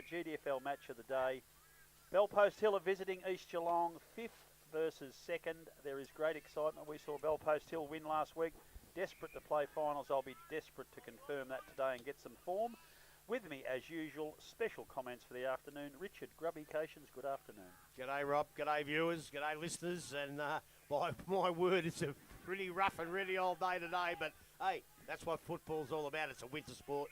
GDFL match of the day. Bellpost Hill are visiting East Geelong, 5th versus 2nd. There is great excitement. We saw Bellpost Hill win last week. Desperate to play finals. I'll be desperate to confirm that today and get some form. With me, as usual, special comments for the afternoon. Richard Grubby-Cations, good afternoon. G'day, Rob. G'day, viewers. G'day, listeners. And by my word, it's a pretty rough and really old day today. But, hey, that's what football's all about. It's a winter sport.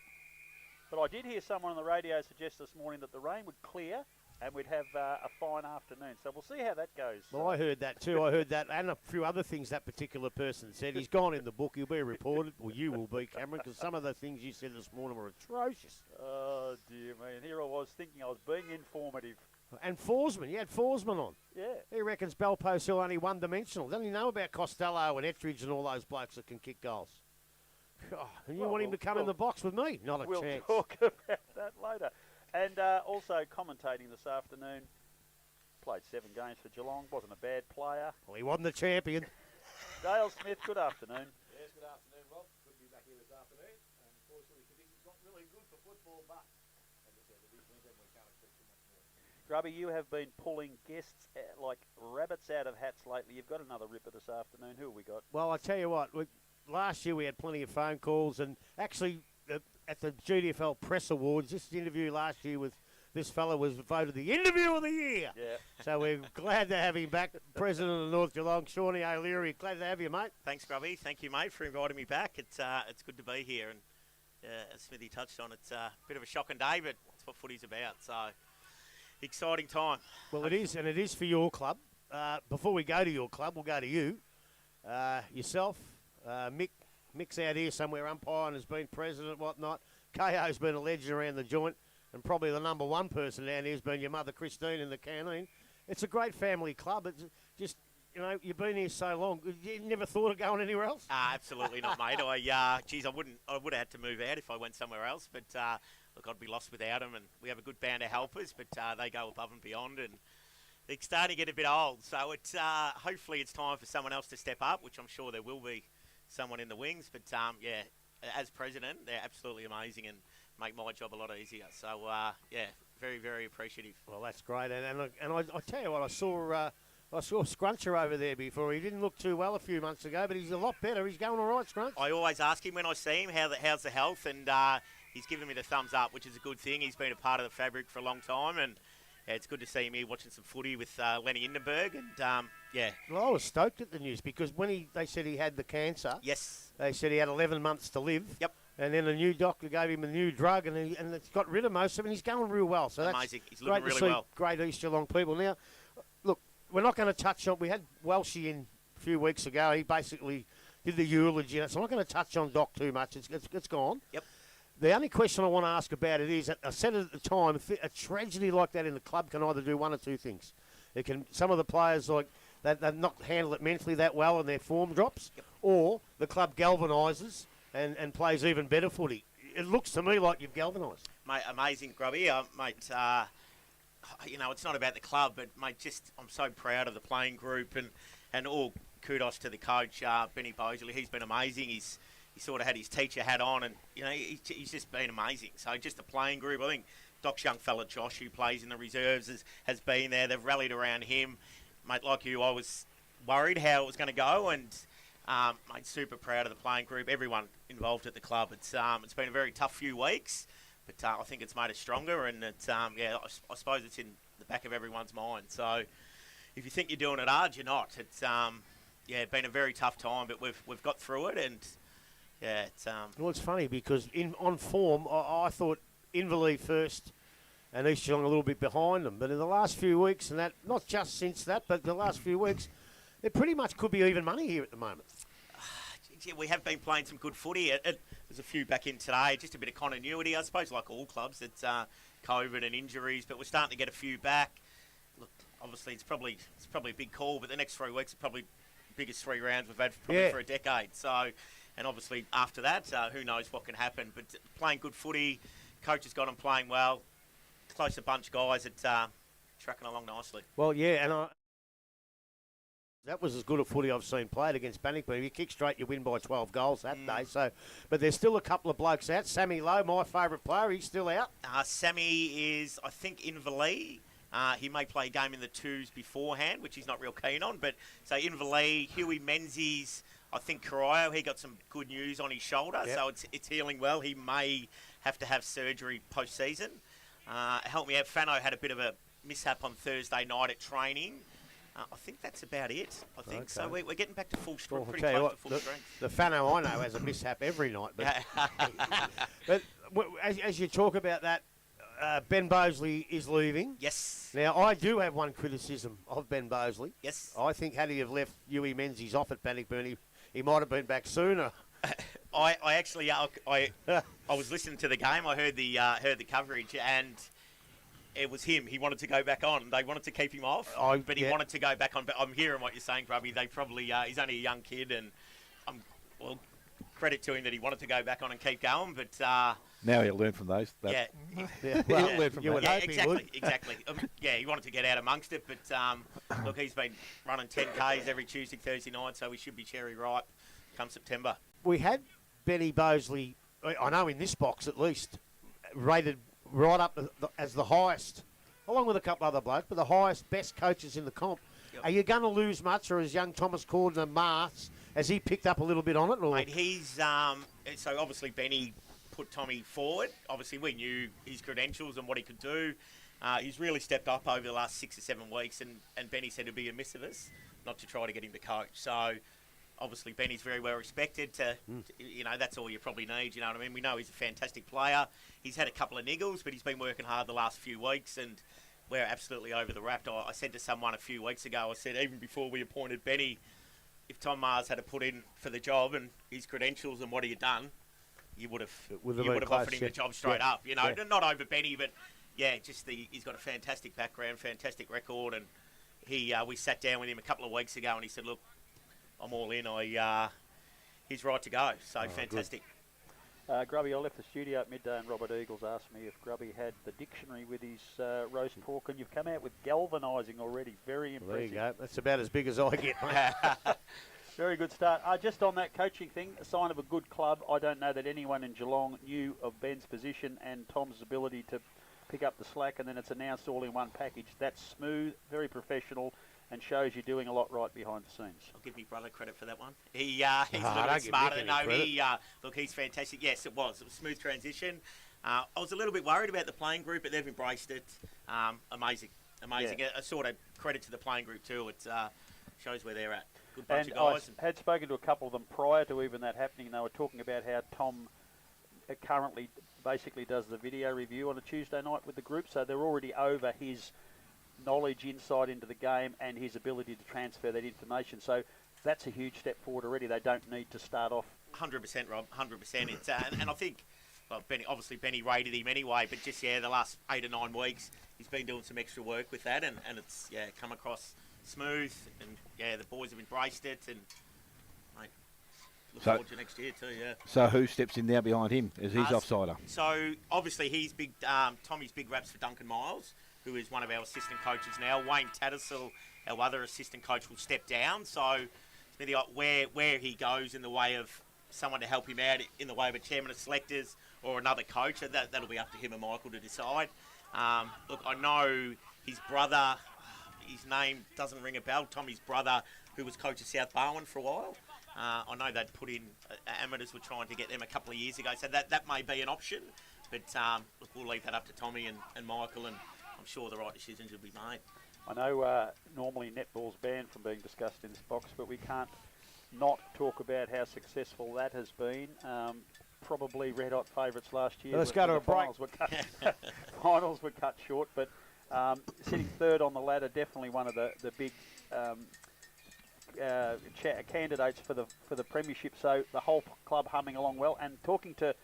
But I did hear someone on the radio suggest this morning that the rain would clear and we'd have a fine afternoon. So we'll see how that goes. Well, I heard that too. I heard that and a few other things that particular person said. He's gone in the book. He'll be reported. Well, you will be, Cameron, because some of the things you said this morning were atrocious. Oh, dear me. And here I was thinking I was being informative. And Forsman. You had Forsman on. Yeah. He reckons Bellpost Hill only one-dimensional. Doesn't he know about Costello and Etheridge and all those blokes that can kick goals? Oh, and you want him to come in the box with me? Not a chance. We'll talk about that later. And also commentating this afternoon, played 7 games for Geelong, wasn't a bad player. Well, he wasn't the champion. Dale Smith, good afternoon. Yes, good afternoon, Rob. Good to be back here this afternoon. Unfortunately, conditions not really good for football, but as I said, it is winter and we can't expect too much more. Grubby, you have been pulling guests like rabbits out of hats lately. You've got another ripper this afternoon. Who have we got? Well, I tell you what, last year we had plenty of phone calls, and actually at the GDFL Press Awards, this interview last year with this fella was voted the interview of the year. Yeah. So we're glad to have him back, President of North Geelong, Shawnee O'Leary. Glad to have you, mate. Thanks, Grubby. Thank you, mate, for inviting me back. It's good to be here, and as Smithy touched on, it's a bit of a shocking day, but it's what footy's about. So exciting time. Well, it is, and it is for your club. Before we go to your club, we'll go to you. Yourself, Mick's out here somewhere umpiring, has been president, whatnot. KO's been a legend around the joint, and probably the number one person down here has been your mother, Christine, in the canteen. It's a great family club. It's just, you know, you've been here so long. You never thought of going anywhere else? Absolutely not, mate. I would have had to move out if I went somewhere else, but look, I'd be lost without them, and we have a good band of helpers, but they go above and beyond, and it's starting to get a bit old. So it's hopefully it's time for someone else to step up, which I'm sure there will be someone in the wings. But yeah, as president, they're absolutely amazing and make my job a lot easier. So yeah, very, very appreciative. Well, that's great. And I tell you what, I saw Scruncher over there before. He didn't look too well a few months ago, but he's a lot better. He's going all right, Scrunch. I always ask him when I see him how's the health, and he's given me the thumbs up, which is a good thing. He's been a part of the fabric for a long time, and yeah, it's good to see him here watching some footy with Lenny Hindenburg, and yeah. Well, I was stoked at the news because when they said he had the cancer, yes, they said he had 11 months to live. Yep. And then a new doctor gave him a new drug, and it's got rid of most of it. And he's going real well. So amazing. That's he's looking great really to see well. Great East Geelong people. Now, look, we're not going to touch on. We had Welshie in a few weeks ago. He basically did the eulogy, so I'm not going to touch on Doc too much. It's gone. Yep. The only question I want to ask about it is, I said it at the time, a tragedy like that in the club can either do one or two things. It can, some of the players, like, they've not handled it mentally that well and their form drops, yep, or the club galvanises and plays even better footy. It looks to me like you've galvanised. Mate, amazing, Grubby. Mate, you know, it's not about the club, but, mate, just I'm so proud of the playing group and all kudos to the coach, Benny Bosley. He's been amazing. He sort of had his teacher hat on, and, you know, he's just been amazing. So just the playing group, I think Doc's young fella Josh, who plays in the reserves, has been there. They've rallied around him. Mate, like you, I was worried how it was going to go, and mate, super proud of the playing group, everyone involved at the club. It's been a very tough few weeks, but I think it's made us stronger, and it's yeah, I suppose it's in the back of everyone's mind. So if you think you're doing it hard, you're not. It's yeah, been a very tough time, but we've got through it, and yeah, it's Well, it's funny because on form, I thought Inverleigh first and East Geelong a little bit behind them. But in the last few weeks, and that not just since that, but the last few weeks, it pretty much could be even money here at the moment. Yeah, we have been playing some good footy. There's a few back in today, just a bit of continuity, I suppose, like all clubs. It's COVID and injuries, but we're starting to get a few back. Look, obviously, it's probably a big call, but the next 3 weeks are probably the biggest 3 rounds we've had for a decade. So, and obviously after that, who knows what can happen. But playing good footy, coach has got them playing well. Close a bunch, guys. It's trucking along nicely. Well, yeah, and That was as good a footy I've seen played against Bannockburn. You kick straight, you win by 12 goals that day. So, but there's still a couple of blokes out. Sammy Lowe, my favourite player, he's still out. Sammy is, I think, Inverleigh. He may play a game in the twos beforehand, which he's not real keen on. But so Inverleigh, Huey Menzies, I think Corio, he got some good news on his shoulder, so it's healing well. He may have to have surgery post-season. Help me out, Fano had a bit of a mishap on Thursday night at training. I think that's about it. I think so. We're getting back to full strength, pretty close to full strength. The Fano I know has a mishap every night. But, but as you talk about that, Ben Bosley is leaving. Yes. Now, I do have one criticism of Ben Bosley. Yes. I think had he have left Huey Menzies off at Bannockburn, he might have been back sooner. I actually I was listening to the game. I heard the coverage, and it was him. He wanted to go back on. They wanted to keep him off, but he wanted to go back on. But I'm hearing what you're saying, Grubby. They probably he's only a young kid, and credit to him that he wanted to go back on and keep going. But now he'll learn from those. Well, he'll learn from that. Exactly. He wanted to get out amongst it, but look, he's been running 10Ks every Tuesday, Thursday night, so we should be cherry ripe come September. We had Benny Bosley, I know in this box at least, rated right up as the highest, along with a couple other blokes, but the highest, best coaches in the comp. Yep. Are you going to lose much, or is young Thomas Cordner Mars, has he picked up a little bit on it? Or? Mate, he's so obviously Benny put Tommy forward. Obviously we knew his credentials and what he could do. He's really stepped up over the last 6 or 7 weeks, and Benny said it'd be amiss of us not to try to get him to coach. So obviously Benny's very well respected. That's all you probably need. You know what I mean? We know he's a fantastic player. He's had a couple of niggles, but he's been working hard the last few weeks, and we're absolutely over the raft. I said to someone a few weeks ago, I said, even before we appointed Benny, if Tom Mars had to put in for the job and his credentials and what he had done, you would have offered him the job straight up. Not over Benny, but he's got a fantastic background, fantastic record, and we sat down with him a couple of weeks ago, and he said, "Look, I'm all in. He's right to go." So fantastic. Grubby, I left the studio at midday, and Robert Eagles asked me if Grubby had the dictionary with his roast pork, and you've come out with galvanising already. Very impressive. There you go. That's about as big as I get, mate. Very good start. Just on that coaching thing, a sign of a good club. I don't know that anyone in Geelong knew of Ben's position and Tom's ability to pick up the slack, and then it's announced all in one package. That's smooth, very professional, and shows you're doing a lot right behind the scenes. I'll give my brother credit for that one. He's a little bit smarter. No, he's fantastic. Yes, it was a smooth transition. I was a little bit worried about the playing group, but they've embraced it. Amazing. Yeah. A sort of credit to the playing group too. It shows where they're at. Good bunch of guys. I had spoken to a couple of them prior to even that happening. They were talking about how Tom currently basically does the video review on a Tuesday night with the group, so they're already over his knowledge, insight into the game, and his ability to transfer that information. So that's a huge step forward already. They don't need to start off. 100%, Rob. 100%. It's and I think, Benny rated him anyway, but just the last 8 or 9 weeks, he's been doing some extra work with that, and it's come across smooth, and the boys have embraced it, and look forward to next year too. Yeah. So who steps in now behind him as he's offsider? So obviously he's big. Tommy's big raps for Duncan Miles, who is one of our assistant coaches now. Wayne Tattersall, our other assistant coach, will step down. So where he goes in the way of someone to help him out, in the way of a chairman of selectors or another coach, that'll be up to him and Michael to decide. Look, I know his brother. His name doesn't ring a bell. Tommy's brother, who was coach of South Barwon for a while. I know they'd put in, amateurs were trying to get them a couple of years ago, so that may be an option. But look, we'll leave that up to Tommy and Michael, and I'm sure the right decisions will be made. I know normally netball's banned from being discussed in this box, but we can't not talk about how successful that has been. Probably red-hot favourites last year. Let's go to a break. Finals were cut short, but sitting third on the ladder, definitely one of the big candidates for the premiership. So the whole club humming along well. And talking to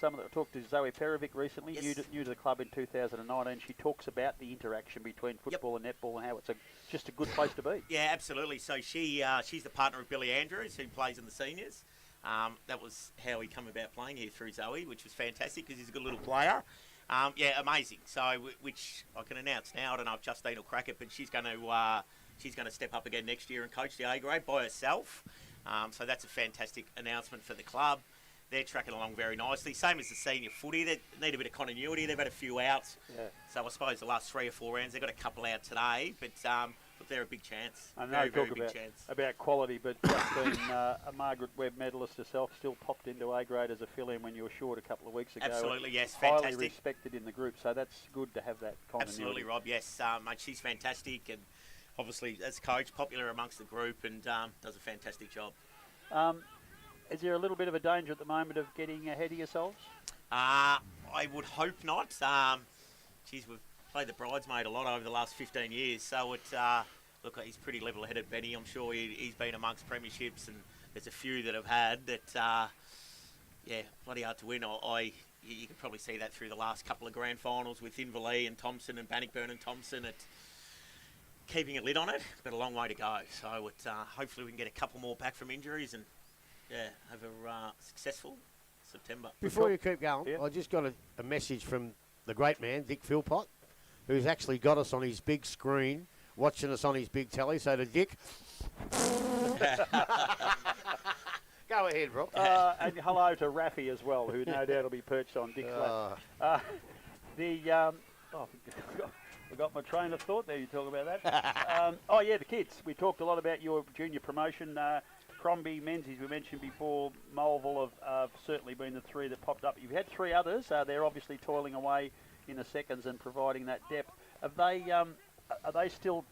Zoe Perovic recently, yes. new to the club in 2019, she talks about the interaction between football and netball and how it's just a good place to be. Yeah, absolutely. So she's the partner of Billy Andrews, who plays in the seniors. That was how he come about playing here through Zoe, which was fantastic because he's a good little player. Amazing. So, which I can announce now. I don't know if Justine will crack it, but she's going to she's going to step up again next year and coach the A grade by herself. So that's a fantastic announcement for the club. They're tracking along very nicely. Same as the senior footy. They need a bit of continuity. They've had a few outs. Yeah. So I suppose the last 3 or 4 rounds, they've got a couple out today. But look, they're a big chance. I know very, you very talk big about, chance. about quality, but Justine, a Margaret Webb medalist herself, still popped into A grade as a fill-in when you were short a couple of weeks ago. Absolutely, yes. Highly Fantastic. respected in the group, so that's good to have that continuity. Absolutely, Rob. Yes, mate, she's fantastic. And obviously, as coach, popular amongst the group and does a fantastic job. Is there a little bit of a danger at the moment of getting ahead of yourselves? I would hope not. Geez, we've played the bridesmaid a lot over the last 15 years, so look, he's pretty level-headed, Benny. I'm sure he's been amongst premierships, and there's a few that have had that. Bloody hard to win. You can probably see that through the last couple of grand finals with Inverleigh and Thompson and Bannockburn and Thompson. At keeping a lid on it, but a long way to go. So hopefully we can get a couple more back from injuries and have a successful September. Before you keep going, Yeah. I just got a message from the great man, Dick Philpott, who's actually got us on his big screen, watching us on his big telly. So to Dick, go ahead, Rob. And hello to Raffy as well, who no doubt will be perched on Dick's lap. I got my train of thought there. You talk about that. The kids. We talked a lot about your junior promotion. Crombie, Menzies, we mentioned before. Mulville have certainly been the 3 that popped up. You've had 3 others. They're obviously toiling away in the seconds and providing that depth. Have they? Are they still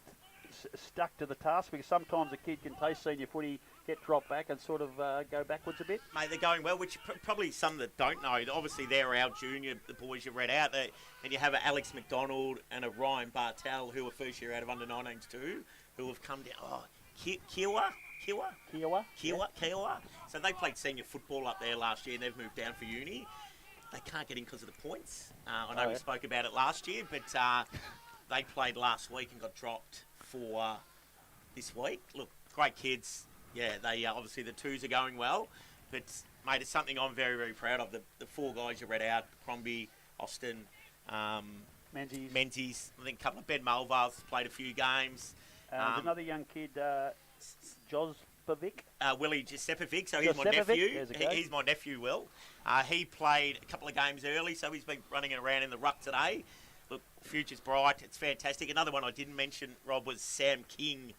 stuck to the task? Because sometimes a kid can taste senior footy, get dropped back, and sort of go backwards a bit. Mate, they're going well, which probably some that don't know. Obviously, they're our junior, the boys you read out. And you have a Alex McDonald and a Ryan Bartel, who are first year out of under-19s too, who have come down. Kiowa. So they played senior football up there last year, and they've moved down for uni. They can't get in because of the points. I know we spoke about it last year, but they played last week and got dropped for this week. Look, great kids. Yeah, they obviously the 2s are going well, but mate, it's something I'm very, very proud of. The 4 guys you read out: Crombie, Austin, Menzies. I think a couple of Ben Mulvales played a few games. There's another young kid, Jospovic. Willie Giuseppovic, so he's my nephew. He's my nephew, Will. He played a couple of games early, so he's been running around in the ruck today. Look, future's bright. It's fantastic. Another one I didn't mention, Rob, was Sam King,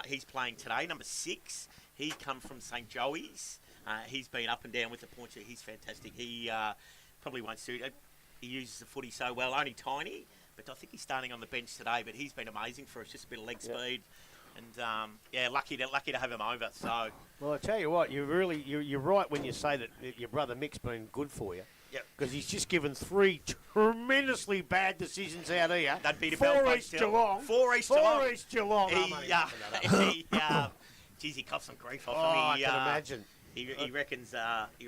he's playing today, number 6. He come from St. Joey's. He's been up and down with the points. He's fantastic. He probably won't suit it. He uses the footy so well, only tiny, but I think he's starting on the bench today, but he's been amazing for us, just a bit of leg speed. And lucky to have him over. So, well, I tell you what, you're right when you say that your brother Mick's been good for you. Yep. Because he's just given 3 tremendously bad decisions out here. That'd be 4 East Geelong. 4 East Geelong. He copped some grief off him. I can imagine. He reckons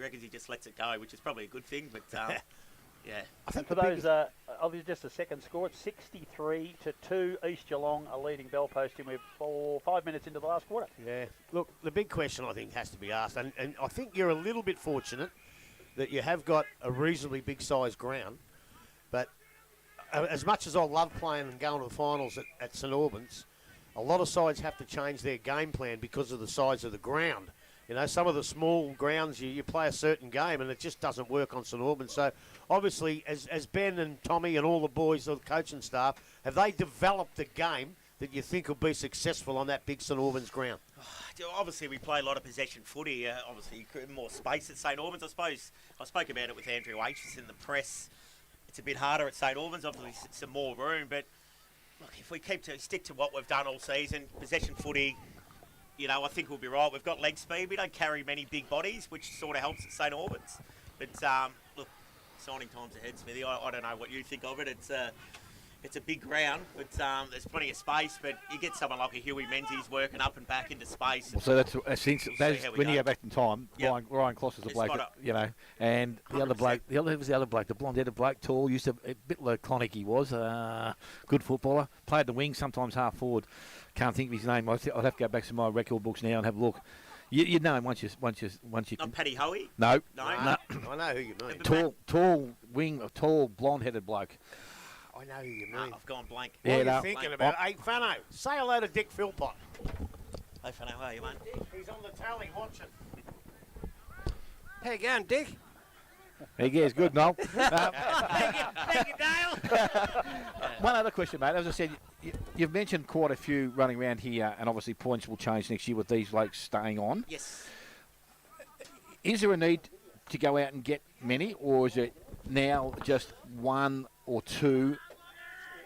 he just lets it go, which is probably a good thing. But yeah. I think for those, obviously just a second score. It's 63-2. East Geelong are leading Bellpost in with 5 minutes into the last quarter. Yeah. Look, the big question I think has to be asked, and I think you're a little bit fortunate that you have got a reasonably big size ground, but as much as I love playing and going to the finals at St Albans, a lot of sides have to change their game plan because of the size of the ground. You know, some of the small grounds, you play a certain game and it just doesn't work on St Albans. So, obviously, as Ben and Tommy and all the boys, the coaching staff, have they developed a game that you think will be successful on that big St Albans ground? Obviously, we play a lot of possession footy. Obviously, more space at St Albans. I suppose I spoke about it with Andrew H. in the press. It's a bit harder at St Albans. Obviously, some more room. But look, if we stick to what we've done all season, possession footy, I think we'll be right. We've got leg speed. We don't carry many big bodies, which sort of helps at St Albans. But look, signing time's ahead, Smithy. I don't know what you think of it. It's a big ground, but there's plenty of space. But you get someone like a Huey Menzies working up and back into space. Well, so that's when you go back in time. Yep. Ryan Kloss was a bloke, and the 100%. other bloke, the other bloke, the blonde-headed bloke, tall, used to a bit laconic. He was good footballer. Played the wing, sometimes half forward. Can't think of his name. I'd have to go back to my record books now and have a look. You know him once you. Not Paddy Hoey. No. I know who you mean. Tall wing, a tall blonde-headed bloke. I know who you No, mean. I've gone blank. What are you no. thinking about? Hey, Fano, say hello to Dick Philpott. Hey, Fano, how are you, mate? He's on the tally watching. How you going, Dick? He gets good, Noel. Thank you, Dale. One other question, mate. As I said, you've mentioned quite a few running around here, and obviously points will change next year with these blokes staying on. Yes. Is there a need to go out and get many, or is it now just one or two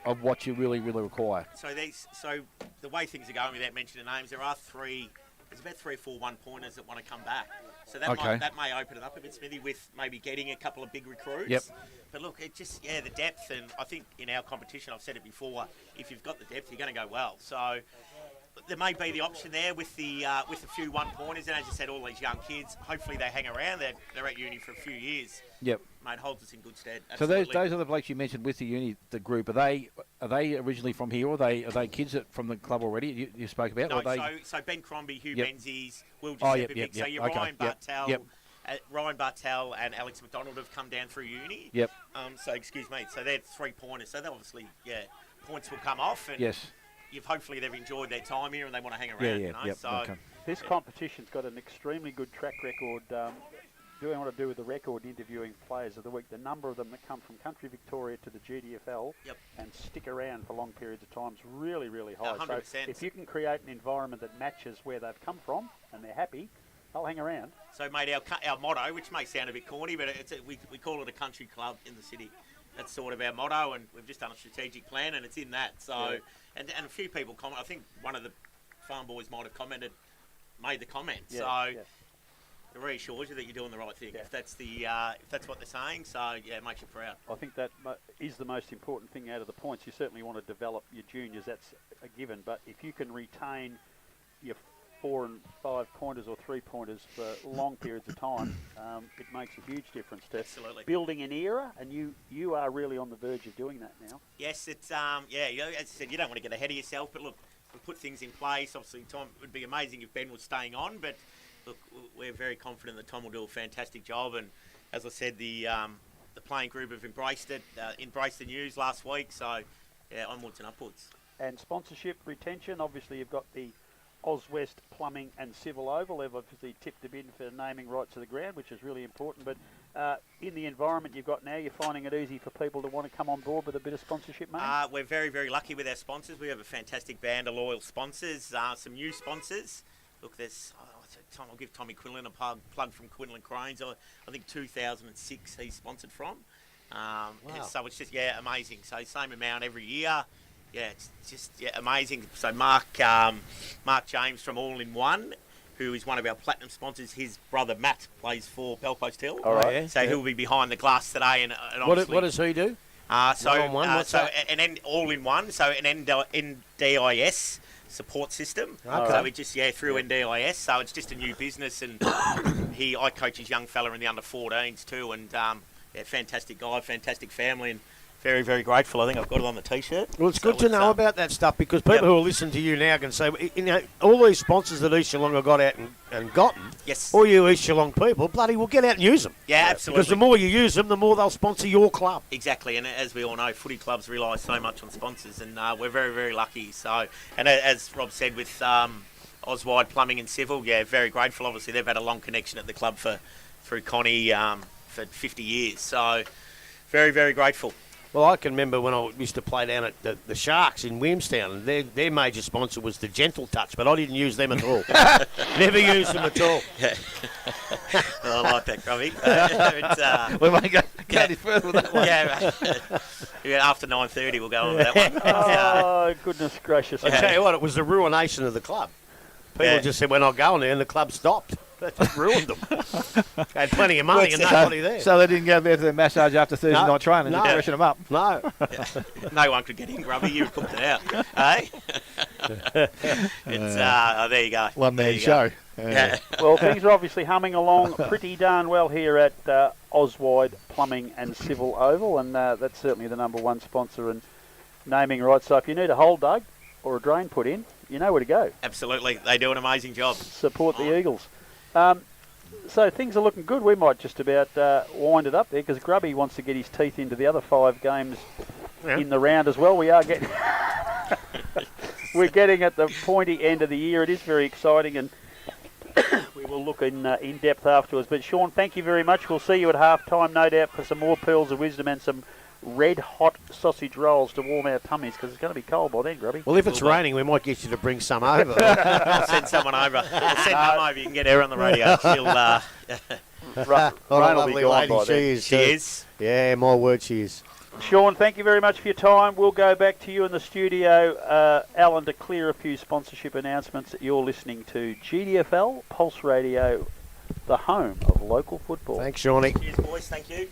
of what you really, really require? So the way things are going, without mentioning names, there's about 3 or 4 one-pointers that want to come back. So that may open it up a bit, Smithy, with maybe getting a couple of big recruits. Yep. But look, it just, the depth, and I think in our competition, I've said it before, if you've got the depth, you're going to go well. So there may be the option there with a few one-pointers, and as you said, all these young kids, hopefully they hang around. They're at uni for a few years. Yep. Mate, holds us in good stead. So Absolutely. those are the blokes you mentioned with the group. Are they originally from here, or are they kids from the club already? You spoke about. No, or are they... so Ben Crombie, Hugh Yep. Menzies, Will Oh, yep, Giuseppe, yep, so yep. your Okay, Ryan yep, Bartel, yep. Ryan Bartel and Alex McDonald have come down through uni. Yep. So excuse me. So they're 3-pointers. So they obviously, points will come off, and Yes. hopefully they've enjoyed their time here and they want to hang around. Yeah. You know? Yep. So Okay. This competition's got an extremely good track record. Doing what I do with the record interviewing players of the week, the number of them that come from country Victoria to the GDFL and stick around for long periods of time is really, really high. 100%. So if you can create an environment that matches where they've come from and they're happy, they'll hang around. So, mate, our motto, which may sound a bit corny, but we call it a country club in the city. That's sort of our motto, and we've just done a strategic plan, and it's in that. So, and a few people comment. I think one of the farm boys might have made the comment. It reassures you that you're doing the right thing. Yeah. If that's what they're saying, so it makes you proud. I think that is the most important thing out of the points. You certainly want to develop your juniors, that's a given, but if you can retain your 4 and 5 pointers or 3 pointers for long periods of time, it makes a huge difference to Absolutely. building an era, and you are really on the verge of doing that now. Yes, it's as I said, you don't want to get ahead of yourself, but look, we put things in place. Obviously, Tom, it would be amazing if Ben was staying on, but look, we're very confident that Tom will do a fantastic job. And as I said, the playing group have embraced the news last week. So onwards and upwards. And sponsorship retention, obviously you've got the West Plumbing and Civil Oval. They've obviously tipped a bid for naming rights to the ground, which is really important. But in the environment you've got now, you're finding it easy for people to want to come on board with a bit of sponsorship money? We're very, very lucky with our sponsors. We have a fantastic band of loyal sponsors, some new sponsors. Look, I'll give Tommy Quinlan a plug from Quinlan Cranes. I think 2006 he's sponsored from. Wow. So it's just, amazing. So same amount every year. Yeah, it's just amazing. So Mark James from All in One, who is one of our platinum sponsors, his brother Matt plays for Bellpost Hill. All right. Yeah. So he'll be behind the glass today. And What obviously, does he do? One-on-one, what's that? All in One, so an NDIS support system. Okay. So we just through NDIS. So it's just a new business, and I coach his young fella in the under 14s too, and fantastic guy, fantastic family, and very, very grateful. I think I've got it on the t-shirt. Well, it's good to know about that stuff, because people who are listening to you now can say, all these sponsors that East Geelong have got out and gotten, Yes. all you East Geelong people, bloody will get out and use them. Yeah, absolutely. Because the more you use them, the more they'll sponsor your club. Exactly, and as we all know, footy clubs rely so much on sponsors, and we're very, very lucky. So, and as Rob said, with Oswide Plumbing and Civil, very grateful. Obviously, they've had a long connection at the club through Connie for 50 years. So, very, very grateful. Well, I can remember when I used to play down at the Sharks in Williamstown, and their major sponsor was the Gentle Touch, but I didn't use them at all. Never used them at all. I like that, Grubby. We won't go any further with that one. After 9:30 we'll go on with that one. Oh, goodness gracious. I tell you what, it was the ruination of the club. People just said, we're not going there, and the club stopped. That just ruined them. They had plenty of money and nobody there. So they didn't go there for their massage after Thursday night training to freshen them up. No. No one could get in, Grubby. You cooked it out. Hey? It's, there you go. One-man show. Well, things are obviously humming along pretty darn well here at Oswide Plumbing and Civil Oval, and that's certainly the number one sponsor and naming rights. So if you need a hole dug or a drain put in, you know where to go. Absolutely. They do an amazing job. Support the Eagles. So things are looking good. We might just about wind it up there, because Grubby wants to get his teeth into the other 5 games in the round as well. We are getting we're getting at the pointy end of the year. It is very exciting, and we will look in depth afterwards. But Sean, thank you very much. We'll see you at half time, no doubt, for some more pearls of wisdom and some red hot sausage rolls to warm our tummies, because it's going to be cold by then, Grubby. Well, if it's raining, we might get you to bring some over. I'll send someone over. I'll send Mum over. You can get her on the radio. She'll. What a Rain will be lovely gone lady by she then. is. She too. is. Yeah, my word, she is. Sean, thank you very much for your time. We'll go back to you in the studio, Alan, to clear a few sponsorship announcements. You're listening to GDFL Pulse Radio, the home of local football. Thanks, Shawnee. Cheers, boys. Thank you.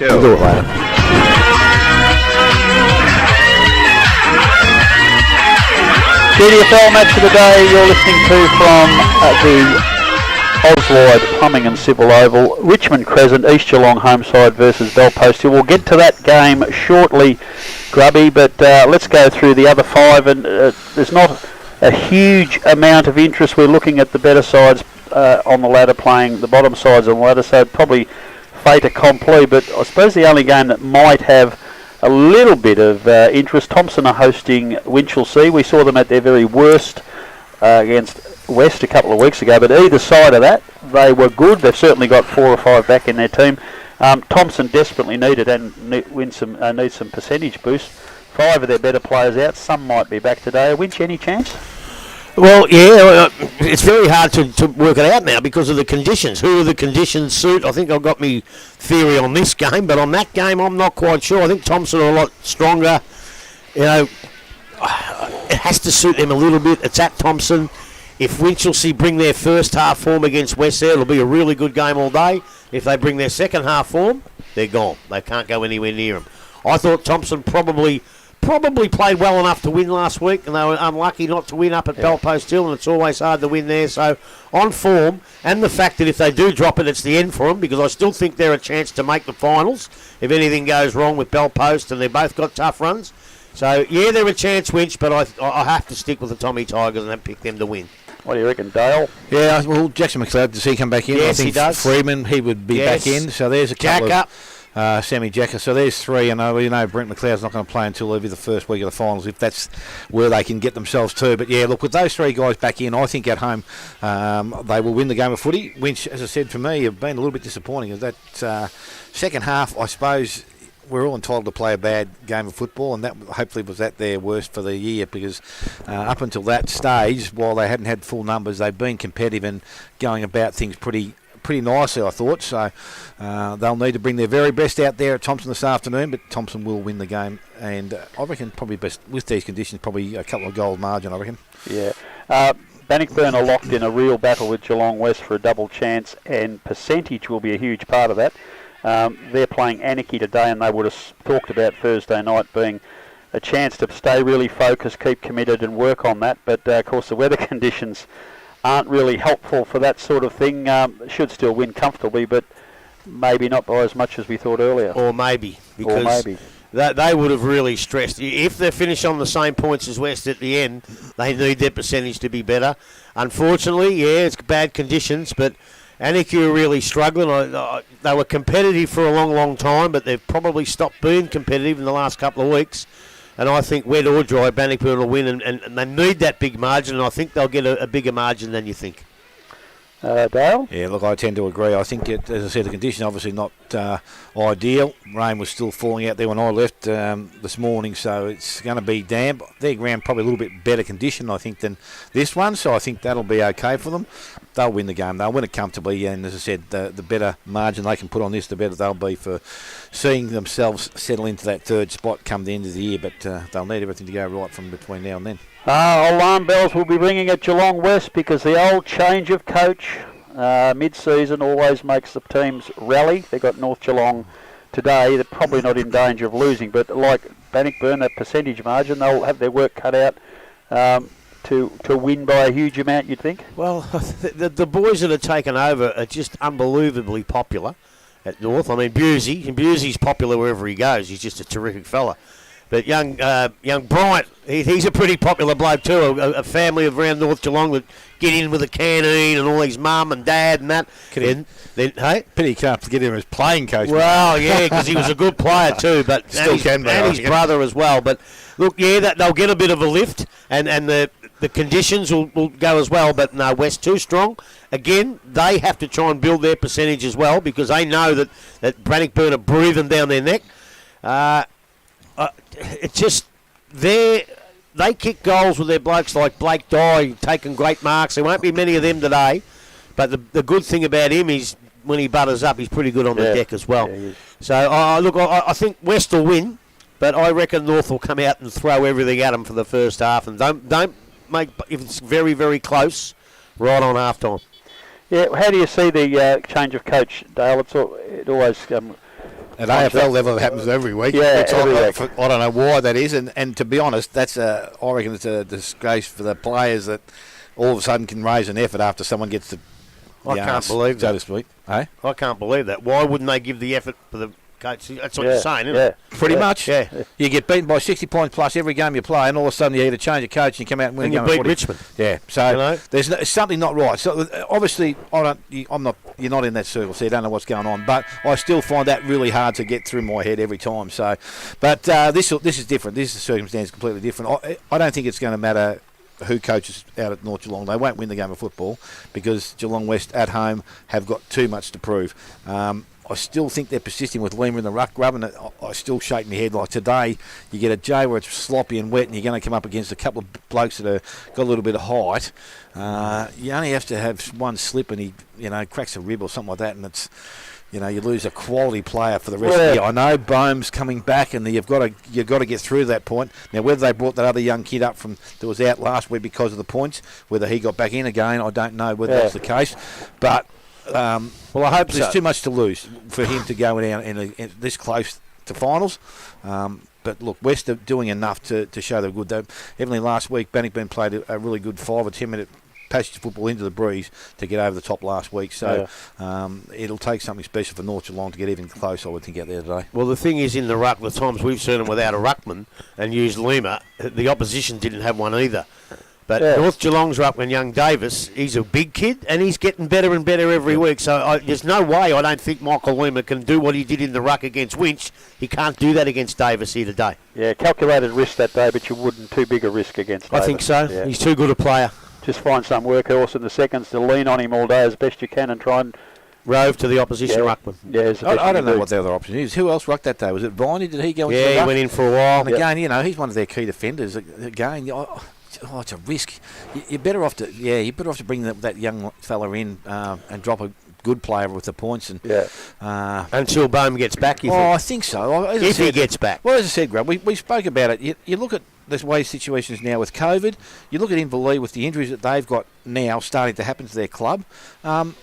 We'll do it later. GDFL match of the day you're listening to from the Oswald Plumbing and Civil Oval, Richmond Crescent, East Geelong home side versus Belpost Hill. We'll get to that game shortly, Grubby, but let's go through the other five. And there's not a huge amount of interest. We're looking at the better sides on the ladder playing the bottom sides on the ladder, so probably fait accompli. But I suppose the only game that might have a little bit of interest, Thompson are hosting Winchelsea. We saw them at their very worst against West a couple of weeks ago, but either side of that, they were good. They've certainly got 4 or 5 back in their team. Thompson desperately needed and needs some percentage boost. 5 of their better players out. Some might be back today. Winch, any chance? Well, yeah, it's very hard to work it out now because of the conditions. Who are the conditions suit? I think I've got my theory on this game, but on that game, I'm not quite sure. I think Thompson are a lot stronger. You know, it has to suit them a little bit. It's at Thompson. If Winchelsea bring their first half form against West there, it'll be a really good game all day. If they bring their second half form, they're gone. They can't go anywhere near them. I thought Thompson probably played well enough to win last week, and they were unlucky not to win up at Belpost Hill, and it's always hard to win there. So on form, and the fact that if they do drop it, it's the end for them, because I still think they're a chance to make the finals if anything goes wrong with Belpost, and they've both got tough runs. So, yeah, they're a chance winch, but I have to stick with the Tommy Tigers and pick them to win. What do you reckon, Dale? Yeah, well, Jackson McLeod, does he come back in? Yes, I think he does. Freeman, he would be back in. So there's a couple Jack of Sammy Jacker. So there's three. And we know Brent McLeod's not going to play until either the first week of the finals, if that's where they can get themselves to. But yeah, look, with those three guys back in, I think at home they will win the game of footy, which, as I said, for me, have been a little bit disappointing. That second half, I suppose, we're all entitled to play a bad game of football, and that hopefully was at their worst for the year, because up until that stage, while they hadn't had full numbers, they've been competitive and going about things pretty nicely, I thought. So they'll need to bring their very best out there at Thompson this afternoon, but Thompson will win the game, and I reckon probably best with these conditions, probably a couple of goal margin, I reckon. Yeah. Bannockburn are locked in a real battle with Geelong West for a double chance, and percentage will be a huge part of that. They're playing Anarchy today, and they would have talked about Thursday night being a chance to stay really focused, keep committed and work on that. But, of course, the weather conditions aren't really helpful for that sort of thing. Should still win comfortably, but maybe not by as much as we thought earlier. Or maybe. Because they would have really stressed. If they finish on the same points as West at the end, they need their percentage to be better. Unfortunately, yeah, it's bad conditions, but Anarchy are really struggling. They were competitive for a long, long time, but they've probably stopped being competitive in the last couple of weeks. And I think wet or dry, Bannockburn will win, and they need that big margin, and I think they'll get a bigger margin than you think. Dale? Yeah, look, I tend to agree. I think, as I said, the condition obviously not ideal. Rain was still falling out there when I left this morning, so it's going to be damp. Their ground probably a little bit better condition, I think, than this one, so I think that'll be okay for them. They'll win the game. They'll win it comfortably, and as I said, the better margin they can put on this, the better they'll be for seeing themselves settle into that third spot come the end of the year, but they'll need everything to go right from between now and then. Alarm bells will be ringing at Geelong West, because the old change of coach mid-season always makes the teams rally. They've got North Geelong today. They're probably not in danger of losing, but like Bannockburn, that percentage margin, they'll have their work cut out to win by a huge amount, you'd think. Well, the boys that are taken over are just unbelievably popular at North. I mean, Busey's popular wherever he goes. He's just a terrific fella. But young Bryant, he's a pretty popular bloke too. A family of around North Geelong that get in with a canteen and all his mum and dad and that. Hey, pity you can't get him as playing coach. Well, yeah, because he was a good player too. But still can be, and his brother as well. But look, yeah, they'll get a bit of a lift, and the conditions will go as well. But no, West too strong. Again, they have to try and build their percentage as well, because they know that Bannockburn are breathing down their neck. It's just they kick goals with their blokes like Blake Dye taking great marks. There won't be many of them today, but the good thing about him is when he butters up, he's pretty good on the deck as well. Yeah, so look, I think West will win, but I reckon North will come out and throw everything at them for the first half, and don't make, if it's very, very close, right on half time. Yeah, how do you see the change of coach, Dale? It always At AFL level, it happens every week. Yeah, every week. I don't know why that is, and to be honest, that's I reckon it's a disgrace for the players that all of a sudden can raise an effort after someone gets the I can't believe so that. to speak. Hey? I can't believe that. Why wouldn't they give the effort for the coach? That's what you're saying, isn't it? Pretty much. Yeah. You get beaten by 60 points plus every game you play, and all of a sudden you either change a coach and you come out and win And a you game of beat footy. Richmond. Yeah, so You know? there's something not right. So obviously, I'm not. You're not in that circle, so you don't know what's going on. But I still find that really hard to get through my head every time. So, but this is different. This is a circumstance completely different. I don't think it's going to matter who coaches out at North Geelong. They won't win the game of football because Geelong West at home have got too much to prove. I still think they're persisting with Lima in the ruck rub, and I still shake my head. Like today, you get a day where it's sloppy and wet, and you're going to come up against a couple of blokes that have got a little bit of height. You only have to have one slip, and he, cracks a rib or something like that, and it's, you lose a quality player for the rest of the year. I know Bohm's coming back, and you've got to get through that point. Now, whether they brought that other young kid up that was out last week because of the points, whether he got back in again, I don't know whether that's the case, but. Well, I hope there's too much to lose for him to go down in this close to finals. But look, West are doing enough to show they're good. Evidently last week, Bannockburn played a really good 5 or 10 minute passage of football into the breeze to get over the top last week. So it'll take something special for North Geelong to get even close, I would think, out there today. Well, the thing is, in the ruck, the times we've seen them without a ruckman and used Lima, the opposition didn't have one either. But North Geelong's ruckman, young Davis, he's a big kid and he's getting better and better every week. So there's no way I don't think Michael Lima can do what he did in the ruck against Winch. He can't do that against Davis here today. Yeah, calculated risk that day, but you wouldn't too big a risk against Davis. I think so. Yeah. He's too good a player. Just find some workhorse in the seconds to lean on him all day as best you can and try and rove to the opposition ruckman. Yeah, I don't know what the other option is. Who else rucked that day? Was it Viney? Did he go into the Yeah, ruck? he went in for a while. And again, you know, he's one of their key defenders. Again, it's a risk. You're better off to bring that young fella in and drop a good player with the points. And until Bohm gets back, you think? I think so. If he gets back. Well, as I said, Grab, we spoke about it. You look at this way situations now with COVID. You look at Inverleigh with the injuries that they've got now starting to happen to their club.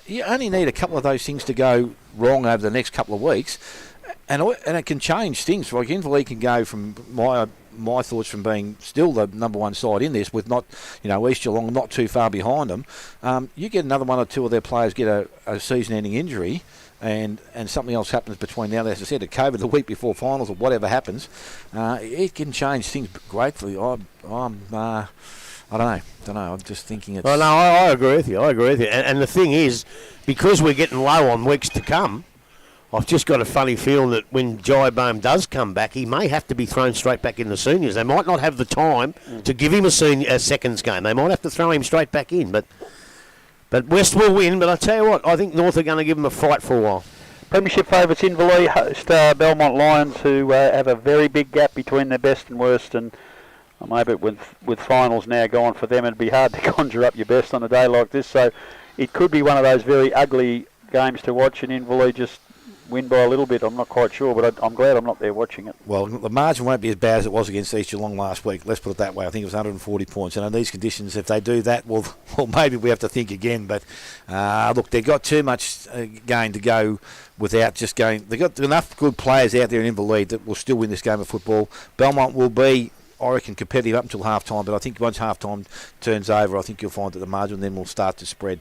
You only need a couple of those things to go wrong over the next couple of weeks, and it can change things. Like Inverleigh can go from my thoughts from being still the number one side in this, with not, East Geelong not too far behind them. You get another one or two of their players get a season-ending injury, and something else happens between now. As I said, at COVID the week before finals or whatever happens, it can change things greatly. I don't know. I'm just thinking it's. Oh no, I agree with you. And the thing is, because we're getting low on weeks to come, I've just got a funny feeling that when Jai Bohm does come back, he may have to be thrown straight back in the seniors. They might not have the time to give him a seconds game. They might have to throw him straight back in. But West will win. But I tell you what, I think North are going to give him a fight for a while. Premiership favourites Inverleigh host Belmont Lions, who have a very big gap between their best and worst, and maybe with finals now gone for them, it'd be hard to conjure up your best on a day like this. So it could be one of those very ugly games to watch, and Inverleigh just win by a little bit. I'm not quite sure, but I'm glad I'm not there watching it. Well, the margin won't be as bad as it was against East Geelong last week. Let's put it that way. I think it was 140 points. And in these conditions, if they do that, well, maybe we have to think again. But look, they've got too much gain to go without just going. They've got enough good players out there in Inverleigh that will still win this game of football. Belmont will be, I reckon, competitive up until half-time. But I think once half-time turns over, I think you'll find that the margin then will start to spread.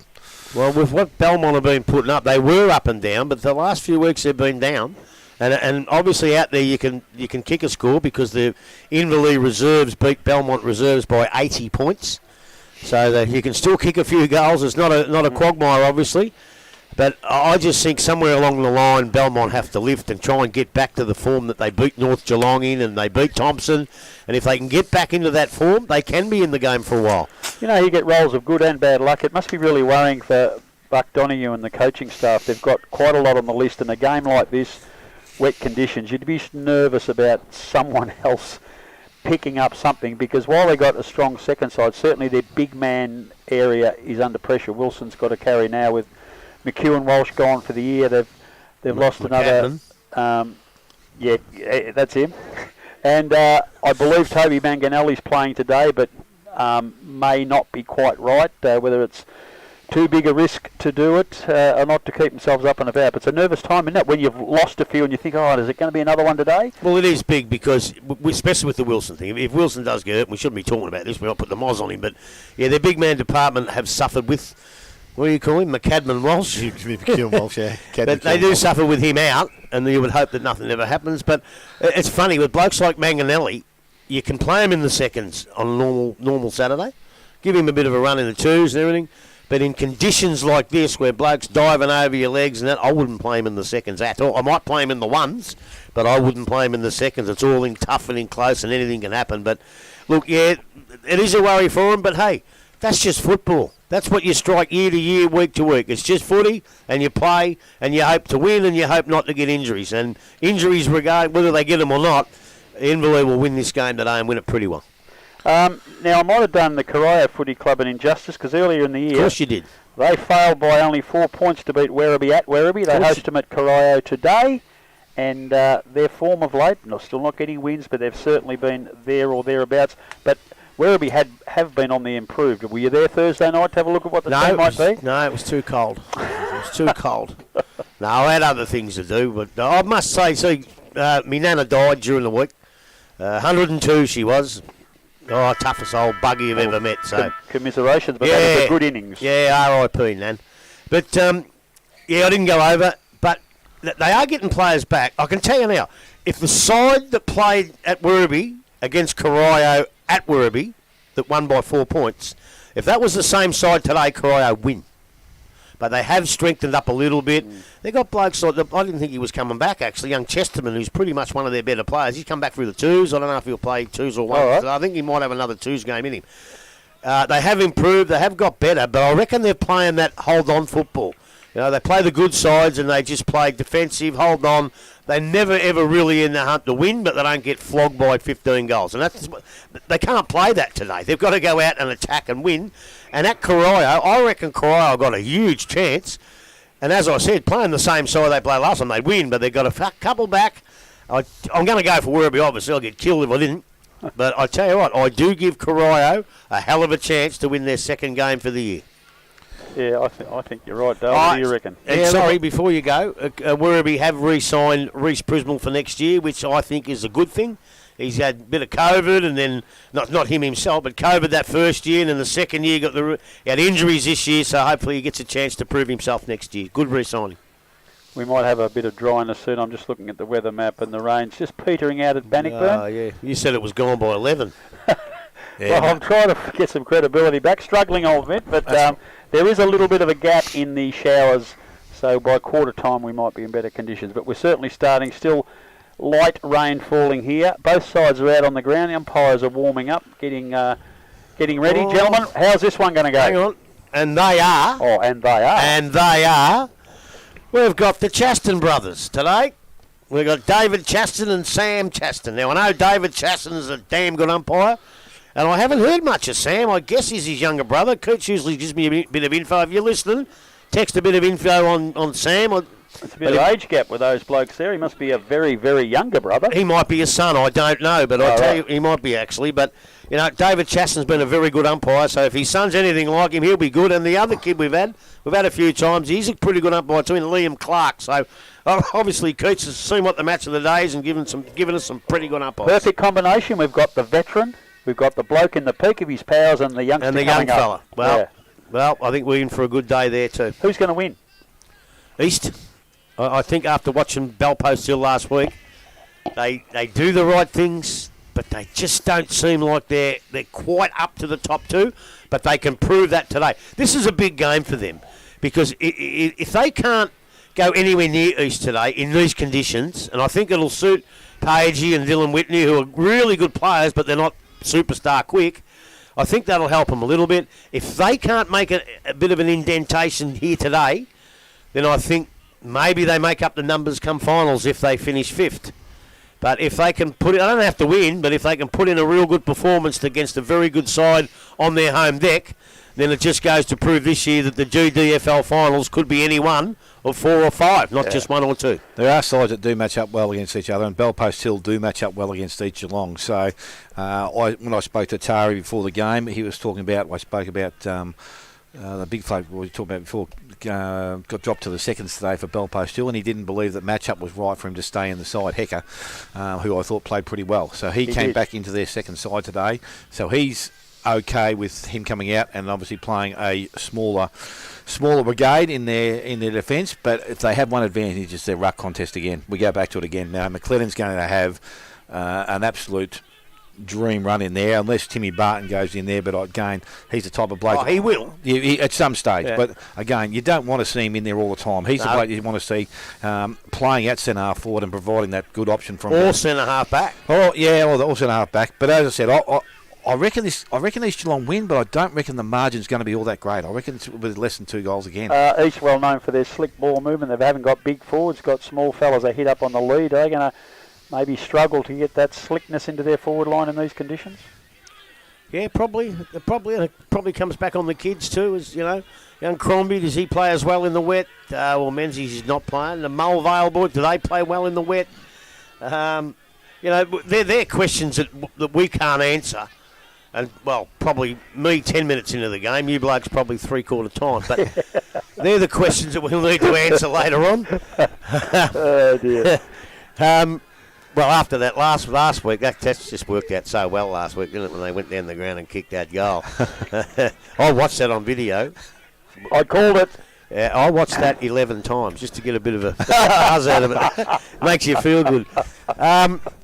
Well, with what Belmont have been putting up, they were up and down, but the last few weeks they've been down. And obviously out there you can kick a score because the Inverleigh reserves beat Belmont reserves by 80 points. So that you can still kick a few goals. It's not a quagmire, obviously. But I just think somewhere along the line Belmont have to lift and try and get back to the form that they beat North Geelong in, and they beat Thompson. And if they can get back into that form, they can be in the game for a while. You get rolls of good and bad luck. It must be really worrying for Buck Donoghue and the coaching staff. They've got quite a lot on the list, and a game like this, wet conditions, you'd be nervous about someone else picking up something, because while they got a strong second side, certainly their big man area is under pressure. Wilson's got to carry now with McHugh and Walsh gone for the year. They've lost another. That's him. And I believe Toby Manganelli's playing today, but may not be quite right. Whether it's too big a risk to do it or not to keep themselves up and about. But it's a nervous time, isn't it? When you've lost a few and you think, is it going to be another one today? Well, it is big because, especially with the Wilson thing, if Wilson does get hurt, we shouldn't be talking about this. We're not putting the moz on him. But, yeah, their big man department have suffered with, what do you call him, McCadman Walsh? Walsh, yeah. But they do suffer with him out, and you would hope that nothing ever happens. But it's funny, with blokes like Manganelli, you can play him in the seconds on a normal Saturday, give him a bit of a run in the twos and everything. But in conditions like this, where blokes diving over your legs and that, I wouldn't play him in the seconds at all. I might play him in the ones, but I wouldn't play him in the seconds. It's all in tough and in close, and anything can happen. But look, yeah, it is a worry for him. But hey, that's just football. That's what you strike year to year, week to week. It's just footy, and you play, and you hope to win, and you hope not to get injuries. And injuries, regarding whether they get them or not, Inverleigh will win this game today and win it pretty well. Now, I might have done the Corio Footy Club an injustice, because earlier in the year, of course you did, they failed by only 4 points to beat Werribee at Werribee. They host them at Corio today, and their form of late, still not getting wins, but they've certainly been there or thereabouts. But Werribee have been on the improved. Were you there Thursday night to have a look at what the team might be? No, it was too cold. It was too cold. No, I had other things to do, but I must say, my nana died during the week. 102 she was. Oh, toughest old buggy you've ever met. So commiserations, but that was a good innings. Yeah, R.I.P. Nan. But yeah, I didn't go over. But they are getting players back. I can tell you now, if the side that played at Werribee against Corio at Werribee, that won by 4 points, if that was the same side today, Corio win. But they have strengthened up a little bit. They got blokes like I didn't think he was coming back, actually. Young Chesterman, who's pretty much one of their better players. He's come back through the twos. I don't know if he'll play twos or ones. Right. I think he might have another twos game in him. They have improved. They have got better. But I reckon they're playing that hold-on football. You know, they play the good sides and they just play defensive, hold on. They're never, ever really in the hunt to win, but they don't get flogged by 15 goals. And they can't play that today. They've got to go out and attack and win. And at Corio, I reckon Corio got a huge chance. And as I said, playing the same side they played last time, they'd win, but they've got a couple back. I'm going to go for Werribee, obviously. I'll get killed if I didn't. But I tell you what, I do give Corio a hell of a chance to win their second game for the year. Yeah, I think you're right, Dale. What do you reckon? And sorry, before you go, Werribee have re-signed Reece Prismal for next year, which I think is a good thing. He's had a bit of COVID, and then not him himself, but COVID that first year, and then the second year he had injuries this year, so hopefully he gets a chance to prove himself next year. Good re-signing. We might have a bit of dryness soon. I'm just looking at the weather map, and the rain's just petering out at Bannockburn. Oh, yeah. You said it was gone by 11. Well, I'm trying to get some credibility back. Struggling, I'll admit, but there is a little bit of a gap in the showers, so by quarter time we might be in better conditions. But we're certainly starting. Still light rain falling here. Both sides are out on the ground. The umpires are warming up, getting ready. Oh. Gentlemen, how's this one going to go? Hang on. And they are. Oh, and they are. And they are. We've got the Chaston brothers today. We've got David Chaston and Sam Chaston. Now, I know David Chaston is a damn good umpire, and I haven't heard much of Sam. I guess he's his younger brother. Cooch usually gives me a bit of info. If you're listening, text a bit of info on Sam. It's a bit of age gap with those blokes there. He must be a very, very younger brother. He might be a son. I don't know, but I tell you, he might be actually. But, you know, David Chaston's been a very good umpire, so if his son's anything like him, he'll be good. And the other kid we've had a few times, he's a pretty good umpire too, Liam Clark. So, obviously, Cooch has seen what the match of the day is and given us some pretty good umpires. Perfect combination. We've got the veteran, we've got the bloke in the peak of his powers, and the youngster and the young coming fella. up. Well, I think we're in for a good day there too. Who's going to win? East. I think after watching Bellpost Hill last week, they do the right things, but they just don't seem like they're quite up to the top two. But they can prove that today. This is a big game for them because if they can't go anywhere near East today in these conditions, and I think it'll suit Pagey and Dylan Whitney, who are really good players, but they're not superstar quick. I think that'll help them a little bit. If they can't make a bit of an indentation here today, then I think maybe they make up the numbers come finals if they finish fifth. But if they can put it, I don't have to win, but if they can put in a real good performance against a very good side on their home deck, then it just goes to prove this year that the GDFL finals could be any one of 4 or 5, not just 1 or 2. There are sides that do match up well against each other, and Bellpost Hill do match up well against East Geelong. So when I spoke to Tari before the game, he was talking about, I spoke about the big folk we talked about before, got dropped to the seconds today for Bellpost Hill, and he didn't believe that matchup was right for him to stay in the side. Hecker, who I thought played pretty well. So he came back into their second side today. So he's okay with him coming out and obviously playing a smaller brigade in their defence. But if they have one advantage, it's their ruck contest again. We go back to it again. Now, McLennan's going to have an absolute dream run in there, unless Timmy Barton goes in there. But again, he's the type of bloke. Oh, he will. At some stage. Yeah. But again, you don't want to see him in there all the time. He's the bloke you want to see playing at centre half forward and providing that good option from Or centre half back. Oh yeah, or centre half back. But as I said, I reckon East Geelong win, but I don't reckon the margin's going to be all that great. I reckon it's with less than 2 goals again. East well known for their slick ball movement. They haven't got big forwards, got small fellas they hit up on the lead. Are they going to maybe struggle to get that slickness into their forward line in these conditions? Yeah, probably. It probably comes back on the kids too, as you know. Young Crombie, does he play as well in the wet? Well, Menzies is not playing. The Mulvale boy, do they play well in the wet? They're questions that we can't answer. And, well, probably me 10 minutes into the game, you blokes probably 3/4 time. But they're the questions that we'll need to answer later on. Oh, dear. Well, after that last week, that test just worked out so well last week, didn't it, when they went down the ground and kicked that goal. I watched that on video. I called it. Yeah, I watched that 11 times just to get a bit of a buzz out of it. Makes you feel good.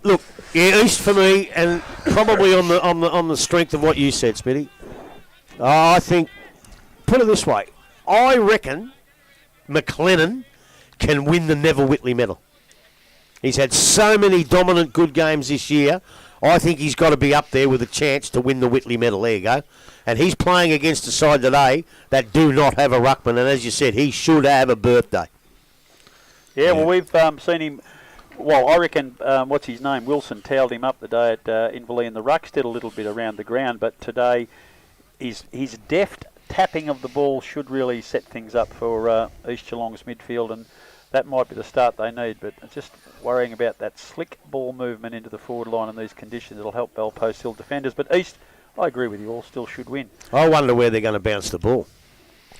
Look, yeah, East for me, and probably on the strength of what you said, Smitty. I think, put it this way, I reckon McLennan can win the Neville Whitley medal. He's had so many dominant good games this year. I think he's got to be up there with a chance to win the Whitley medal. There you go. And he's playing against a side today that do not have a ruckman. And as you said, he should have a birthday. Yeah, well, we've seen him. Well, I reckon, what's his name? Wilson towed him up the day at Inverleigh in the rucks, did a little bit around the ground. But today, his deft tapping of the ball should really set things up for East Geelong's midfield. And that might be the start they need. But just worrying about that slick ball movement into the forward line in these conditions. It'll help Belpost Hill defenders. But East, I agree with you, all still should win. I wonder where they're going to bounce the ball.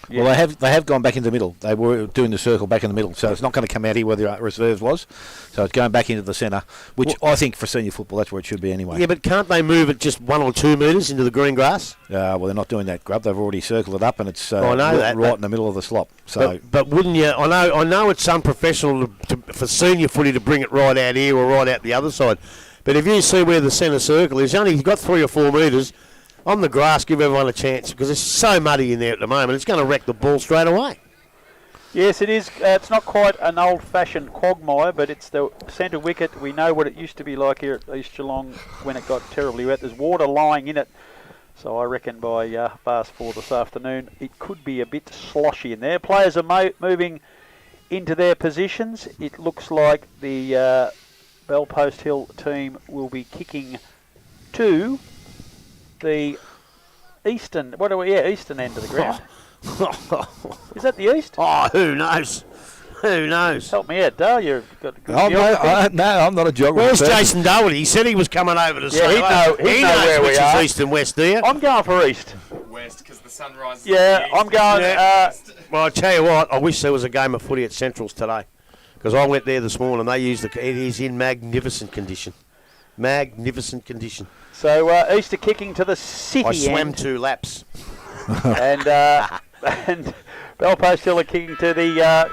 Yeah. Well, they have gone back into the middle. They were doing the circle back in the middle, so it's not going to come out here where the reserves was. So it's going back into the centre, which I think for senior football, that's where it should be anyway. Yeah, but can't they move it just 1 or 2 metres into the green grass? Well, they're not doing that, Grub. They've already circled it up, and it's I know that, right in the middle of the slop. So, but wouldn't you? I know it's unprofessional for senior footy to bring it right out here or right out the other side. But if you see where the centre circle is, you've got 3 or 4 metres. On the grass, give everyone a chance because it's so muddy in there at the moment. It's going to wreck the ball straight away. Yes, it is. It's not quite an old-fashioned quagmire, but it's the centre wicket. We know what it used to be like here at East Geelong when it got terribly wet. There's water lying in it. So I reckon by fast 4 this afternoon, it could be a bit sloshy in there. Players are moving into their positions. It looks like the Belpost Hill team will be kicking to the eastern end of the ground. Is that the east? Oh, who knows? Who knows? Help me out, Dale. You've got good no, I'm not a geographer. Where's Jason Doherty? He said he was coming over to say. He knows where which we are. is east and west there. I'm going for east. West, because the sun rises. Yeah, I'm going. Well, I tell you what, I wish there was a game of footy at Centrals today, because I went there this morning. They used it is in magnificent condition. Magnificent condition. So East are kicking to the city I swam end. 2 laps. and Belpost Hill are kicking to the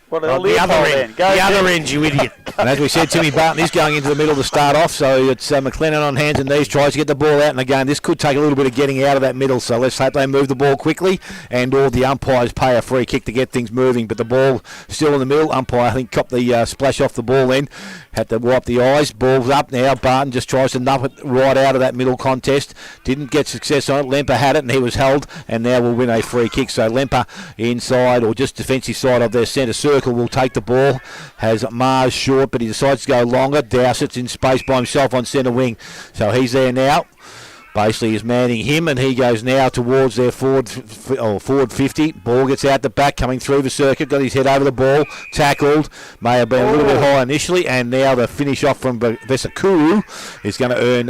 the other end. The other end, you idiot. And as we said, Timmy Barton is going into the middle to start off, so it's McLennan on hands and knees, tries to get the ball out, and again, this could take a little bit of getting out of that middle, so let's hope they move the ball quickly, and all the umpires pay a free kick to get things moving, but the ball still in the middle. Umpire, I think, copped the splash off the ball then, had to wipe the eyes. Ball's up now. Barton just tries to nuff it right out of that middle contest. Didn't get success on it. Lemper had it, and he was held, and now will win a free kick, so Lemper inside, or just defensive side of their centre circle, will take the ball. Has Mars short, but he decides to go longer. Dowsett's in space by himself on centre wing, so he's there now. Basically is manning him, and he goes now towards their forward 50. Ball gets out the back, coming through the circuit, got his head over the ball, tackled, may have been a little bit high initially, and now the finish off from Vesakuru is going to earn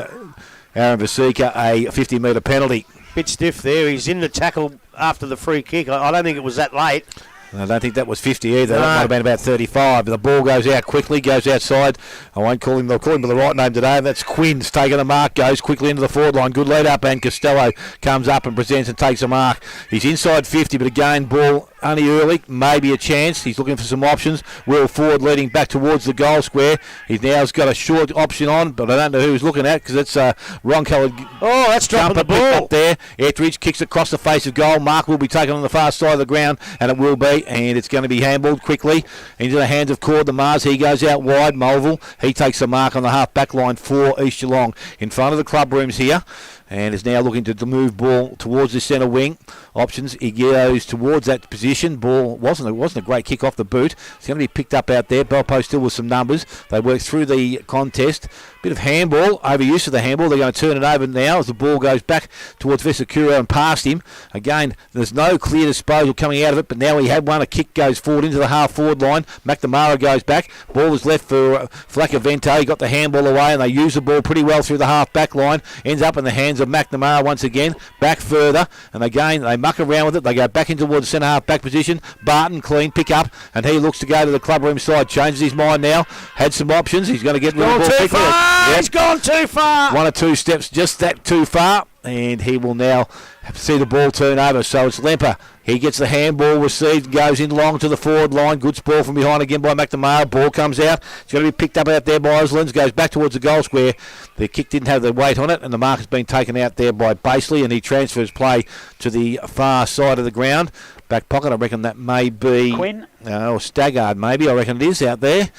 Aaron Vasika a 50-metre penalty. Bit stiff there. He's in the tackle after the free kick. I don't think it was that late. I don't think that was 50 either. No. That might have been about 35. But the ball goes out quickly, goes outside. I won't call him. They'll call him by the right name today. And that's Quinn's taking the mark, goes quickly into the forward line. Good lead up, and Costello comes up and presents and takes a mark. He's inside 50, but again, ball only early, maybe a chance. He's looking for some options. Will Ford leading back towards the goal square. He's now got a short option on, but I don't know who he's looking at because it's wrong coloured. Oh, that's dropping the ball up there. Etheridge kicks across the face of goal. Mark will be taken on the far side of the ground, and it will be, and it's going to be handballed quickly into the hands of Cord the Mars. He goes out wide. Mulville, he takes the mark on the half back line for East Geelong in front of the club rooms here. And is now looking to move ball towards the centre wing. Options, he goes towards that position. Ball wasn't a great kick off the boot. It's going to be picked up out there. Belpost still with some numbers. They work through the contest. Bit of handball, overuse of the handball. They're going to turn it over now as the ball goes back towards Vesicuro and past him. Again, there's no clear disposal coming out of it, but now he had one. A kick goes forward into the half-forward line. McNamara goes back. Ball is left for Flacavento. He got the handball away, and they use the ball pretty well through the half-back line. Ends up in the hands of McNamara once again. Back further, and again, they muck around with it. They go back in towards centre half-back position. Barton, clean, pick up, and he looks to go to the clubroom side. Changes his mind now. Had some options. He's going to get rid of the ball quickly. Yep. He's gone too far. 1 or 2 steps, just that too far, and he will now see the ball turn over. So it's Lemper. He gets the handball received, goes in long to the forward line. Good ball from behind again by McNamara. Ball comes out. It's going to be picked up out there by Oslins. Goes back towards the goal square. The kick didn't have the weight on it, and the mark has been taken out there by Baseley, and he transfers play to the far side of the ground. Back pocket, I reckon that may be Quinn. Or Staggard, maybe. I reckon it is out there.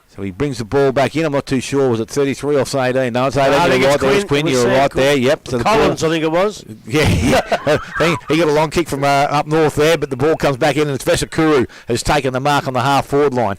So he brings the ball back in. I'm not too sure. Was it 33 or 18? No, it's 18. I think You're it's right. There was Quinn. You're right there. Yep. So Collins, I think it was. Yeah. He got a long kick from up north there, but the ball comes back in, and it's Vesicuro has taken the mark on the half-forward line.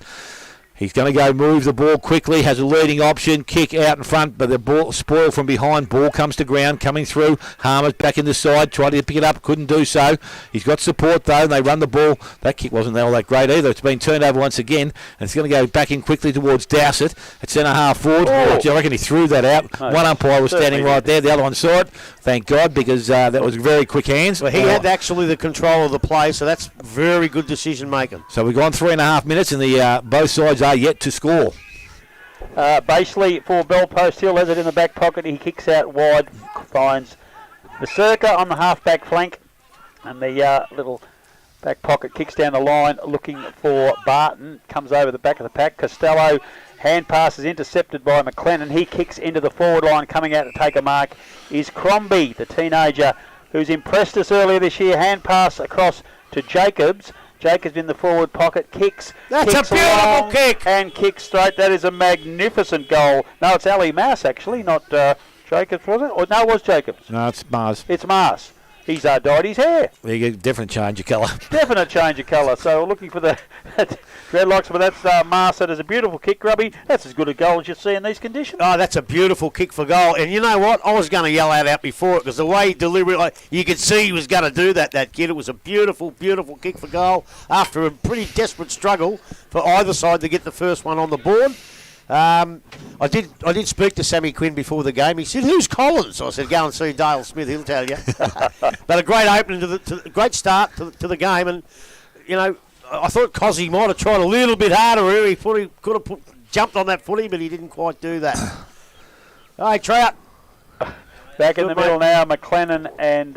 He's going to go move the ball quickly, has a leading option, kick out in front, but the ball spoiled from behind. Ball comes to ground, coming through. Harmer's back in the side, tried to pick it up, couldn't do so. He's got support though, and they run the ball. That kick wasn't all that great either. It's been turned over once again, and it's going to go back in quickly towards Dowsett at centre half forward. Oh. I reckon he threw that out. No, one umpire was standing right there, the other one saw it. Thank God, because that was very quick hands. Well, he had actually the control of the play, so that's very good decision making. So we've gone 3.5 minutes, and the both sides are yet to score. Baseley for Bellpost Hill has it in the back pocket. He kicks out wide, finds the circa on the half-back flank, and the little back pocket kicks down the line looking for Barton. Comes over the back of the pack. Costello, hand pass is intercepted by McLennan. He kicks into the forward line. Coming out to take a mark is Crombie, the teenager who's impressed us earlier this year. Hand pass across to Jacobs. Jacobs in the forward pocket, kicks. That's kicks a beautiful along kick. And kicks straight. That is a magnificent goal. No, it's Ali Mass, actually, not Jacobs, was it? Or, no, it was Jacobs. No, it's Mars. It's Mars. He's dyed his hair. You get a different change of colour. Definite change of colour. So we're looking for the dreadlocks, but that's Mars. That is a beautiful kick, Grubby. That's as good a goal as you see in these conditions. Oh, that's a beautiful kick for goal. And you know what? I was going to yell out before it because the way he delivered it, you could see he was going to do that kid. It was a beautiful, beautiful kick for goal after a pretty desperate struggle for either side to get the first one on the board. I did speak to Sammy Quinn before the game. He said, "Who's Collins?" I said, "Go and see Dale Smith. He'll tell you." But a great opening great start to the game, and you know, I thought Cozzy might have tried a little bit harder. He could have jumped on that footy, but he didn't quite do that. Hey, Trout. Back in the middle now, McLennan and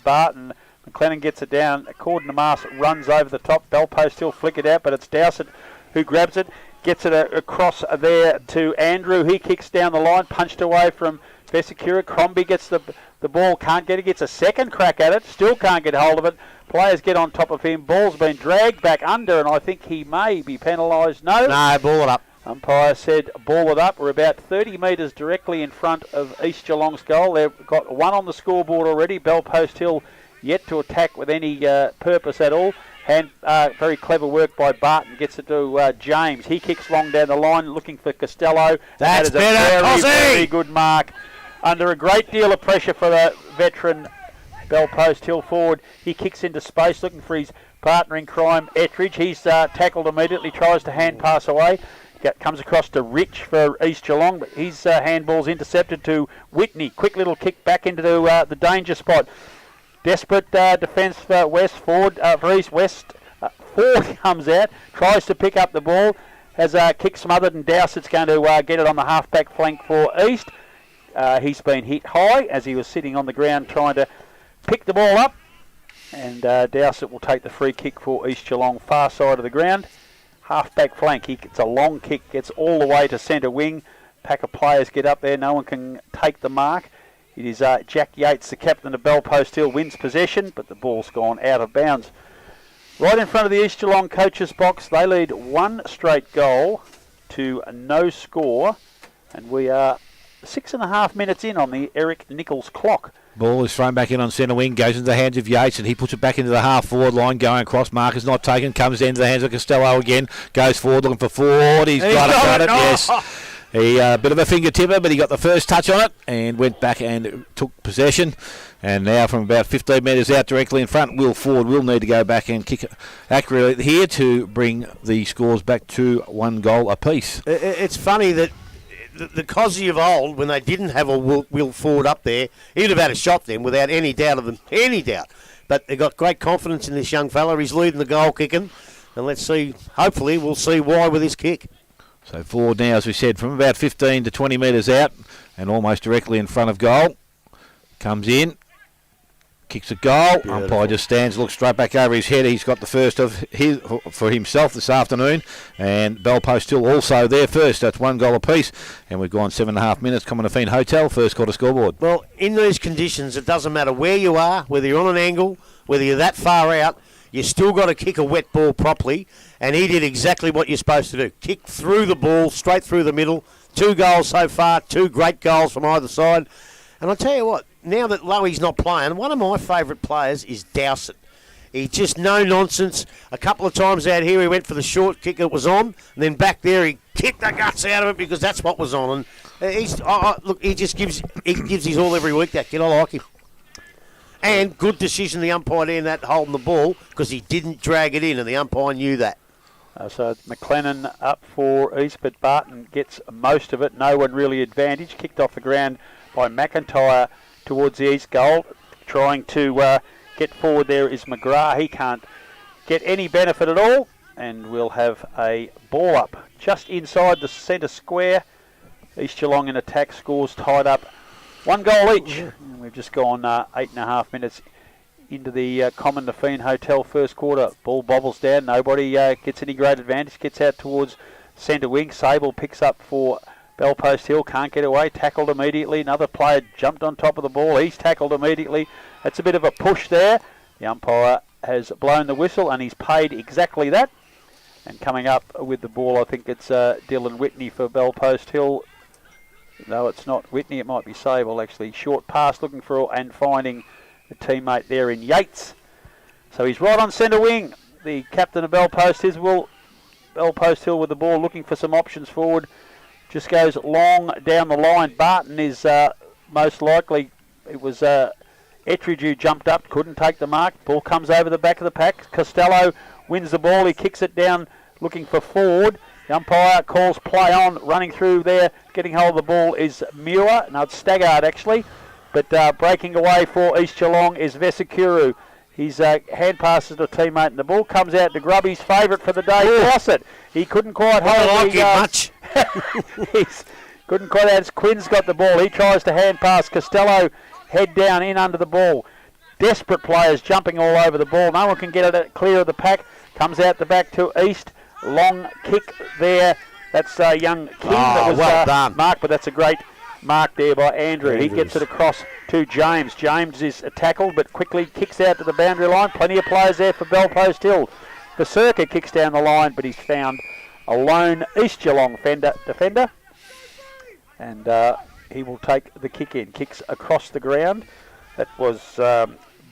Barton. McLennan gets it down. Corden to Mars runs over the top. Bellpost still flick it out, but it's Dowsett who grabs it. Gets it across there to Andrew. He kicks down the line, punched away from Vesicuro. Crombie gets the ball, can't get it. Gets a second crack at it, still can't get hold of it. Players get on top of him. Ball's been dragged back under, and I think he may be penalised. No, ball it up. Umpire said ball it up. We're about 30 metres directly in front of East Geelong's goal. They've got one on the scoreboard already. Bellpost Hill yet to attack with any purpose at all. And very clever work by Barton. Gets it to James. He kicks long down the line looking for Costello. That's that is better, a very good mark. Under a great deal of pressure for the veteran Bellpost Hill forward. He kicks into space looking for his partner in crime, Ettridge. He's tackled immediately, tries to hand pass away. Comes across to Rich for East Geelong, but his handball's intercepted to Whitney. Quick little kick back into the danger spot. Desperate defence for West Ford, for East West. Ford comes out, tries to pick up the ball, has a kick smothered, and Dowsett's going to get it on the half-back flank for East. He's been hit high as he was sitting on the ground trying to pick the ball up, and Dowsett will take the free kick for East Geelong, far side of the ground. Half-back flank, he gets a long kick, gets all the way to centre wing. Pack of players get up there, no one can take the mark. It is Jack Yates, the captain of Bellpost Hill, wins possession, but the ball's gone out of bounds. Right in front of the East Geelong coaches box, they lead one straight goal to no score, and we are 6.5 minutes in on the Eric Nichols clock. Ball is thrown back in on centre wing, goes into the hands of Yates, and he puts it back into the half-forward line, going across. Mark is not taken, comes into the hands of Costello again, goes forward looking for Ford. He's got it, yes. He bit of a finger tipper, but he got the first touch on it and went back and took possession. And now from about 15 metres out directly in front, Will Ford will need to go back and kick accurately here to bring the scores back to 1 goal apiece. It's funny that the Cosy of old, when they didn't have a Will Ford up there, he'd have had a shot then without any doubt of them, any doubt. But they've got great confidence in this young fella. He's leading the goal kicking. And let's see, hopefully we'll see why with his kick. So Ford now, as we said, from about 15 to 20 metres out and almost directly in front of goal. Comes in. Kicks a goal. Beautiful. Umpire just stands, looks straight back over his head. He's got the first of his for himself this afternoon. And Bell Post still also there first. That's 1 goal apiece. And we've gone 7.5 minutes. Commonwealth Hotel, first quarter scoreboard. Well, in these conditions, it doesn't matter where you are, whether you're on an angle, whether you're that far out, you still got to kick a wet ball properly. And he did exactly what you're supposed to do. Kick through the ball, straight through the middle. 2 goals so far, 2 great goals from either side. And I'll tell you what, now that Loey's not playing, one of my favourite players is Dowsett. He just no nonsense. A couple of times out here, he went for the short kick that was on, and then back there he kicked the guts out of it because that's what was on. And look, he just gives his all every week. That kid, I like him. And good decision the umpire there in that holding the ball because he didn't drag it in, and the umpire knew that. So McLennan up for East, but Barton gets most of it. No one really advantaged. Kicked off the ground by McIntyre towards the East goal. Trying to get forward there is McGrath. He can't get any benefit at all. And we'll have a ball up just inside the centre square. East Geelong in attack, scores tied up 1 goal each. And we've just gone 8.5 minutes into the Common Nafeen Hotel first quarter. Ball bobbles down. Nobody gets any great advantage. Gets out towards centre wing. Sable picks up for Bell Post Hill. Can't get away. Tackled immediately. Another player jumped on top of the ball. He's tackled immediately. That's a bit of a push there. The umpire has blown the whistle and he's paid exactly that. And coming up with the ball, I think it's Dylan Whitney for Bell Post Hill. No, it's not Whitney. It might be Sable, actually. Short pass looking for and finding a teammate there in Yates. So he's right on centre wing. The captain of Bell Post Hill, with the ball, looking for some options forward. Just goes long down the line. Barton is most likely, it was Ettridge who jumped up, couldn't take the mark. Ball comes over the back of the pack. Costello wins the ball. He kicks it down, looking for Ford. The umpire calls play on. Running through there, getting hold of the ball is Muir. No, it's Staggart actually. But breaking away for East Geelong is Vesekuru. He's hand passes to a teammate, and the ball comes out to Grubby's favourite for the day, Fawcett. He couldn't quite hold I like him much. He couldn't quite out. Quinn's got the ball. He tries to hand pass. Costello head down in under the ball. Desperate players jumping all over the ball. No one can get it clear of the pack. Comes out the back to East. Long kick there. That's young King that was well done. marked, but that's a great mark there by Andrew. He gets it across to James. James is tackled, but quickly kicks out to the boundary line. Plenty of players there for Bell Post Hill. The Circa kicks down the line, but he's found a lone East Geelong defender. And he will take the kick in. Kicks across the ground. That was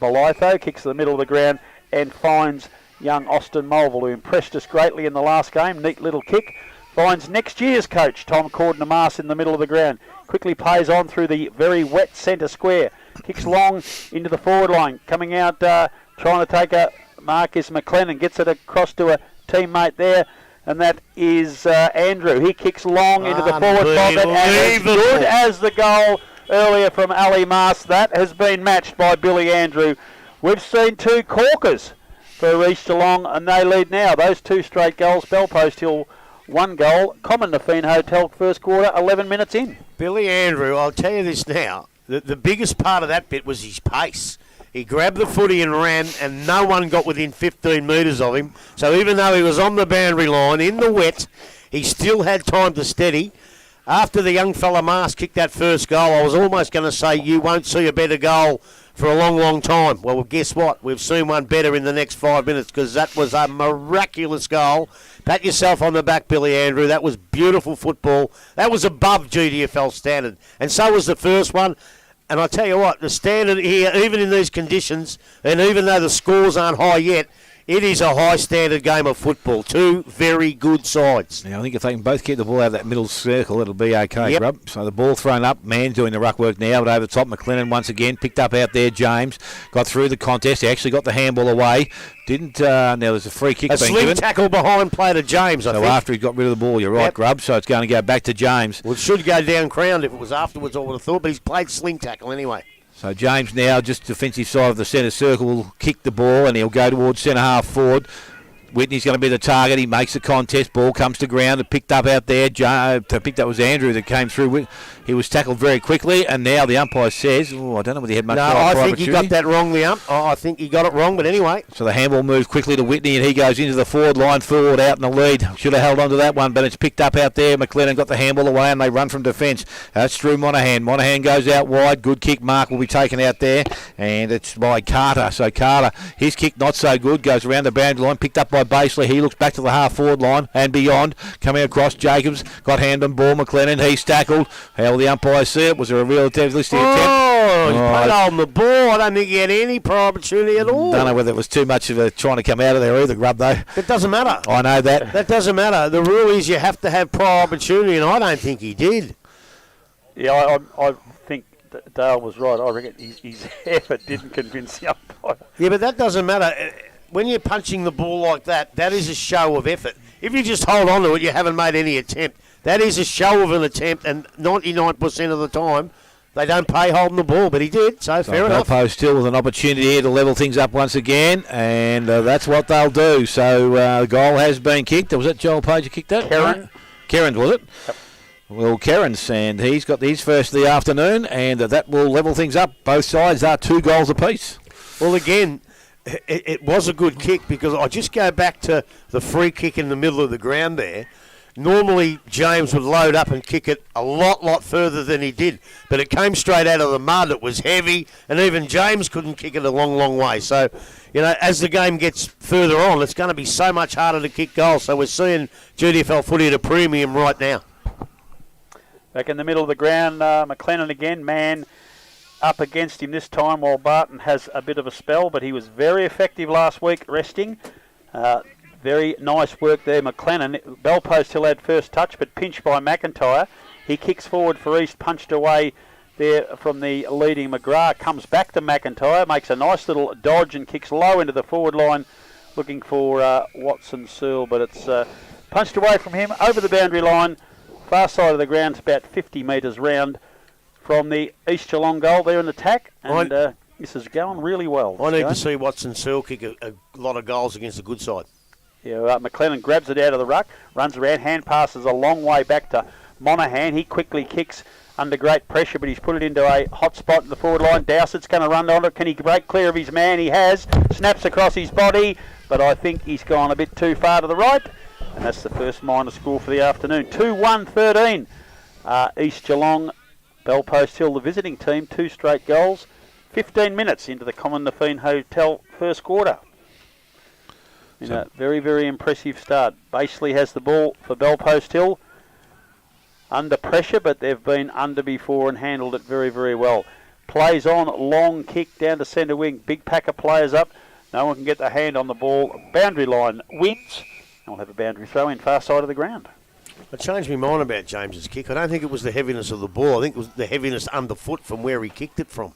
Belitho. Kicks to the middle of the ground and finds young Austin Mulville, who impressed us greatly in the last game. Neat little kick. Finds next year's coach, Tom Cordner-Mars, in the middle of the ground. Quickly plays on through the very wet centre square. Kicks long into the forward line. Coming out, trying to take a mark is McLennan. Gets it across to a teammate there. And that is Andrew. He kicks long into the forward pocket. And as good as the goal earlier from Ali Mars, that has been matched by Billy Andrew. We've seen 2 corkers for East Geelong, and they lead now. Those 2 straight goals. Bell Post Hill 1 goal. Common Nafeen Hotel first quarter, 11 minutes in. Billy Andrew, I'll tell you this now. The biggest part of that bit was his pace. He grabbed the footy and ran, and no one got within 15 metres of him. So even though he was on the boundary line in the wet, he still had time to steady. After the young fella Mars kicked that first goal, I was almost going to say you won't see a better goal for a long, long time. Well, guess what? We've seen one better in the next 5 minutes because that was a miraculous goal. Pat yourself on the back, Billy Andrew. That was beautiful football. That was above GDFL standard. And so was the first one. And I tell you what, the standard here, even in these conditions, and even though the scores aren't high yet, It is a high-standard game of football. Two very good sides. Now, I think if they can both keep the ball out of that middle circle, it'll be okay, Yep. Grub. So the ball thrown up. Man doing the ruck work now, but over the top, McLennan once again picked up out there. James got through the contest. He actually got the handball away. Didn't. Now there's a free kick A being sling given. tackle behind play to James, I So think. after he got rid of the ball, you're right, Yep. Grub. So it's going to go back to James. Well, it should go down crowned if it was afterwards, I would have thought, but he's played sling tackle anyway. So James now, just defensive side of the centre circle, will kick the ball and he'll go towards centre half forward. Whitney's going to be the target. He makes the contest. Ball comes to ground. It picked up out there. Picked up was Andrew that came through. He was tackled very quickly, and now the umpire says, I don't know whether he had much No, prior I think he got opportunity. that wrong, the ump. I think he got it wrong, but anyway. So the handball moves quickly to Whitney, and he goes into the forward line, forward out in the lead. Should have held on to that one, but it's picked up out there. McLennan got the handball away, and they run from defence. That's Drew Monaghan. Monaghan goes out wide. Good kick. Mark will be taken out there, and it's by Carter. So Carter, his kick not so good. Goes around the boundary line, picked up by Baseley. He looks back to the half-forward line and beyond. Coming across, Jacobs got hand on ball. McLennan, he's tackled. How will the umpire see it? Was there a realistic attempt? Oh, he played on the ball. I don't think he had any prior opportunity at all. Don't know whether it was too much of a trying to come out of there either, Grub, though. It doesn't matter. I know that. That doesn't matter. The rule is you have to have prior opportunity, and I don't think he did. Yeah, I think Dale was right. I reckon his effort didn't convince the umpire. Yeah, but that doesn't matter. When you're punching the ball like that, that is a show of effort. If you just hold on to it, you haven't made any attempt. That is a show of an attempt, and 99% of the time, they don't pay holding the ball, but he did, so fair enough. Post still with an opportunity here to level things up once again, and that's what they'll do. So the goal has been kicked. Was it Joel Page who kicked that? Kerrin. Kerrin's, was it? Yep. Well, Kerrin's, and he's got his first of the afternoon, and that will level things up. Both sides are 2 goals apiece. Well, again, it was a good kick because I just go back to the free kick in the middle of the ground there. Normally, James would load up and kick it a lot further than he did. But it came straight out of the mud. It was heavy. And even James couldn't kick it a long way. So, as the game gets further on, it's going to be so much harder to kick goals. So we're seeing GDFL footy at a premium right now. Back in the middle of the ground, McLennan again, man up against him this time while Barton has a bit of a spell. But he was very effective last week resting. Very nice work there, McLennan. Bell Post Hill had first touch, but pinched by McIntyre. He kicks forward for East, punched away there from the leading McGrath. Comes back to McIntyre, makes a nice little dodge and kicks low into the forward line, looking for Watson Searle, but it's punched away from him over the boundary line. Far side of the ground, it's about 50 metres round from the East Geelong goal. They're in attack, and this is going really well. I need to see Watson Searle kick a lot of goals against the good side. Yeah, McLennan grabs it out of the ruck, runs around, hand passes a long way back to Monaghan. He quickly kicks under great pressure, but he's put it into a hot spot in the forward line. Dowsett's going to run on it. Can he break clear of his man? He has. Snaps across his body, but I think he's gone a bit too far to the right. And that's the first minor score for the afternoon. 2-1-13. East Geelong, Bell Post Hill, the visiting team, 2 straight goals. 15 minutes into the Common Nafine Hotel first quarter. In a very, very impressive start. Baseley has the ball for Bell Post Hill. Under pressure, but they've been under before and handled it very, very well. Plays on, long kick down to centre wing. Big pack of players up. No one can get their hand on the ball. Boundary line wins. And we'll have a boundary throw in far side of the ground. I changed my mind about James's kick. I don't think it was the heaviness of the ball. I think it was the heaviness underfoot from where he kicked it from.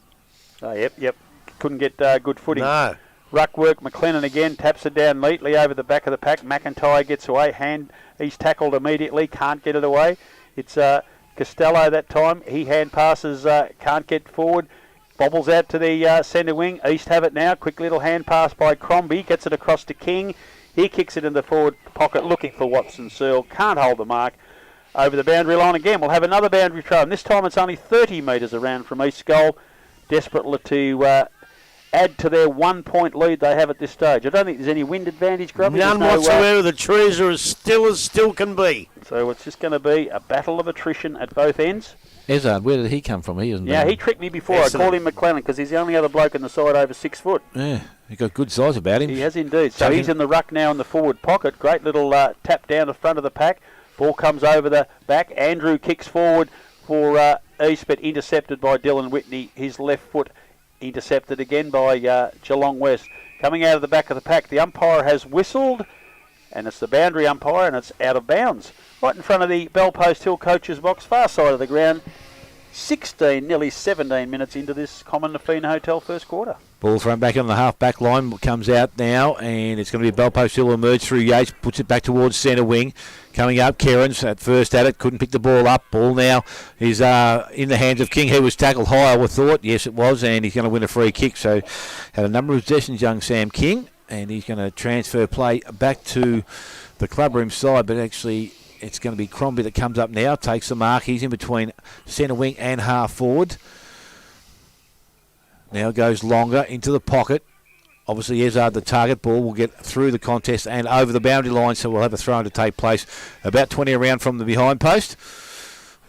Oh, yep. Couldn't get good footing. No. Ruck work, McLennan again, taps it down neatly over the back of the pack. McIntyre gets away, he's tackled immediately, can't get it away. It's Costello that time, he hand passes, can't get forward, bobbles out to the centre wing. East have it now, quick little hand pass by Crombie, gets it across to King. He kicks it in the forward pocket, looking for Watson Searle, can't hold the mark. Over the boundary line again, we'll have another boundary throw, and this time it's only 30 metres around from East goal, desperately to add to their 1 point lead they have at this stage. I don't think there's any wind advantage, Grubby. None whatsoever. The trees are as still can be. So it's just going to be a battle of attrition at both ends. Ezard, where did he come from? He isn't. Yeah, he tricked me before. Excellent. I called him McLennan because he's the only other bloke in the side over 6 foot. Yeah, he got good size about him. He has indeed. So he's in the ruck now in the forward pocket. Great little tap down the front of the pack. Ball comes over the back. Andrew kicks forward for East, but intercepted by Dylan Whitney. His left foot intercepted again by Geelong West. Coming out of the back of the pack, the umpire has whistled, and it's the boundary umpire, and it's out of bounds. Right in front of the Bellpost Hill coaches box, far side of the ground. 16, nearly 17 minutes into this Common Nafeen Hotel first quarter. Ball thrown back on the half-back line, comes out now, and it's going to be Bellpost Hill emerge through Yates, puts it back towards centre wing. Coming up, Kerins at first at it, couldn't pick the ball up. Ball now is in the hands of King, who was tackled high, I would thought. Yes, it was, and he's going to win a free kick. So had a number of possessions, young Sam King, and he's going to transfer play back to the clubroom side, but actually it's going to be Crombie that comes up now, takes the mark. He's in between centre wing and half forward. Now goes longer into the pocket. Obviously, Ezard, the target ball, will get through the contest and over the boundary line, so we'll have a throw to take place about 20 around from the behind post.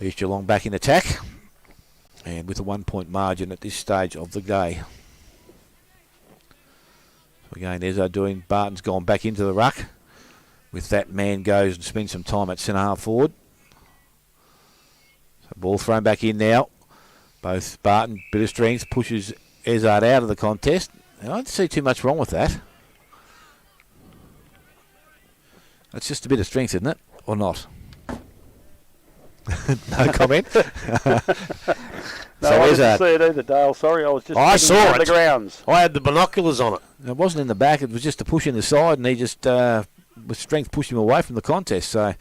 East Geelong back in attack, and with a 1 point margin at this stage of the day. So again, Ezard doing, Barton's gone back into the ruck. With that, man goes and spends some time at centre half forward. So ball thrown back in now. Both Barton, bit of strength, pushes Ezard out of the contest. And I don't see too much wrong with that. That's just a bit of strength, isn't it? Or not? No comment? No, I didn't see it either, Dale. Sorry, I was just I saw it. The grounds. I had the binoculars on it. It wasn't in the back. It was just a push in the side, and he just, with strength, pushed him away from the contest. So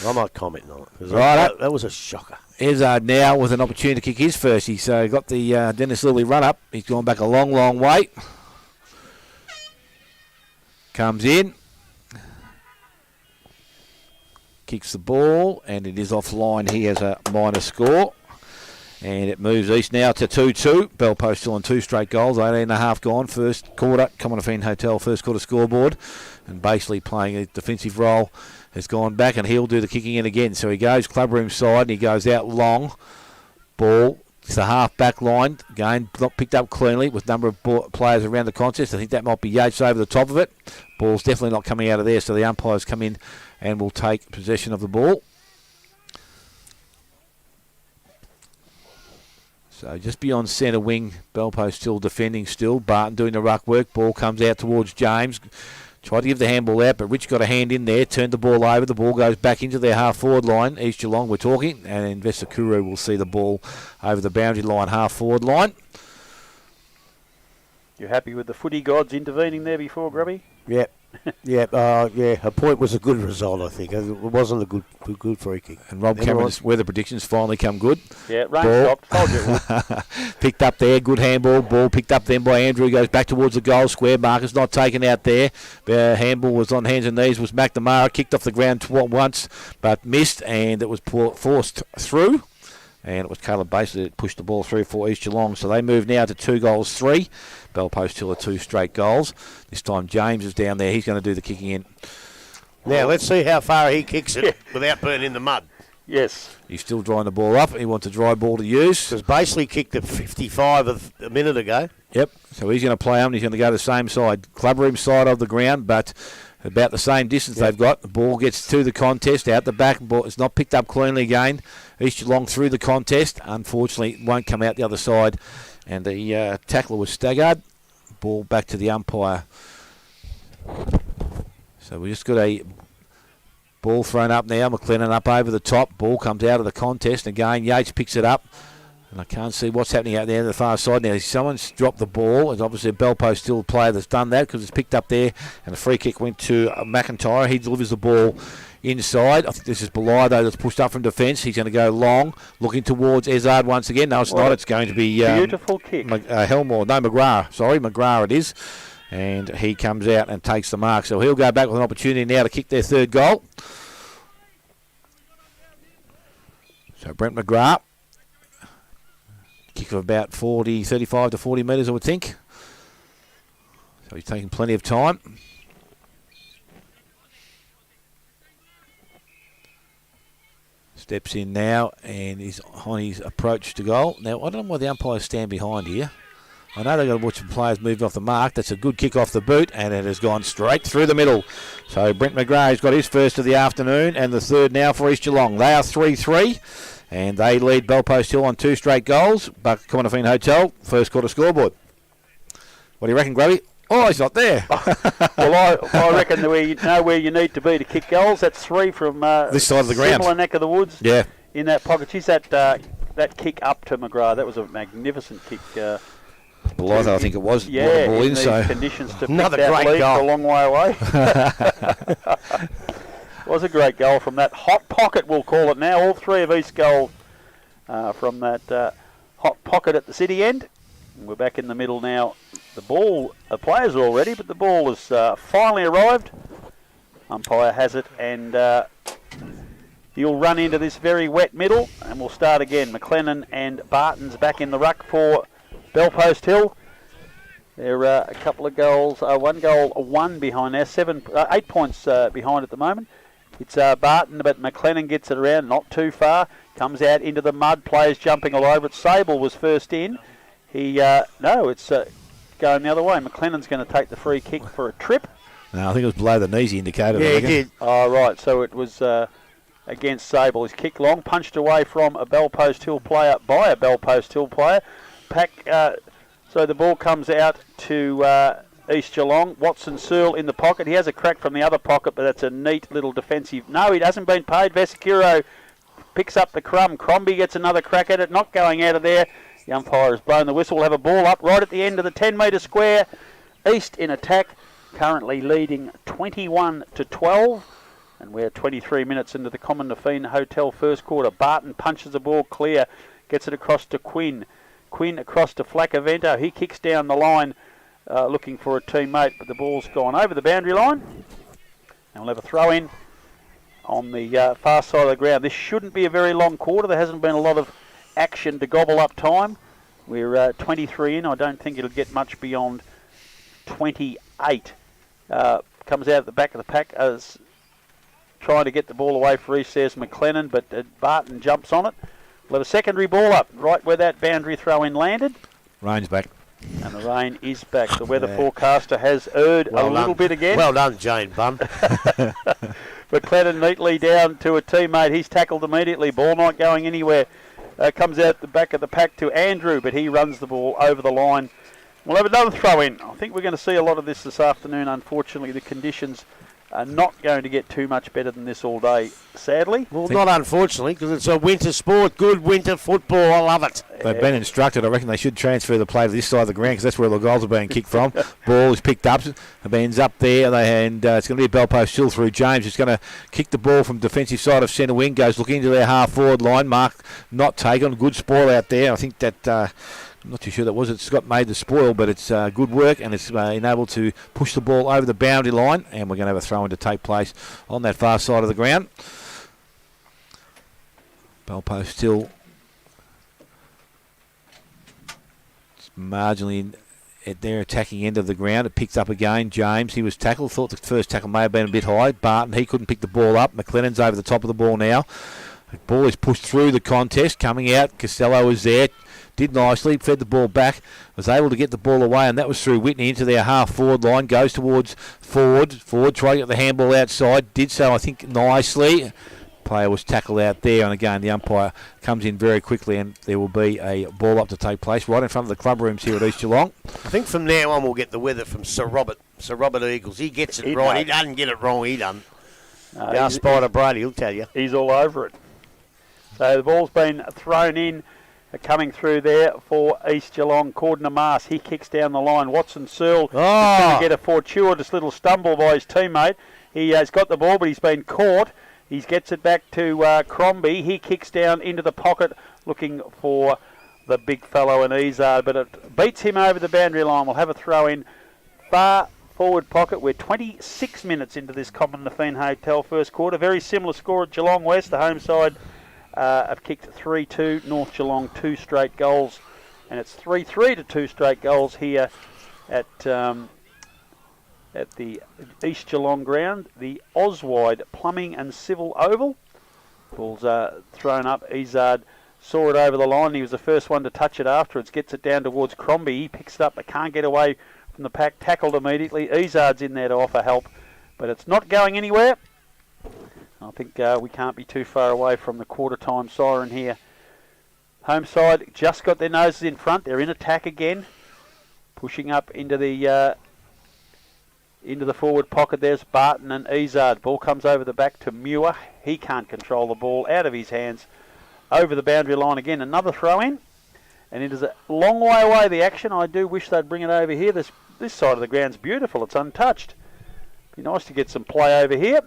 I'm not commenting on it. Right, that was a shocker. Ezard now with an opportunity to kick his first. He's got the Dennis Lilly run up. He's gone back a long, long way. Comes in. Kicks the ball, and it is offline. He has a minor score. And it moves east now to 2-2. Bellpost still on 2 straight goals. 18.5 gone. First quarter. Common Nafeen Hotel first quarter scoreboard. And basically playing a defensive role. Has gone back, and he'll do the kicking in again. So he goes clubroom side, and he goes out long. Ball, it's the half-back line. Again, not picked up cleanly with a number of players around the contest. I think that might be Yates over the top of it. Ball's definitely not coming out of there, so the umpires come in and will take possession of the ball. So just beyond centre wing, Bellpost still defending still. Barton doing the ruck work. Ball comes out towards James. Tried to give the handball out, but Rich got a hand in there, turned the ball over. The ball goes back into their half-forward line. East Geelong, we're talking, and Vesakuru will see the ball over the boundary line, half-forward line. You happy with the footy gods intervening there before, Grubby? Yep. Yeah, a point was a good result, I think. It wasn't a good free kick. And Rob Cameron's weather predictions finally come good. Yeah, rain stopped. Told you it would. Picked up there, good handball. Ball picked up then by Andrew. Goes back towards the goal square. Marcus not taken out there. Handball was on hands and knees. Was McNamara. Kicked off the ground once, but missed, and it was forced through. And it was Caleb Basley that pushed the ball through for East Geelong. So they move now to 2-3. Bellpost Hill are 2 straight goals. This time James is down there. He's going to do the kicking in. Now let's see how far he kicks it without burning in the mud. Yes. He's still drying the ball up. He wants a dry ball to use. Because Basley kicked it 55 a minute ago. Yep. So he's going to play on. He's going to go to the same side, clubroom side of the ground, but about the same distance they've got. The ball gets to the contest, out the back. Ball, it's not picked up cleanly again. East Geelong through the contest. Unfortunately, it won't come out the other side. And the tackler was staggered. Ball back to the umpire. So we just got a ball thrown up now. McLennan up over the top. Ball comes out of the contest. Again, Yates picks it up. And I can't see what's happening out there on the far side now. Someone's dropped the ball. It's obviously a Bellpost still player that's done that because it's picked up there. And the free kick went to McIntyre. He delivers the ball inside. I think this is Belay, though, that's pushed up from defence. He's going to go long, looking towards Ezard once again. No, it's not. It's going to be beautiful kick. Helmore. No, McGrath. Sorry, McGrath it is. And he comes out and takes the mark. So he'll go back with an opportunity now to kick their third goal. So Brent McGrath. Kick of about 35 to 40 metres, I would think. So he's taking plenty of time. Steps in now and he's on his approach to goal. Now, I don't know why the umpires stand behind here. I know they've got to watch the players move off the mark. That's a good kick off the boot, and it has gone straight through the middle. So Brent McGrath's got his first of the afternoon, and the third now for East Geelong. They are 3-3, and they lead Bellpost Hill on 2 straight goals. But Common Nafeen Hotel, first quarter scoreboard. What do you reckon, Grubby? Oh, he's not there. Well, I reckon we know where you need to be to kick goals. That's 3 from This side of the ground. Similar neck of the woods. Yeah. In that pocket. Geez, that kick up to McGrath, that was a magnificent kick. Blythe, I think it was. Yeah, ball in these so conditions to Another pick that great lead goal. a long way away. Was a great goal from that hot pocket, we'll call it now. All 3 of East goals from that hot pocket at the city end. And we're back in the middle now. The ball, the players are all ready, but the ball has finally arrived. Umpire has it, and he'll run into this very wet middle, and we'll start again. McLennan and Barton's back in the ruck for Bellpost Hill. There are a couple of goals, 1 goal, 1 behind now, 8 points behind at the moment. It's Barton, but McLennan gets it around, not too far. Comes out into the mud, players jumping all over it. Sable was first in. No, it's going the other way. McLennan's going to take the free kick for a trip. No, I think it was below the knees he indicated. Yeah, he did. Oh, right, so it was against Sable. He's kicked long, punched away from a Bellpost Hill player by a Bellpost Hill player. So the ball comes out to East Geelong. Watson Searle in the pocket. He has a crack from the other pocket, but that's a neat little defensive. No, he hasn't been paid. Vesicuro picks up the crumb. Crombie gets another crack at it, not going out of there. The umpire has blown the whistle. We'll have a ball up right at the end of the 10-metre square. East in attack, currently leading 21-12. And we're 23 minutes into the Common Nafine Hotel first quarter. Barton punches the ball clear, gets it across to Quinn. Quinn across to Flacavento. He kicks down the line looking for a teammate, but the ball's gone over the boundary line. And we'll have a throw in on the far side of the ground. This shouldn't be a very long quarter. There hasn't been a lot of action to gobble up time. We're 23 in. I don't think it'll get much beyond 28. Comes out at the back of the pack as trying to get the ball away for East. There's McLennan, but Barton jumps on it. We'll have a secondary ball up right where that boundary throw-in landed. Rain's back. And the rain is back. The weather forecaster has erred a little bit again. Well done, Jane Bum. McLennan neatly down to a teammate. He's tackled immediately. Ball not going anywhere. Comes out the back of the pack to Andrew, but he runs the ball over the line. We'll have another throw-in. I think we're going to see a lot of this afternoon. Unfortunately, the conditions are not going to get too much better than this all day, sadly. Well, not unfortunately, because it's a winter sport. Good winter football. I love it. They've been instructed. I reckon they should transfer the play to this side of the ground because that's where the goals are being kicked from. Ball is picked up. The ends up there. And it's going to be a Bellpost still through James. It's going to kick the ball from defensive side of centre wing. Goes looking into their half-forward line. Mark not taken. Good spoil out there. I think that... I'm not too sure that was it. Scott made the spoil, but it's good work, and it's enabled to push the ball over the boundary line, and we're going to have a throw-in to take place on that far side of the ground. Bellpost still marginally at their attacking end of the ground. It picks up again. James, he was tackled. Thought the first tackle may have been a bit high. Barton, he couldn't pick the ball up. McLennan's over the top of the ball now. The ball is pushed through the contest. Coming out, Costello is there. Did nicely, fed the ball back, was able to get the ball away, and that was through Whitney into their half-forward line, goes towards forward, trying to get the handball outside, did so, I think, nicely. Player was tackled out there, and again, the umpire comes in very quickly, and there will be a ball up to take place right in front of the club rooms here at East Geelong. I think from now on we'll get the weather from Sir Robert Eagles. He gets it right. He doesn't get it wrong, he doesn't. Ask Spider Brady, he'll tell you. He's all over it. So the ball's been thrown in. Coming through there for East Geelong, Cordner Mars. He kicks down the line. Watson Searle is going to get a fortuitous little stumble by his teammate. He has got the ball, but he's been caught. He gets it back to Crombie. He kicks down into the pocket, looking for the big fellow in Izard, but it beats him over the boundary line. We'll have a throw in far forward pocket. We're 26 minutes into this Common Nafine Hotel first quarter. Very similar score at Geelong West, the home side. Have kicked 3-2, North Geelong 2 straight goals, and it's 3-3 to 2 straight goals here at the East Geelong ground, the Oswide Plumbing and Civil Oval. Ball's thrown up. Izard saw it over the line. He was the first one to touch it afterwards. Gets it down towards Crombie. He picks it up, but can't get away from the pack. Tackled immediately. Izard's in there to offer help, but it's not going anywhere. I think we can't be too far away from the quarter-time siren here. Home side just got their noses in front. They're in attack again. Pushing up into the Into the forward pocket, there's Barton and Izard. Ball comes over the back to Muir. He can't control the ball. Out of his hands. Over the boundary line again. Another throw in. And it is a long way away, the action. I do wish they'd bring it over here. This side of the ground's beautiful. It's untouched. Be nice to get some play over here.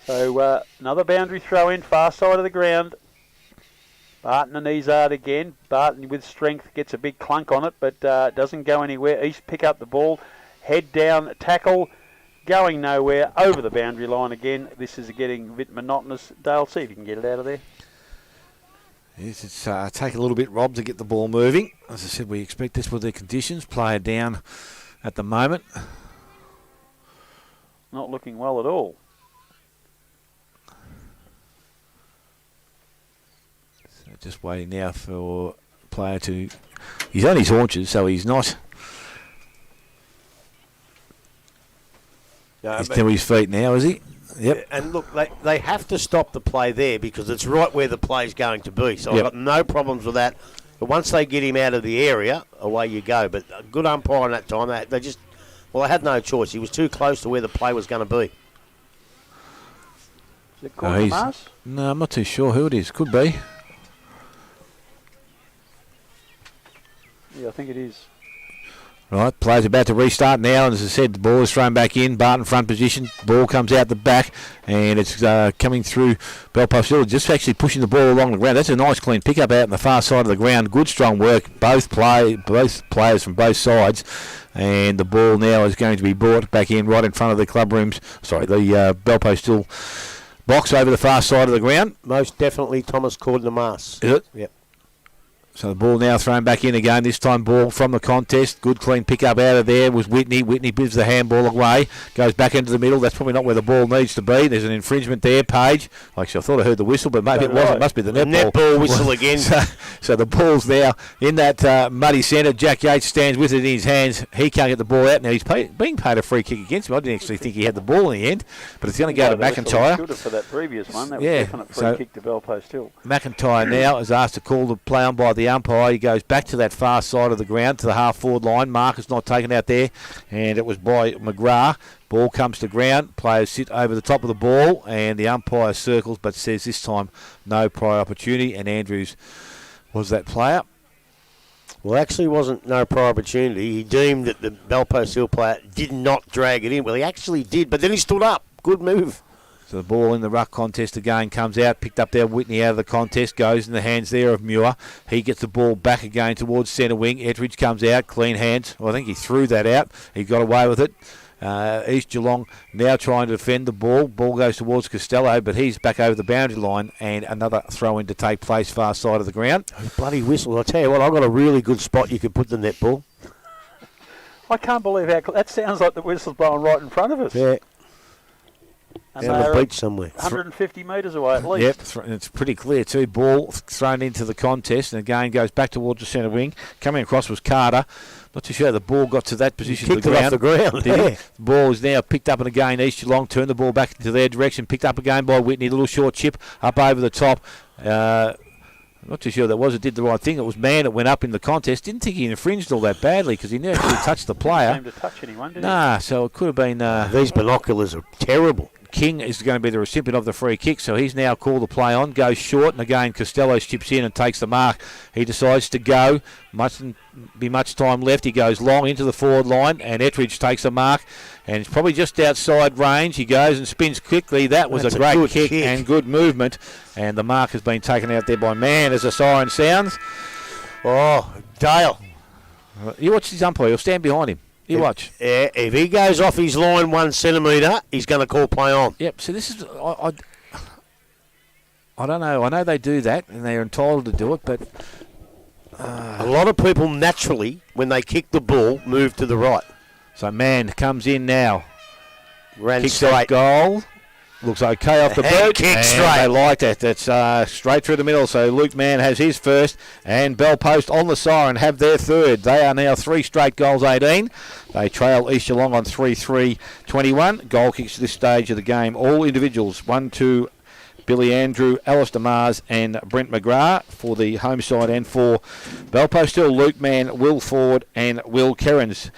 So another boundary throw in, far side of the ground. Barton and Izard again. Barton with strength gets a big clunk on it, but doesn't go anywhere. East pick up the ball. Head down, tackle, going nowhere, over the boundary line again. This is getting a bit monotonous. Dale, see if you can get it out of there. Yes, it's take a little bit, Rob, to get the ball moving. As I said, we expect this with the conditions. Player down at the moment. Not looking well at all. So just waiting now for player to... He's on his haunches, so he's not... He's to his feet now, is he? Yep. And look, they have to stop the play there because it's right where the play's going to be. So I've got no problems with that. But once they get him out of the area, away you go. But a good umpire in that time. They just, well, they had no choice. He was too close to where the play was going to be. Is it Gordon Mars? No, I'm not too sure who it is. Could be. Yeah, I think it is. Right, players about to restart now, and as I said, the ball is thrown back in. Barton front position, ball comes out the back, and it's coming through Belpost Hill, just actually pushing the ball along the ground. That's a nice clean pickup out on the far side of the ground. Good strong work, both players from both sides, and the ball now is going to be brought back in right in front of the club rooms. Sorry, the Belpost Hill box over the far side of the ground. Most definitely Thomas Cordner-Mars. Is it? Yep. So the ball now thrown back in again. This time ball from the contest. Good clean pick up out of there was Whitney. Whitney gives the handball away. Goes back into the middle. That's probably not where the ball needs to be. There's an infringement there, Page. Actually, I thought I heard the whistle, but maybe it wasn't. It must be the netball. Netball whistle again. So the ball's now in that muddy centre. Jack Yates stands with it in his hands. He can't get the ball out. Now he's being paid a free kick against him. I didn't actually think he had the ball in the end, but it's going to go to McIntyre. Should have for that previous one. That was a definite free kick to Belpost Hill. McIntyre now is asked to call the play on by the umpire. He goes back to that far side of the ground, to the half-forward line. Marcus not taken out there, and it was by McGrath. Ball comes to ground. Players sit over the top of the ball, and the umpire circles, but says this time no prior opportunity, and Andrews was that player. Well, actually wasn't no prior opportunity. He deemed that the Belpost Hill player did not drag it in. Well, he actually did, but then he stood up. Good move. So the ball in the ruck contest again comes out, picked up there. Whitney out of the contest, goes in the hands there of Muir. He gets the ball back again towards centre wing. Ettridge comes out, clean hands. Well, I think he threw that out. He got away with it. East Geelong now trying to defend the ball. Ball goes towards Costello, but he's back over the boundary line, and another throw in to take place far side of the ground. Bloody whistle. I'll tell you what, I've got a really good spot you could put the netball. I can't believe how that sounds like the whistle's blowing right in front of us. Yeah. And on the beach somewhere. 150 metres away at least. Yep, it's pretty clear too. Ball thrown into the contest, and again goes back towards the centre wing. Coming across was Carter. Not too sure the ball got to that position. Kicked it off the ground. Yeah. The ball is now picked up, and again East Geelong turn the ball back into their direction. Picked up again by Whitney. Little short chip up over the top. Not too sure that was. It did the right thing. It was Mann that went up in the contest. Didn't think he infringed all that badly because he never actually touched the player. Didn't seem to touch anyone, did he? So it could have been... These binoculars are terrible. King is going to be the recipient of the free kick, so he's now called the play on, goes short, and again Costello chips in and takes the mark. He decides to go, mustn't be much time left. He goes long into the forward line, and Ettridge takes the mark, and it's probably just outside range. He goes and spins quickly. That was a great kick and good movement, and the mark has been taken out there by Mann as the siren sounds. Oh, Dale. You watch his umpire, he'll stand behind him. You watch. If he goes off his line 1 centimetre, he's going to call play on. Yep. So this is, I don't know. I know they do that, and they're entitled to do it, but a lot of people naturally, when they kick the ball, move to the right. So Mann comes in now. Ran kicks straight. That goal. Looks okay off the boot. Kick straight. They like that. That's straight through the middle. So Luke Mann has his first, and Belpost on the siren have their third. They are now 3 straight goals, 18. They trail East Geelong on 3-3-21. Goal kicks at this stage of the game. All individuals, 1-2. Billy Andrew, Alistair Mars and Brent McGrath for the home side, and for Belpost Hill, Luke Mann, Will Ford and Will Kerrins.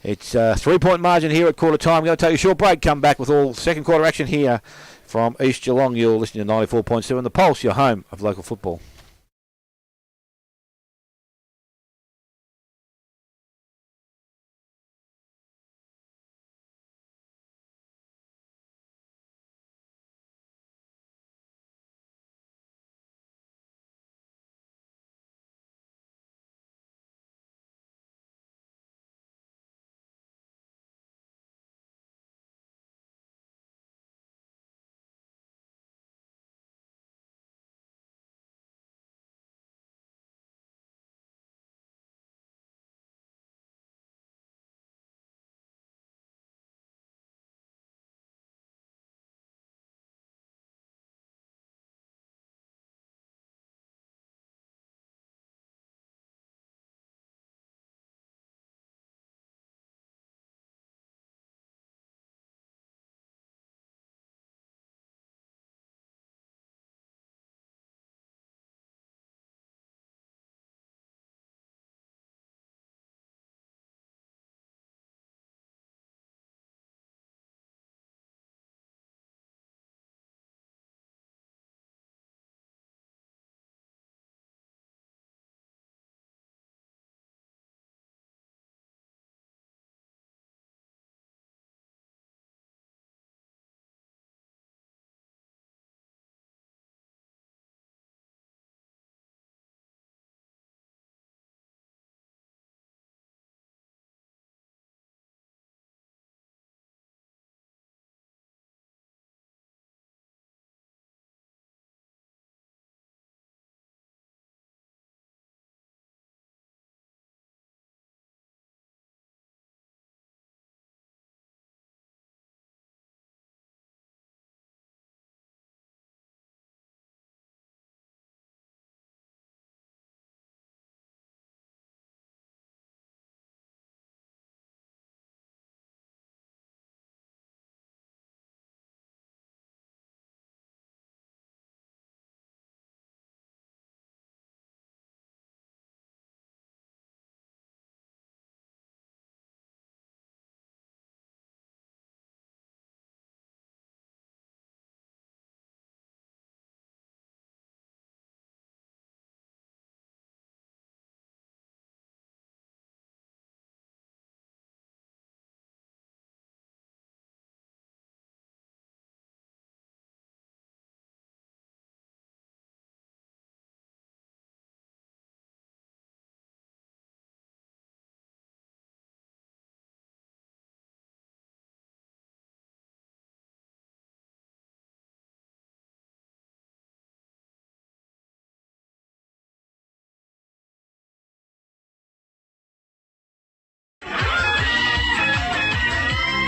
It's a 3-point margin here at quarter time. I'm going to take a short break, come back with all second quarter action here from East Geelong. You're listening to 94.7 The Pulse, your home of local football.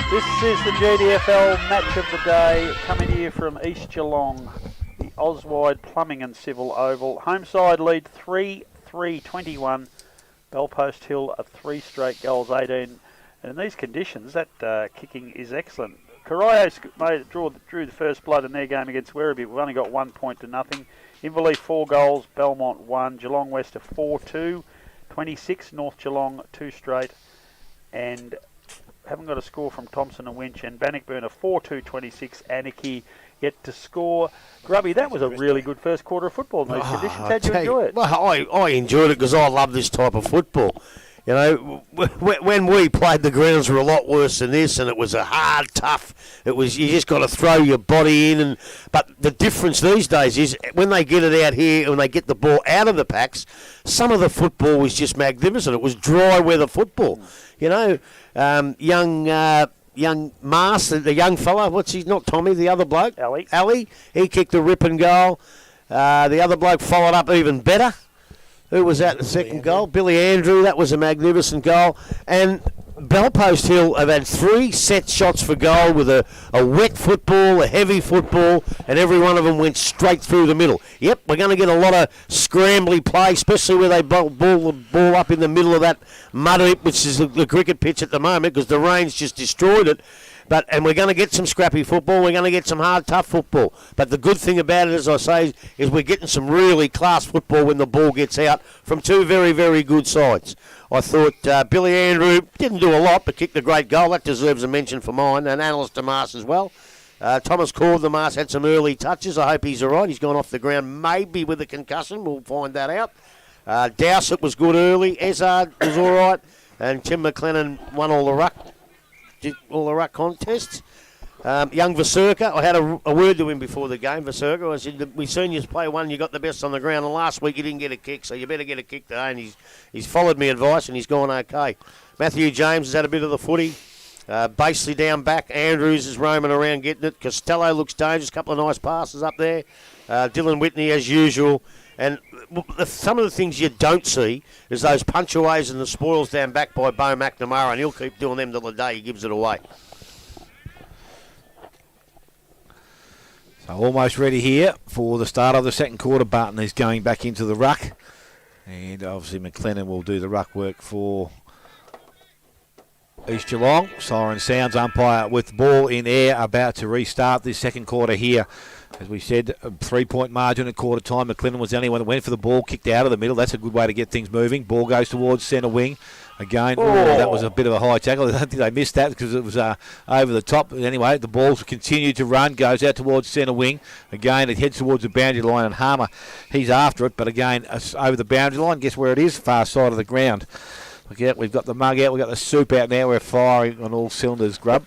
This is the GDFL match of the day, coming here from East Geelong, the Oswide Plumbing and Civil Oval. Home side lead 3-3-21. Bellpost Hill are 3 straight goals, 18. And in these conditions, that kicking is excellent. Corio drew the first blood in their game against Werribee. We've only got 1 point to nothing. Inverleith 4 goals, Belmont 1. Geelong West are 4-2. 26, North Geelong 2 straight. And haven't got a score from Thompson and Winch, and Bannockburn are 4-2-26. Anarchy yet to score. Grubby, that was a really good first quarter of football in these conditions. How'd you enjoy it? Well, I enjoyed it because I love this type of football. You know, when we played, the grounds were a lot worse than this, and it was a hard, tough. It was, you just got to throw your body in. But the difference these days is when they get it out here, when they get the ball out of the packs, some of the football was just magnificent. It was dry weather football. You know, young Mars, the young fella, not Tommy, the other bloke? Ali, he kicked a ripping goal. The other bloke followed up even better. Who was that, the second goal? Billy Andrew, that was a magnificent goal. And Bellpost Hill have had 3 set shots for goal with a wet football, a heavy football, and every one of them went straight through the middle. Yep, we're going to get a lot of scrambly play, especially where they ball the ball up in the middle of that mud heap, which is the cricket pitch at the moment, because the rain's just destroyed it. And we're going to get some scrappy football. We're going to get some hard, tough football. But the good thing about it, as I say, is we're getting some really class football when the ball gets out from 2 very, very good sides. I thought Billy Andrew didn't do a lot, but kicked a great goal. That deserves a mention for mine, and Alistair Mars as well. Thomas Cord, the Mars, had some early touches. I hope he's all right. He's gone off the ground, maybe with a concussion. We'll find that out. Dowsett was good early. Ezard was all right. And Tim McLennan won all the ruck contests. Young Vasurka, I had a word to him before the game, Vasurka. I said, we've seen you play one, you got the best on the ground, and last week you didn't get a kick, so you better get a kick today. And he's followed my advice, and he's gone okay. Matthew James has had a bit of the footy. Basely down back. Andrews is roaming around getting it. Costello looks dangerous. A couple of nice passes up there. Dylan Whitney, as usual. And some of the things you don't see is those punchaways and the spoils down back by Bo McNamara, and he'll keep doing them till the day he gives it away. So almost ready here for the start of the second quarter. Barton is going back into the ruck. And obviously McLennan will do the ruck work for East Geelong. Siren sounds, umpire with the ball in air, about to restart this second quarter here. As we said, a 3-point margin at quarter time. McLennan was the only one that went for the ball, kicked out of the middle. That's a good way to get things moving. Ball goes towards centre wing. Again, that was a bit of a high tackle. I don't think they missed that because it was over the top. But anyway, the ball's continued to run, goes out towards centre wing. Again, it heads towards the boundary line, and Harmer, he's after it. But again, over the boundary line, guess where it is? Far side of the ground. Look out, we've got the mug out, we've got the soup out now. We're firing on all cylinders, Grub.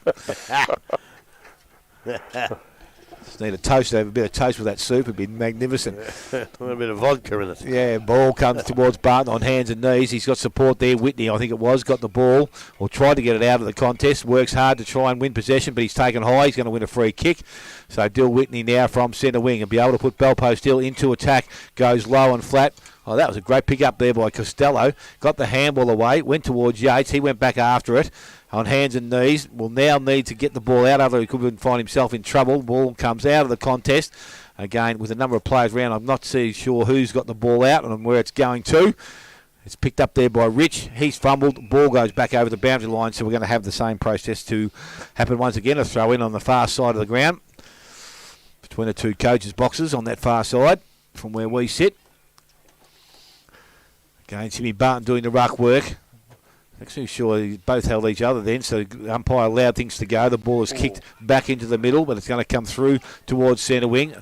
Just need a toast, have a bit of toast with that soup. It'd be magnificent. A little bit of vodka in it. Yeah, ball comes towards Barton on hands and knees. He's got support there. Whitney, I think it was, got the ball or tried to get it out of the contest. Works hard to try and win possession, but he's taken high. He's going to win a free kick. So Dill Whitney now from centre wing and be able to put Bellpost Hill into attack. Goes low and flat. Oh, that was a great pick up there by Costello. Got the handball away, went towards Yates. He went back after it on hands and knees. Will now need to get the ball out, otherwise he could find himself in trouble. Ball comes out of the contest. Again, with a number of players around, I'm not too sure who's got the ball out and where it's going to. It's picked up there by Rich. He's fumbled. Ball goes back over the boundary line, so we're going to have the same process to happen once again. A throw in on the far side of the ground between the two coaches' boxes on that far side from where we sit. Again, Timmy Barton doing the ruck work. Actually, sure, they both held each other then, so the umpire allowed things to go. The ball is kicked back into the middle, but it's going to come through towards centre wing.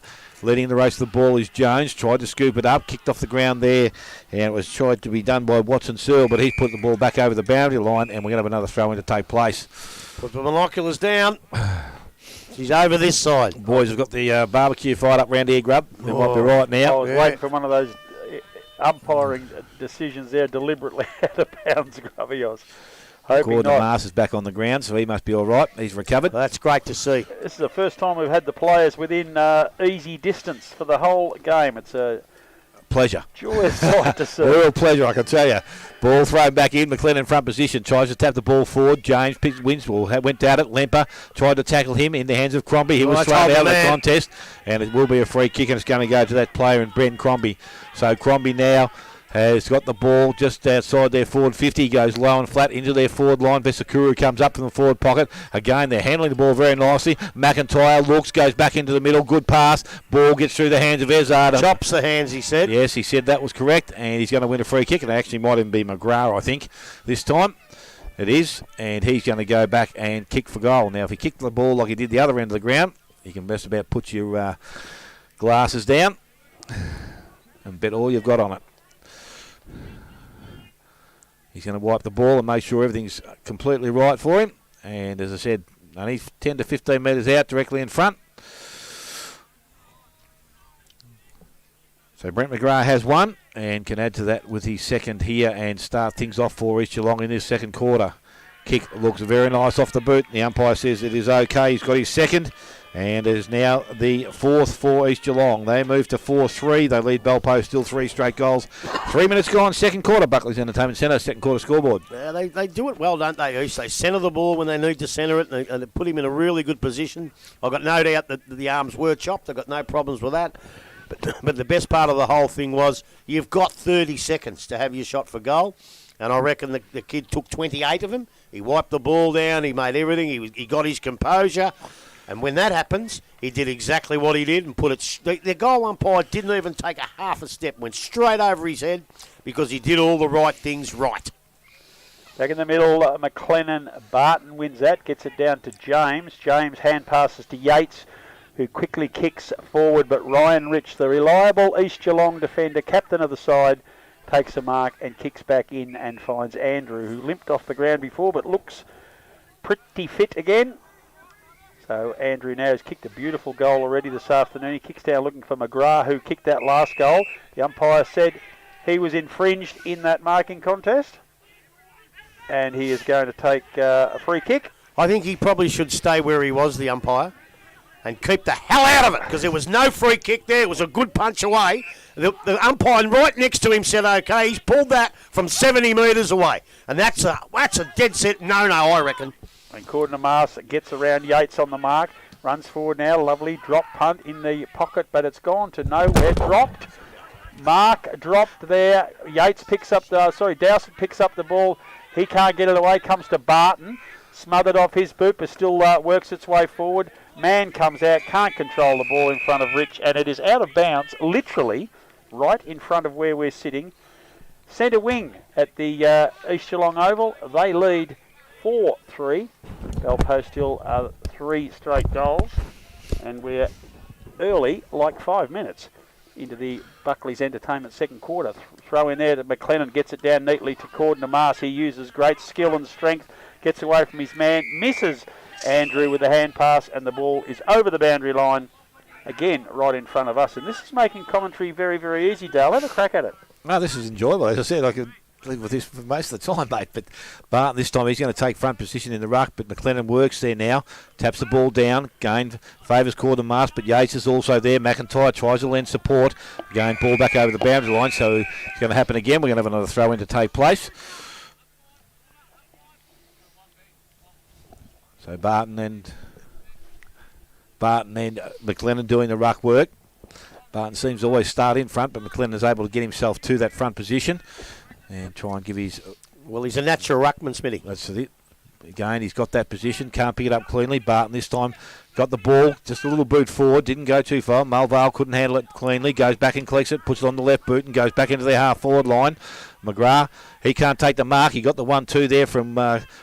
Leading the race to the ball is Jones. Tried to scoop it up, kicked off the ground there, and it was tried to be done by Watson Searle, but he's put the ball back over the boundary line, and we're going to have another throw in to take place. Put the binoculars down. She's over this side. Boys have got the barbecue fired up round here, Grub. They might be right now. I was waiting for one of those umpiring decisions there deliberately out of bounds, Grubby. I was hoping Gordon not. Mars is back on the ground, so he must be all right. He's recovered. Well, that's great to see. This is the first time we've had the players within easy distance for the whole game. It's a Pleasure. joyous sight to see. Real pleasure, I can tell you. Ball thrown back in. McLennan front position. Tries to tap the ball forward. James wins ball. Went at it. Lemper tried to tackle him in the hands of Crombie. He was thrown out of the contest. And it will be a free kick, and it's going to go to that player in Brent Crombie. So Crombie now has got the ball just outside their forward 50. Goes low and flat into their forward line. Vesakuru comes up from the forward pocket. Again, they're handling the ball very nicely. McIntyre looks, goes back into the middle. Good pass. Ball gets through the hands of Ezard. Chops the hands, he said. Yes, he said that was correct. And he's going to win a free kick. And it actually might even be McGrath, I think, this time. It is. And he's going to go back and kick for goal. Now, if he kicked the ball like he did the other end of the ground, you can best about put your glasses down and bet all you've got on it. He's going to wipe the ball and make sure everything's completely right for him. And as I said, only 10 to 15 metres out directly in front. So Brent McGrath has one and can add to that with his second here and start things off for East Geelong in this second quarter. Kick looks very nice off the boot. The umpire says it is okay. He's got his second. And it is now the fourth for East Geelong. They move to 4-3. They lead Bellpost still 3 straight goals. 3 minutes gone, second quarter. Buckley's Entertainment Centre, second quarter scoreboard. Yeah, they do it well, don't they, East? They centre the ball when they need to centre it, and they put him in a really good position. I've got no doubt that the arms were chopped. I've got no problems with that. But the best part of the whole thing was you've got 30 seconds to have your shot for goal. And I reckon the kid took 28 of them. He wiped the ball down. He made everything. He got his composure. And when that happens, he did exactly what he did and put it. The goal umpire didn't even take a half a step, went straight over his head because he did all the right things right. Back in the middle, McLennan. Barton wins that, gets it down to James. James hand passes to Yates, who quickly kicks forward, but Ryan Rich, the reliable East Geelong defender, captain of the side, takes a mark and kicks back in and finds Andrew, who limped off the ground before but looks pretty fit again. So Andrew now has kicked a beautiful goal already this afternoon. He kicks down looking for McGrath, who kicked that last goal. The umpire said he was infringed in that marking contest, and he is going to take a free kick. I think he probably should stay where he was, the umpire, and keep the hell out of it, because there was no free kick there. It was a good punch away. The umpire right next to him said, okay, he's pulled that from 70 metres away. And that's a dead set no-no, I reckon. And Cordner-Mars gets around Yates on the mark. Runs forward now. Lovely drop punt in the pocket, but it's gone to nowhere. Dropped. Mark dropped there. Yates picks up Dowsett picks up the ball. He can't get it away. Comes to Barton. Smothered off his boot, but still works its way forward. Man comes out, can't control the ball in front of Rich, and it is out of bounds, literally right in front of where we're sitting. Centre wing at the East Geelong Oval. They lead 4-3. Belpost Hill 3 straight goals, and we're early, like 5 minutes, into the Buckley's Entertainment second quarter. Throw in there that McLennan gets it down neatly to Cordner-Mars. He uses great skill and strength, gets away from his man, misses Andrew with the hand pass, and the ball is over the boundary line, again, right in front of us. And this is making commentary very, very easy, Dale. Have a crack at it. No, this is enjoyable. As I said, I could live with this for most of the time, mate. But Barton this time, he's going to take front position in the ruck, but McLennan works there now. Taps the ball down. Gained, favours Cordner-Mars, but Yates is also there. McIntyre tries to lend support. Again, ball back over the boundary line, so it's going to happen again. We're going to have another throw-in to take place. So Barton and McLennan doing the ruck work. Barton seems to always start in front, but McLennan is able to get himself to that front position and try and give his... Well, he's a natural ruckman, Smitty. That's it. Again, he's got that position, can't pick it up cleanly. Barton this time got the ball, just a little boot forward, didn't go too far. Mulvale couldn't handle it cleanly, goes back and collects it, puts it on the left boot and goes back into their half-forward line. McGrath, he can't take the mark. He got the 1-2 there from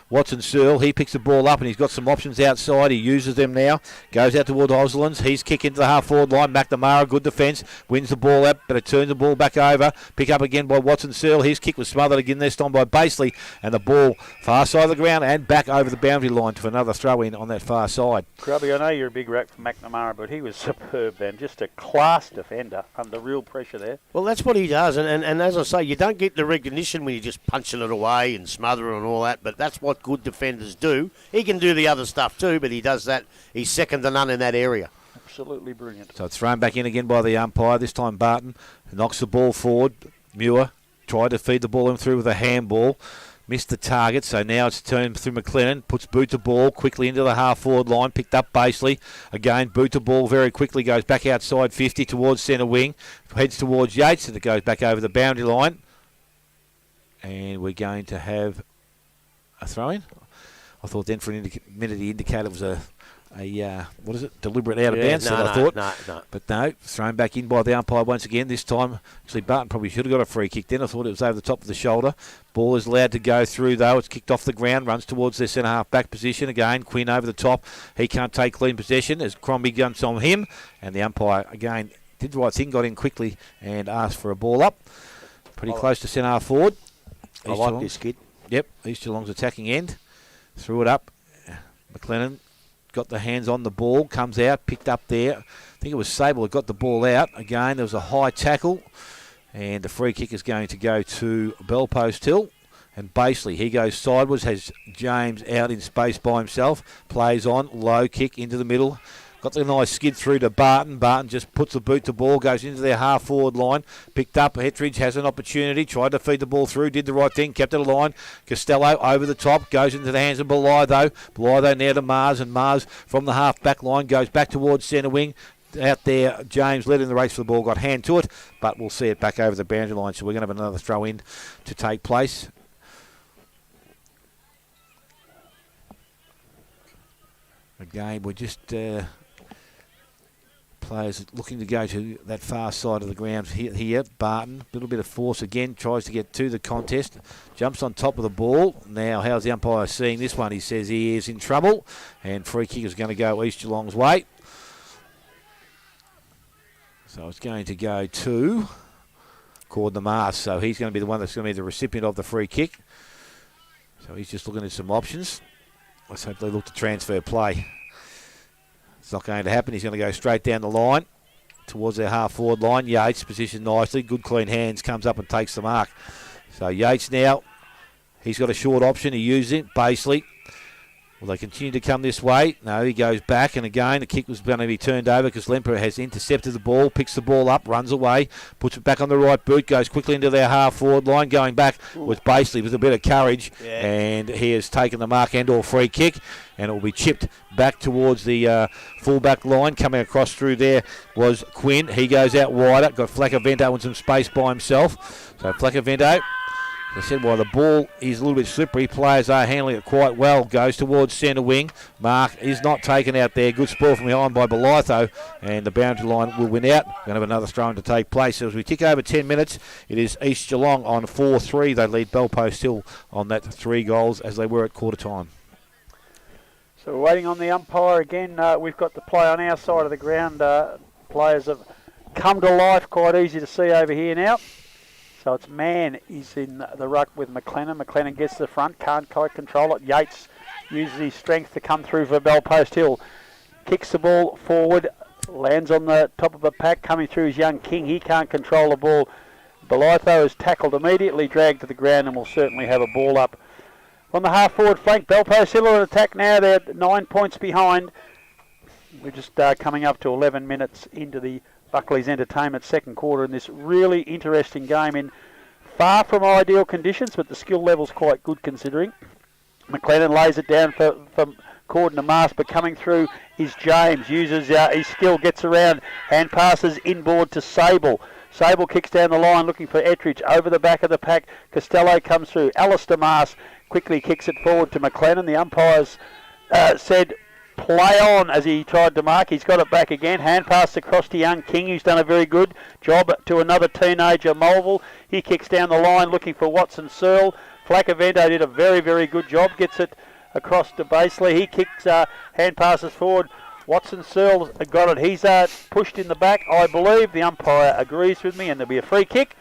Watson-Searle. He picks the ball up and he's got some options outside. He uses them now. Goes out towards Oslands. He's kick into the half-forward line. McNamara, good defence. Wins the ball up, but it turns the ball back over. Pick up again by Watson-Searle. His kick was smothered again this time by Baseley. And the ball far side of the ground and back over the boundary line to another throw-in on that far side. Grubby, I know you're a big rap for McNamara, but he was superb then. Just a class defender under real pressure there. Well, that's what he does. And as I say, you don't get the recognition when you're just punching it away and smothering and all that, but that's what good defenders do. He can do the other stuff too, but he does that. He's second to none in that area. Absolutely brilliant. So it's thrown back in again by the umpire. This time Barton knocks the ball forward. Muir tried to feed the ball in through with a handball. Missed the target, so now it's turned through McLennan. Puts boot to ball quickly into the half-forward line. Picked up Baseley. Again, boot to ball very quickly. Goes back outside 50 towards centre wing. Heads towards Yates, and it goes back over the boundary line. And we're going to have a throw-in. I thought then for a minute he indicated it was a what is it? Deliberate out of bounds. I thought. No. But no, thrown back in by the umpire once again. This time, actually, Barton probably should have got a free kick then. I thought it was over the top of the shoulder. Ball is allowed to go through, though. It's kicked off the ground, runs towards their centre-half back position. Again, Quinn over the top. He can't take clean possession as Crombie jumps on him. And the umpire, again, did the right thing, got in quickly and asked for a ball up. Pretty close to centre-half forward. I like this kid. Yep, East Geelong's attacking end. Threw it up. McLennan got the hands on the ball, comes out, picked up there. I think it was Sable that got the ball out. Again, there was a high tackle. And the free kick is going to go to Belpost Hill. And Baseley, he goes sideways, has James out in space by himself. Plays on, low kick into the middle. Got the nice skid through to Barton. Barton just puts the boot to ball, goes into their half-forward line. Picked up. Hetheridge has an opportunity. Tried to feed the ball through. Did the right thing. Kept it aligned. Costello over the top. Goes into the hands of Belitho. Belitho now to Mars. And Mars from the half-back line goes back towards centre wing. Out there, James led in the race for the ball. Got hand to it. But we'll see it back over the boundary line. So we're going to have another throw-in to take place. Again, we're just... Players looking to go to that far side of the ground here. Barton, a little bit of force again, tries to get to the contest. Jumps on top of the ball. Now, how's the umpire seeing this one? He says he is in trouble. And free kick is going to go East Geelong's way. So it's going to go to Gordon Mars. So he's going to be the one that's going to be the recipient of the free kick. So he's just looking at some options. Let's hope they look to transfer play. It's not going to happen. He's going to go straight down the line towards their half-forward line. Yates positioned nicely. Good clean hands. Comes up and takes the mark. So Yates now, he's got a short option. He used it. Baseley. Will they continue to come this way? No, he goes back, and again, the kick was going to be turned over because Lemper has intercepted the ball, picks the ball up, runs away, puts it back on the right boot, goes quickly into their half-forward line, going back with Baseley with a bit of courage, and he has taken the mark and/or free kick, and it will be chipped back towards the full-back line. Coming across through there was Quinn. He goes out wider, got Flacavento in some space by himself. So Flacavento, I said, while the ball is a little bit slippery, players are handling it quite well. Goes towards centre wing. Mark is not taken out there. Good spoil from behind by Belitho, and the boundary line will win out. We're going to have another throw-in to take place. So as we tick over 10 minutes, it is East Geelong on 4-3. They lead Bellpost Hill on that 3 goals as they were at quarter time. So we're waiting on the umpire again. We've got the play on our side of the ground. Players have come to life, quite easy to see over here now. So it's Mann is in the ruck with McLennan. McLennan gets to the front, can't quite control it. Yates uses his strength to come through for Bellpost Hill. Kicks the ball forward, lands on the top of the pack, coming through is young King. He can't control the ball. Belitho is tackled immediately, dragged to the ground, and will certainly have a ball up. On the half-forward flank, Bellpost Hill on attack now. They're 9 points behind. We're just coming up to 11 minutes into the Buckley's Entertainment second quarter in this really interesting game in far from ideal conditions, but the skill level's quite good considering. McLennan lays it down for Corden and Mars, but coming through is James. Uses his skill, gets around, hand passes inboard to Sable. Sable kicks down the line looking for Ettridge. Over the back of the pack, Costello comes through. Alistair Mars quickly kicks it forward to McLennan. The umpires said play on as he tried to mark. He's got it back again. Hand pass across to young King, who's done a very good job to another teenager, Mulville. He kicks down the line looking for Watson Searle. Flacavento did a very, very good job. Gets it across to Baseley. He kicks, hand passes forward. Watson Searle got it. He's pushed in the back, I believe. The umpire agrees with me, and there'll be a free kick.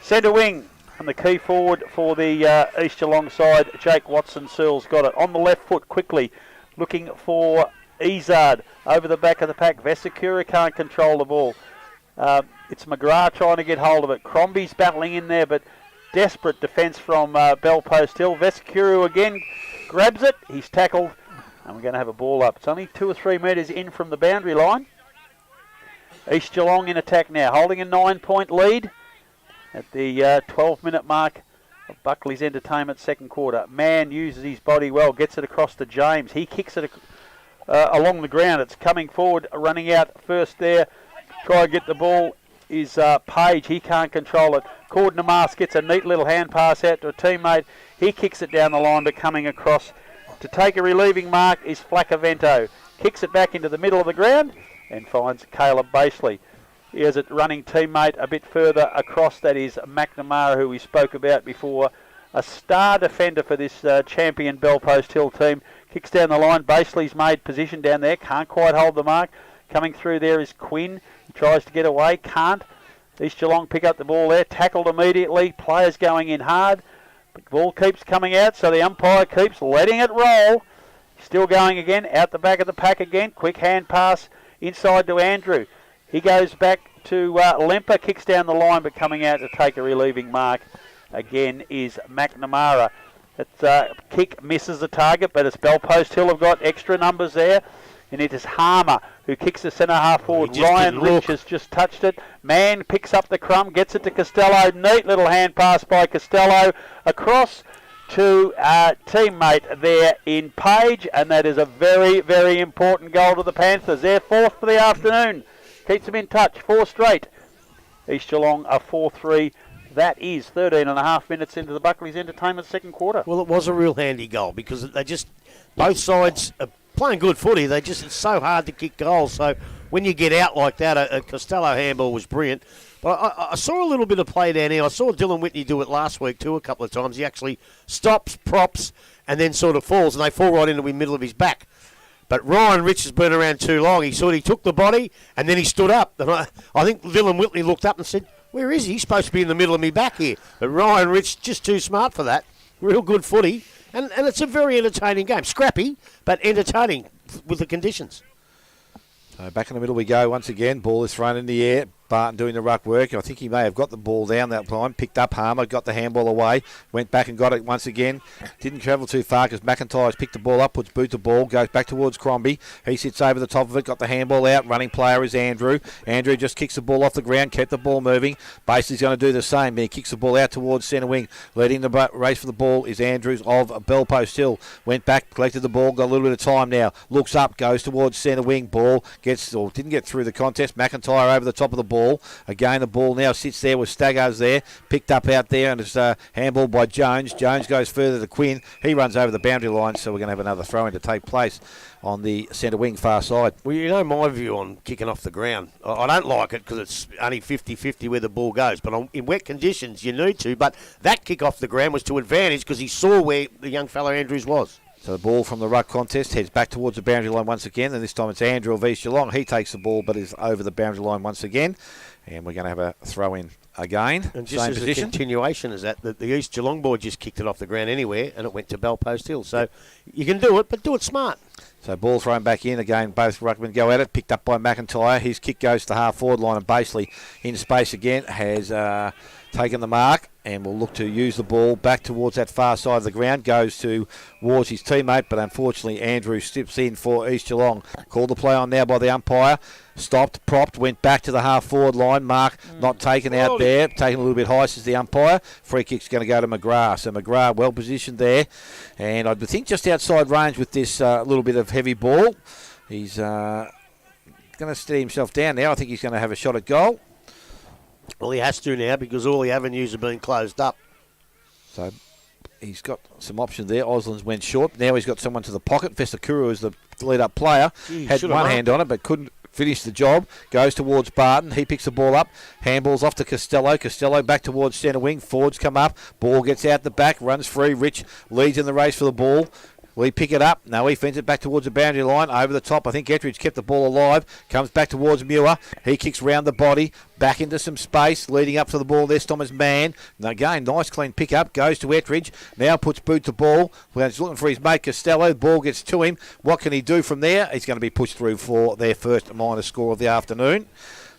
Centre wing, and the key forward for the East Geelong side, Jake Watson Searle's got it. On the left foot quickly, looking for Izard over the back of the pack. Vesicura can't control the ball. It's McGrath trying to get hold of it. Crombie's battling in there, but desperate defence from Bellpost Hill. Vesicura again grabs it. He's tackled, and we're going to have a ball up. It's only 2 or 3 metres in from the boundary line. East Geelong in attack now, holding a 9-point lead at the 12-minute mark of Buckley's Entertainment second quarter. Mann uses his body well, gets it across to James. He kicks it along the ground. It's coming forward, running out first there. Try to get the ball is Page. He can't control it. Corden Mars gets a neat little hand pass out to a teammate. He kicks it down the line, but coming across to take a relieving mark is Flacavento. Kicks it back into the middle of the ground and finds Caleb Baseley. Here's a running teammate a bit further across. That is McNamara, who we spoke about before. A star defender for this champion Bellpost Hill team. Kicks down the line. Baseley's made position down there. Can't quite hold the mark. Coming through there is Quinn. He tries to get away. Can't. East Geelong pick up the ball there. Tackled immediately. Players going in hard. But the ball keeps coming out, so the umpire keeps letting it roll. Still going again. Out the back of the pack again. Quick hand pass inside to Andrew. He goes back to Lemper, kicks down the line, but coming out to take a relieving mark again is McNamara. That kick misses the target, but it's Bellpost Hill have got extra numbers there. And it is Harmer who kicks the centre half forward. Ryan Lynch has just touched it. Mann picks up the crumb, gets it to Costello. Neat little hand pass by Costello across to a teammate there in Page. And that is a very, very important goal to the Panthers. They're 4th for the afternoon. Keeps them in touch, 4 straight. East Geelong are 4-3. That is 13 and a half minutes into the Buckley's Entertainment second quarter. Well, it was a real handy goal because they just, both sides are playing good footy. It's so hard to kick goals. So when you get out like that, a Costello handball was brilliant. But I saw a little bit of play down here. I saw Dylan Whitney do it last week too a couple of times. He actually stops, props, and then sort of falls, and they fall right into the middle of his back. But Ryan Rich has been around too long. He took the body, and then he stood up. And I think Dylan Whitney looked up and said, where is he? He's supposed to be in the middle of me back here. But Ryan Rich, just too smart for that. Real good footy. And it's a very entertaining game. Scrappy, but entertaining with the conditions. So back in the middle we go once again. Ball is thrown in the air. Barton doing the ruck work. I think he may have got the ball down that time. Picked up Harmer, got the handball away. Went back and got it once again. Didn't travel too far because McIntyre's picked the ball up, puts boot to ball, goes back towards Crombie. He sits over the top of it, got the handball out. Running player is Andrew. Andrew just kicks the ball off the ground, kept the ball moving. Basely's going to do the same. He kicks the ball out towards centre wing. Leading the race for the ball is Andrews of Bellpost Hill. Went back, collected the ball, got a little bit of time now. Looks up, goes towards centre wing. Ball didn't get through the contest. McIntyre over the top of the ball. Again, the ball now sits there with Staggers there. Picked up out there, and it's handball by Jones. Jones goes further to Quinn. He runs over the boundary line, so we're going to have another throw-in to take place on the centre wing far side. Well, you know my view on kicking off the ground. I don't like it because it's only 50-50 where the ball goes. But in wet conditions, you need to. But that kick off the ground was to advantage because he saw where the young fellow Andrews was. So the ball from the ruck contest heads back towards the boundary line once again, and this time it's Andrew of East Geelong. He takes the ball but is over the boundary line once again, and we're going to have a throw-in again. And just same as position. a continuation is that the East Geelong boy just kicked it off the ground anywhere, and it went to Bellpost Hill. So you can do it, but do it smart. So ball thrown back in again. Both ruckmen go at it. Picked up by McIntyre. His kick goes to the half-forward line, and Basely in space again has taken the mark and will look to use the ball back towards that far side of the ground. Goes towards his teammate, but unfortunately Andrew steps in for East Geelong. Called the play on now by the umpire. Stopped, propped, went back to the half-forward line. Mark not taken out there. Taken a little bit high, says the umpire. Free kick's going to go to McGrath. So McGrath well positioned there. And I think just outside range with this little bit of heavy ball. He's going to steady himself down now. I think he's going to have a shot at goal. Well, he has to now because all the avenues have been closed up. So he's got some options there. Oslands went short. Now he's got someone to the pocket. Vesakuru is the lead-up player. Had one hand on it but couldn't finish the job. Goes towards Barton. He picks the ball up. Handballs off to Costello. Costello back towards centre wing. Forwards come up. Ball gets out the back. Runs free. Rich leads in the race for the ball. Will he pick it up? No, he fends it back towards the boundary line. Over the top. I think Ettridge kept the ball alive. Comes back towards Muir. He kicks round the body. Back into some space. Leading up to the ball. There's Thomas Mann. And again, nice clean pick up. Goes to Ettridge. Now puts boot to ball. He's looking for his mate Costello. The ball gets to him. What can he do from there? He's going to be pushed through for their first minor score of the afternoon.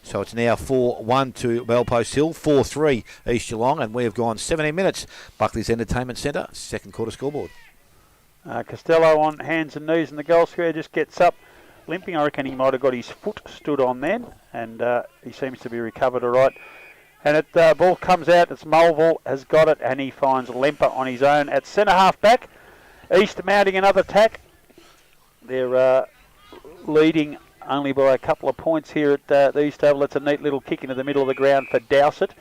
So it's now 4-1 to Bellpost Hill, 4-3 East Geelong, and we have gone 17 minutes. Buckley's Entertainment Centre, second quarter scoreboard. Costello on hands and knees in the goal square, just gets up, limping. I reckon he might have got his foot stood on then, and he seems to be recovered all right. And the ball comes out, it's Mulville has got it, and he finds Lemper on his own at centre half back. East mounting another attack. They're leading only by a couple of points here at the East Oval. It's a neat little kick into the middle of the ground for Dowsett.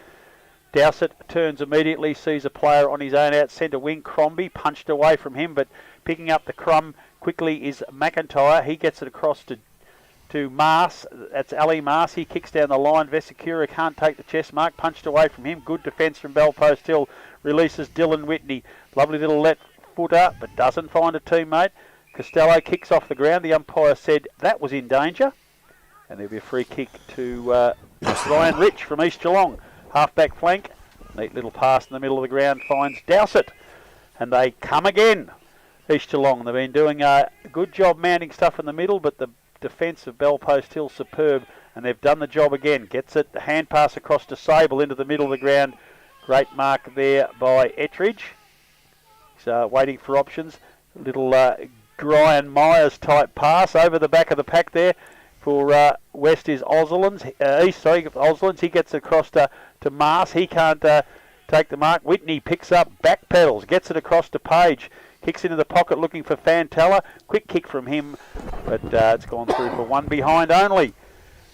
Dowsett turns immediately, sees a player on his own out centre wing. Crombie punched away from him, but picking up the crumb quickly is McIntyre. He gets it across to Mars. That's Ali Mars. He kicks down the line. Vesakura can't take the chest mark. Punched away from him. Good defence from Bellpost Hill. Releases Dylan Whitney. Lovely little let footer, but doesn't find a teammate. Costello kicks off the ground. The umpire said that was in danger. And there'll be a free kick to Ryan Rich from East Geelong. Half-back flank. Neat little pass in the middle of the ground finds Dowsett. And they come again. East Geelong. They've been doing a good job mounting stuff in the middle, but the defence of Bellpost Hill superb. And they've done the job again. Gets it. The hand pass across to Sable into the middle of the ground. Great mark there by Ettridge. He's waiting for options. A little Brian Myers type pass over the back of the pack there. For West is Oslands. East, sorry, Oslands. He gets across to Mars. He can't take the mark. Whitney picks up, back pedals, gets it across to Page. Kicks into the pocket looking for Fantella. Quick kick from him, but it's gone through for one behind only.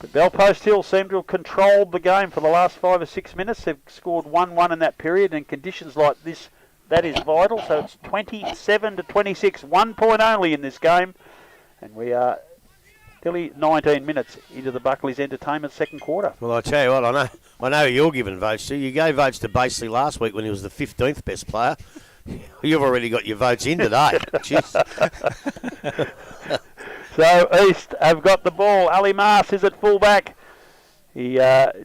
But Bellpost Hill seem to have controlled the game for the last 5 or 6 minutes. They've scored 1-1 in that period, and conditions like this, that is vital. So it's 27-26, 1 point only in this game. And we are Hilly, 19 minutes into the Buckley's Entertainment second quarter. Well, I tell you what, I know who you're giving votes to. You gave votes to Basely last week when he was the 15th best player. You've already got your votes in today. So East have got the ball. Ali Mars is at fullback. He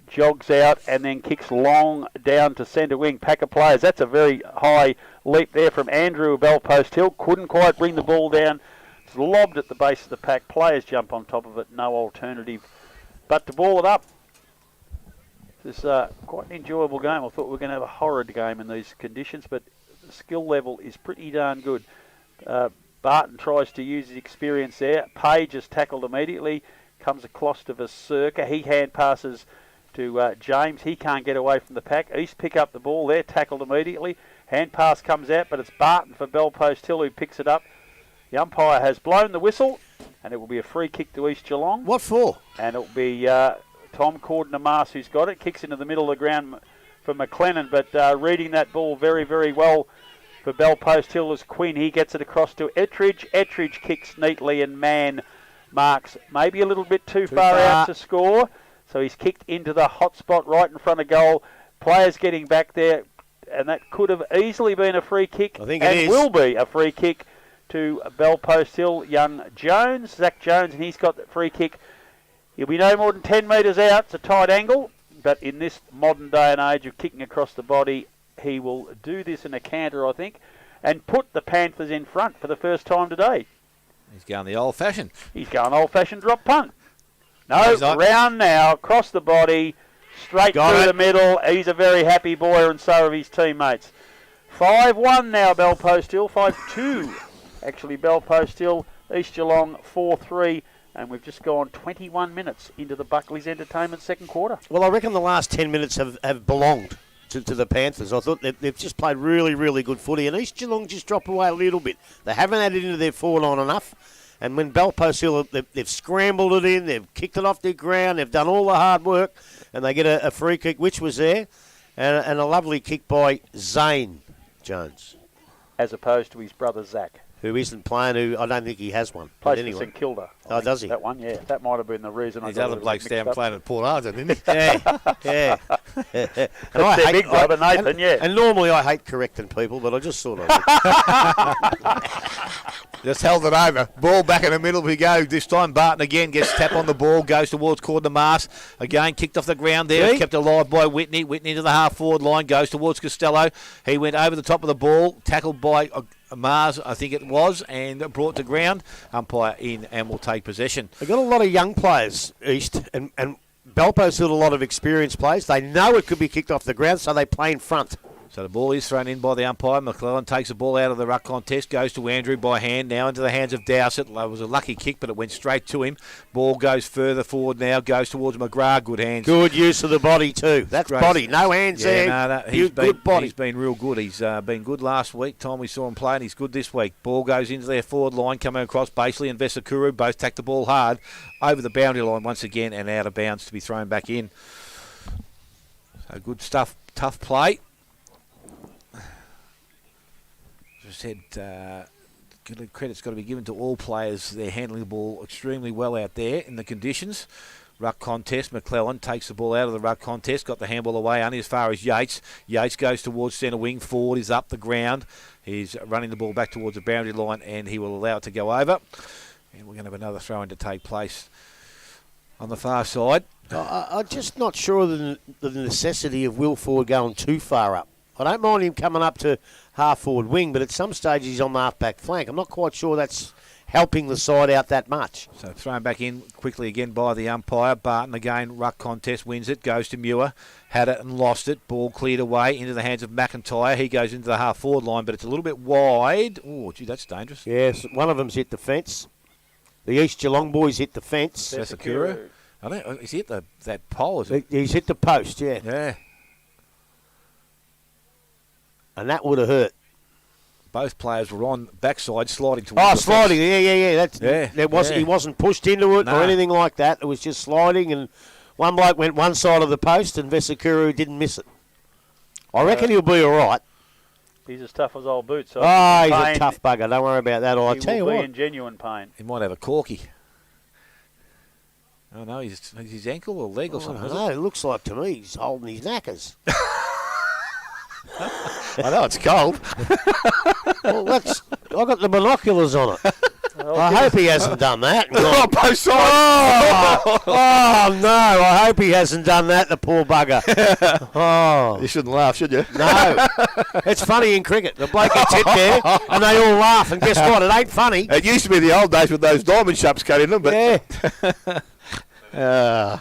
jogs out and then kicks long down to centre wing. Pack of players. That's a very high leap there from Andrew Bellpost Hill. Couldn't quite bring the ball down. It's lobbed at the base of the pack. Players jump on top of it. No alternative but to ball it up. This is quite an enjoyable game. I thought we were going to have a horrid game in these conditions, but the skill level is pretty darn good. Barton tries to use his experience there. Page is tackled immediately. Comes across to Circa. He hand passes to James. He can't get away from the pack. East pick up the ball there. Tackled immediately. Hand pass comes out, but it's Barton for Bellpost Hill who picks it up. The umpire has blown the whistle, and it will be a free kick to East Geelong. What for? And it will be Tom Cordner-Mars who's got it. Kicks into the middle of the ground for McLennan, but reading that ball very, very well for Bellpost Hill is Quinn. He gets it across to Ettridge. Ettridge kicks neatly and man marks maybe a little bit too far out to score. So he's kicked into the hot spot right in front of goal. Players getting back there, and that could have easily been a free kick. I think it is. Will be a free kick to Bellpost Hill. Young Jones, Zach Jones, and he's got the free kick. He'll be no more than 10 metres out. It's a tight angle, but in this modern day and age of kicking across the body, he will do this in a canter, I think, and put the Panthers in front for the first time today. He's going the old-fashioned. He's going old-fashioned drop punt. No, round now, across the body, straight through the middle. He's a very happy boy, and so are his teammates. 5-1 now, Bellpost Hill. 5-2, actually, Bellpost Hill. East Geelong 4-3. And we've just gone 21 minutes into the Buckley's Entertainment second quarter. Well, I reckon the last 10 minutes have belonged to the Panthers. I thought they've just played really, really good footy. And East Geelong just dropped away a little bit. They haven't added into their forward line enough. And when Bellpost Hill, they've scrambled it in, they've kicked it off their ground, they've done all the hard work, and they get a free kick, which was there, and a lovely kick by Zane Jones. As opposed to his brother Zach. Who isn't playing, who I don't think he has one. Plays anyway. for St Kilda. Oh, does he? That one, yeah. That might have been the reason. His other bloke's down playing at Port Arthur, didn't he? Yeah. And I hate, big brother Nathan, yeah. And normally I hate correcting people, but I just thought I would. Just held it over. Ball back in the middle we go. This time Barton again gets tap on the ball, goes towards Cordner-Mars. Again, kicked off the ground there. Kept alive by Whitney. Whitney to the half-forward line, goes towards Costello. He went over the top of the ball, tackled by Mars, I think it was, and brought to ground. Umpire in and will take possession. They've got a lot of young players, East, and Bellpost had a lot of experienced players. They know it could be kicked off the ground, so they play in front. So the ball is thrown in by the umpire. McClellan takes the ball out of the ruck contest, goes to Andrew by hand, now into the hands of Dowsett. It was a lucky kick, but it went straight to him. Ball goes further forward now, goes towards McGrath. Good hands. Good use of the body too. That's great. Body, no hands there. No, good body. He's been real good. He's been good last week. Time we saw him play, and he's good this week. Ball goes into their forward line, coming across. Baseley and Vesakuru both tack the ball hard over the boundary line once again, and out of bounds to be thrown back in. So good stuff. Tough play. Said credit's got to be given to all players. They're handling the ball extremely well out there in the conditions. Ruck contest. McClellan takes the ball out of the ruck contest. Got the handball away only as far as Yates. Yates goes towards centre wing. Ford is up the ground. He's running the ball back towards the boundary line, and he will allow it to go over. And we're going to have another throw-in to take place on the far side. I'm just not sure of the necessity of Will Ford going too far up. I don't mind him coming up to half-forward wing, but at some stage he's on the half-back flank. I'm not quite sure that's helping the side out that much. So thrown back in quickly again by the umpire. Barton again, ruck contest, wins it, goes to Muir. Had it and lost it. Ball cleared away into the hands of McIntyre. He goes into the half-forward line, but it's a little bit wide. Oh, gee, that's dangerous. Yes, one of them's hit the fence. The East Geelong boys hit the fence. Vesakura. I don't know, is he hit that pole, is it? He's hit the post, yeah. Yeah. And that would have hurt. Both players were on backside, sliding towards. Oh, sliding, yeah. He wasn't pushed into it or anything like that. It was just sliding, and one bloke went one side of the post, and Vesakuru didn't miss it. I reckon he'll be all right. He's as tough as old boots. So he's a tough bugger. Don't worry about that. I'll tell you what. He will be in genuine pain. He might have a corky. Oh, no, his ankle or leg or something, is it? No, it looks like to me he's holding his knackers. I know, it's cold. Well, I got the binoculars on it. I hope he hasn't done that. Oh, both sides. Oh, no, I hope he hasn't done that, the poor bugger. Oh. You shouldn't laugh, should you? No. It's funny in cricket. The bloke gets hit there and they all laugh, and guess what? It ain't funny. It used to be the old days with those diamond shops cut in them, but Yeah.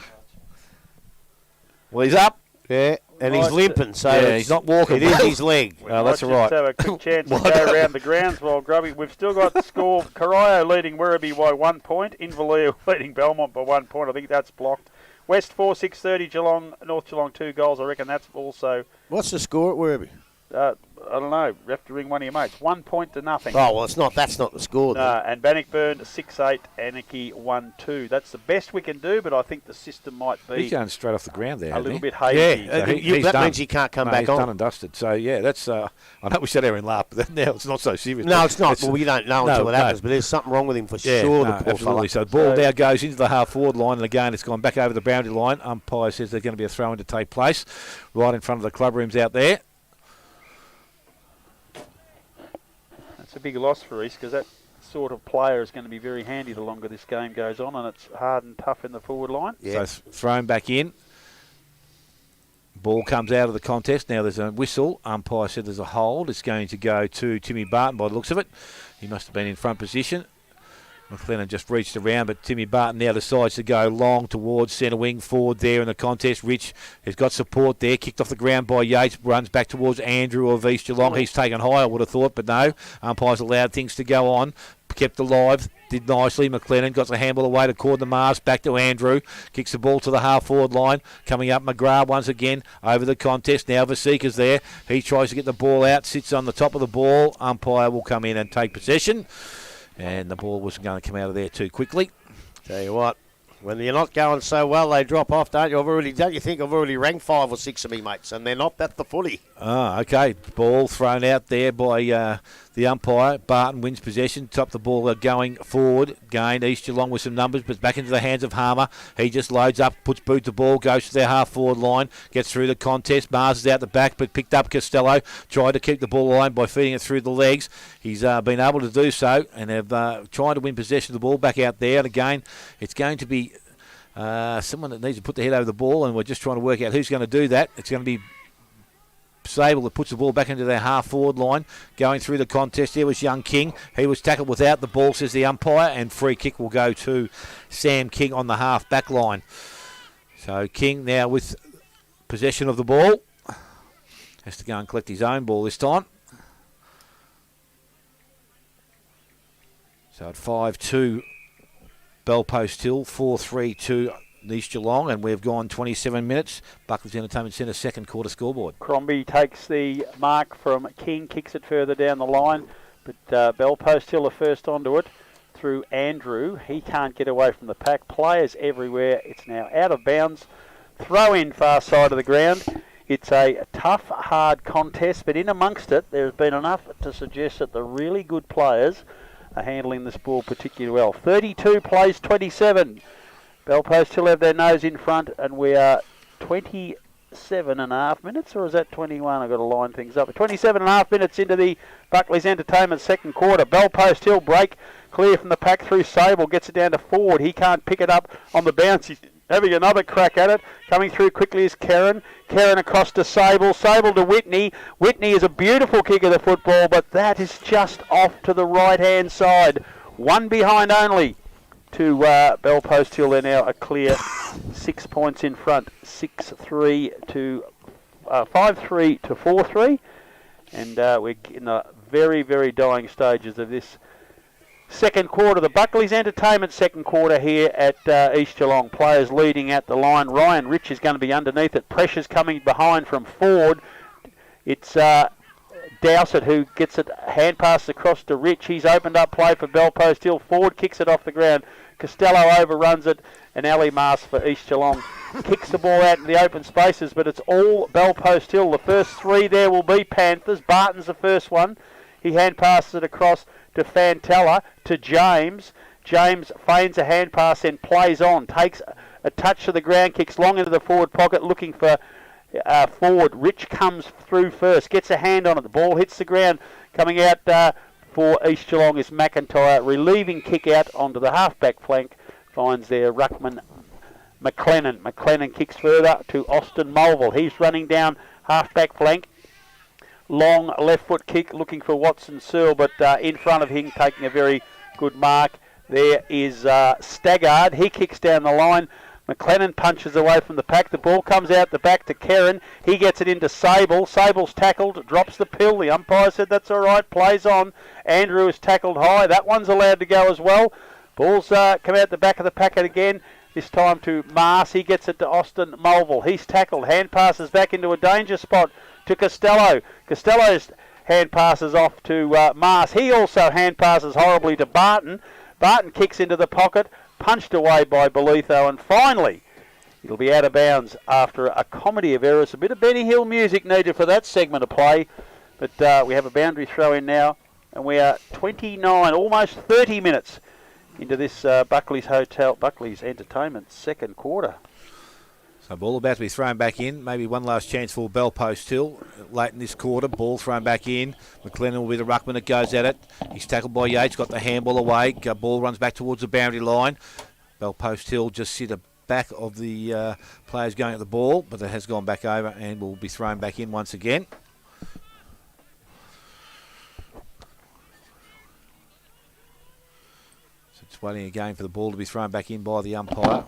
Well, he's up. Yeah. And he's limping, so he's not walking. It is his leg. Oh, that's all right. Just have a quick chance to go around the grounds while Grubby. We've still got the score. Corio leading Werribee by 1 point. Inverleigh leading Belmont by 1 point. I think that's blocked. West 4-6-30, Geelong, North Geelong 2 goals. I reckon that's also... What's the score at Werribee? I don't know. You have to ring one of your mates. 1 point to nothing. Oh, well, that's not the score, then. No, and Bannockburn 6-8, Anarchy 1-2. That's the best we can do, but I think the system might be He's going straight off the ground there, a little he? bit hazy. Yeah, So he's that done. means he can't come No, back he's on. done and dusted. So, yeah, that's... I know we sat there and laughed, but now it's not so serious. No, it's not. Well, we don't know until it happens, but there's something wrong with him for sure, the poor absolutely. fella. So the ball now goes into the half-forward line, and again, it's gone back over the boundary line. Umpire says there's going to be a throw-in to take place right in front of the club rooms out there. It's a big loss for East because that sort of player is going to be very handy the longer this game goes on, and it's hard and tough in the forward line. Yeah. So thrown back in. Ball comes out of the contest. Now there's a whistle. Umpire said there's a hold. It's going to go to Timmy Barton by the looks of it. He must have been in front position. McLennan just reached around, but Timmy Barton now decides to go long towards centre wing forward there in the contest. Rich has got support there, kicked off the ground by Yates, runs back towards Andrew of East Geelong. He's taken high, I would have thought, but no. Umpire's allowed things to go on. Kept alive, did nicely. McLennan got the handle away to Corden Mars, back to Andrew. Kicks the ball to the half-forward line. Coming up, McGrath once again over the contest. Now Vasika's there. He tries to get the ball out, sits on the top of the ball. Umpire will come in and take possession. And the ball wasn't going to come out of there too quickly. Tell you what, when you're not going so well, they drop off, don't you? Don't you think I've already ranked 5 or 6 of me mates, and they're not at the footy. Ah, okay. Ball thrown out there by the umpire. Barton wins possession. Top the ball going forward. Gain East Geelong with some numbers, but back into the hands of Harmer. He just loads up, puts boot the ball, goes to their half-forward line, gets through the contest. Mars is out the back, but picked up Costello. Tried to keep the ball aligned by feeding it through the legs. He's been able to do so, and they've tried to win possession of the ball back out there. And again, it's going to be someone that needs to put the head over the ball, and we're just trying to work out who's going to do that. It's going to be Sable that puts the ball back into their half-forward line. Going through the contest, there was young King. He was tackled without the ball, says the umpire, and free kick will go to Sam King on the half-back line. So King now with possession of the ball. Has to go and collect his own ball this time. So at 5-2, Bell Post Hill, 4-3 to East Geelong, and we've gone 27 minutes. Buckley's Entertainment Centre second quarter scoreboard. Crombie takes the mark from King, kicks it further down the line, but Bell Post Hill are first onto it through Andrew. He can't get away from the pack. Players everywhere. It's now out of bounds. Throw in far side of the ground. It's a tough, hard contest, but in amongst it, there's been enough to suggest that the really good players are handling this ball particularly well. 32 plays 27. Bell Post Hill have their nose in front, and we are 27.5 minutes, or is that 21? I've got to line things up. 27.5 minutes into the Buckley's Entertainment second quarter. Bell Post Hill break clear from the pack through Sable, gets it down to forward. He can't pick it up on the bounce. He's having another crack at it. Coming through quickly is Kerrin. Kerrin across to Sable. Sable to Whitney. Whitney is a beautiful kick of the football, but that is just off to the right-hand side. One behind only to Bell Post Hill. They're now a clear 6 points in front. 5-3 to 4-3. And we're in the very, very dying stages of this second quarter. The Buckley's Entertainment second quarter here at East Geelong. Players leading at the line. Ryan Rich is going to be underneath it. Pressure's coming behind from Ford. It's Dowsett who gets it, hand passes across to Rich. He's opened up play for Bell Post Hill. Ford kicks it off the ground. Costello overruns it, and Ali Mars for East Geelong kicks the ball out in the open spaces, but it's all Bell Post Hill. The first three there will be Panthers. Barton's the first one. He hand passes it across to Fantella, to James. James feigns a hand pass and plays on. Takes A touch to the ground, kicks long into the forward pocket, looking for forward. Rich comes through first, gets a hand on it. The ball hits the ground. Coming out for East Geelong is McIntyre. Relieving kick out onto the half-back flank. Finds there Ruckman McLennan. McLennan kicks further to Austin Mulville. He's running down half-back flank. Long left foot kick looking for Watson Searle, but in front of him taking a very good mark. There is Staggard. He kicks down the line. McLennan punches away from the pack. The ball comes out the back to Kerrin. He gets it into Sable. Sable's tackled, drops the pill. The umpire said that's all right, plays on. Andrew is tackled high. That one's allowed to go as well. Balls come out the back of the packet again. This time to Mars. He gets it to Austin Mulville. He's tackled. Hand passes back into a danger spot to Costello. Costello's hand passes off to Mars. He also hand passes horribly to Barton. Barton kicks into the pocket. Punched away by Belitho, and finally it'll be out of bounds after a comedy of errors. A bit of Benny Hill music needed for that segment of play, but we have a boundary throw in now, and we are 29, almost 30 minutes into this Buckley's Entertainment second quarter. So ball about to be thrown back in. Maybe one last chance for Bell Post Hill late in this quarter. Ball thrown back in. McLennan will be the ruckman that goes at it. He's tackled by Yates. Got the handball away. Ball runs back towards the boundary line. Bell Post Hill just sit a back of the players going at the ball, but it has gone back over and will be thrown back in once again. So it's waiting again for the ball to be thrown back in by the umpire.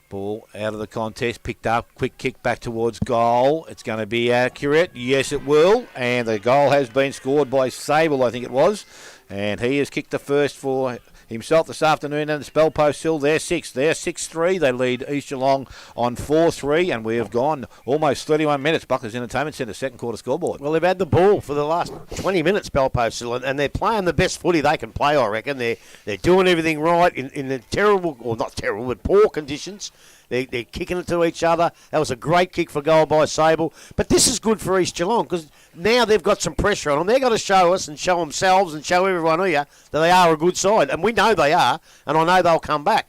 Ball out of the contest, picked up, quick kick back towards goal. It's going to be accurate. Yes, it will. And the goal has been scored by Sable, I think it was. And he has kicked the first for himself this afternoon. And it's Bell Post Hill, they're 6-3. They lead East Geelong on 4-3. And we have gone almost 31 minutes. Buckley's Entertainment Centre, second quarter scoreboard. Well, they've had the ball for the last 20 minutes, Bell Post Hill, and they're playing the best footy they can play, I reckon. They're doing everything right in the terrible, or not terrible, but poor conditions. They're kicking it to each other. That was a great kick for goal by Sable. But this is good for East Geelong because now they've got some pressure on them. They've got to show us and show themselves and show everyone here that they are a good side. And we know they are, and I know they'll come back.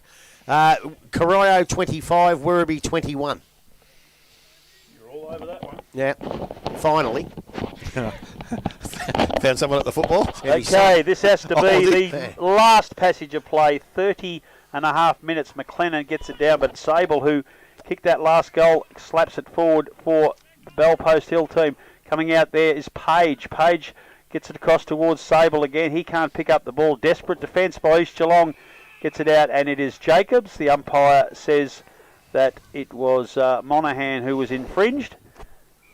Corio 25, Werribee 21. You're all over that one. Yeah, finally. Found someone at the football. Okay, this has to be the last passage of play, 30.5 minutes. McLennan gets it down, but Sable, who kicked that last goal, slaps it forward for the Bell Post Hill team. Coming out there is Page. Page gets it across towards Sable again. He can't pick up the ball. Desperate defence by East Geelong. Gets it out, and it is Jacobs. The umpire says that it was Monaghan who was infringed.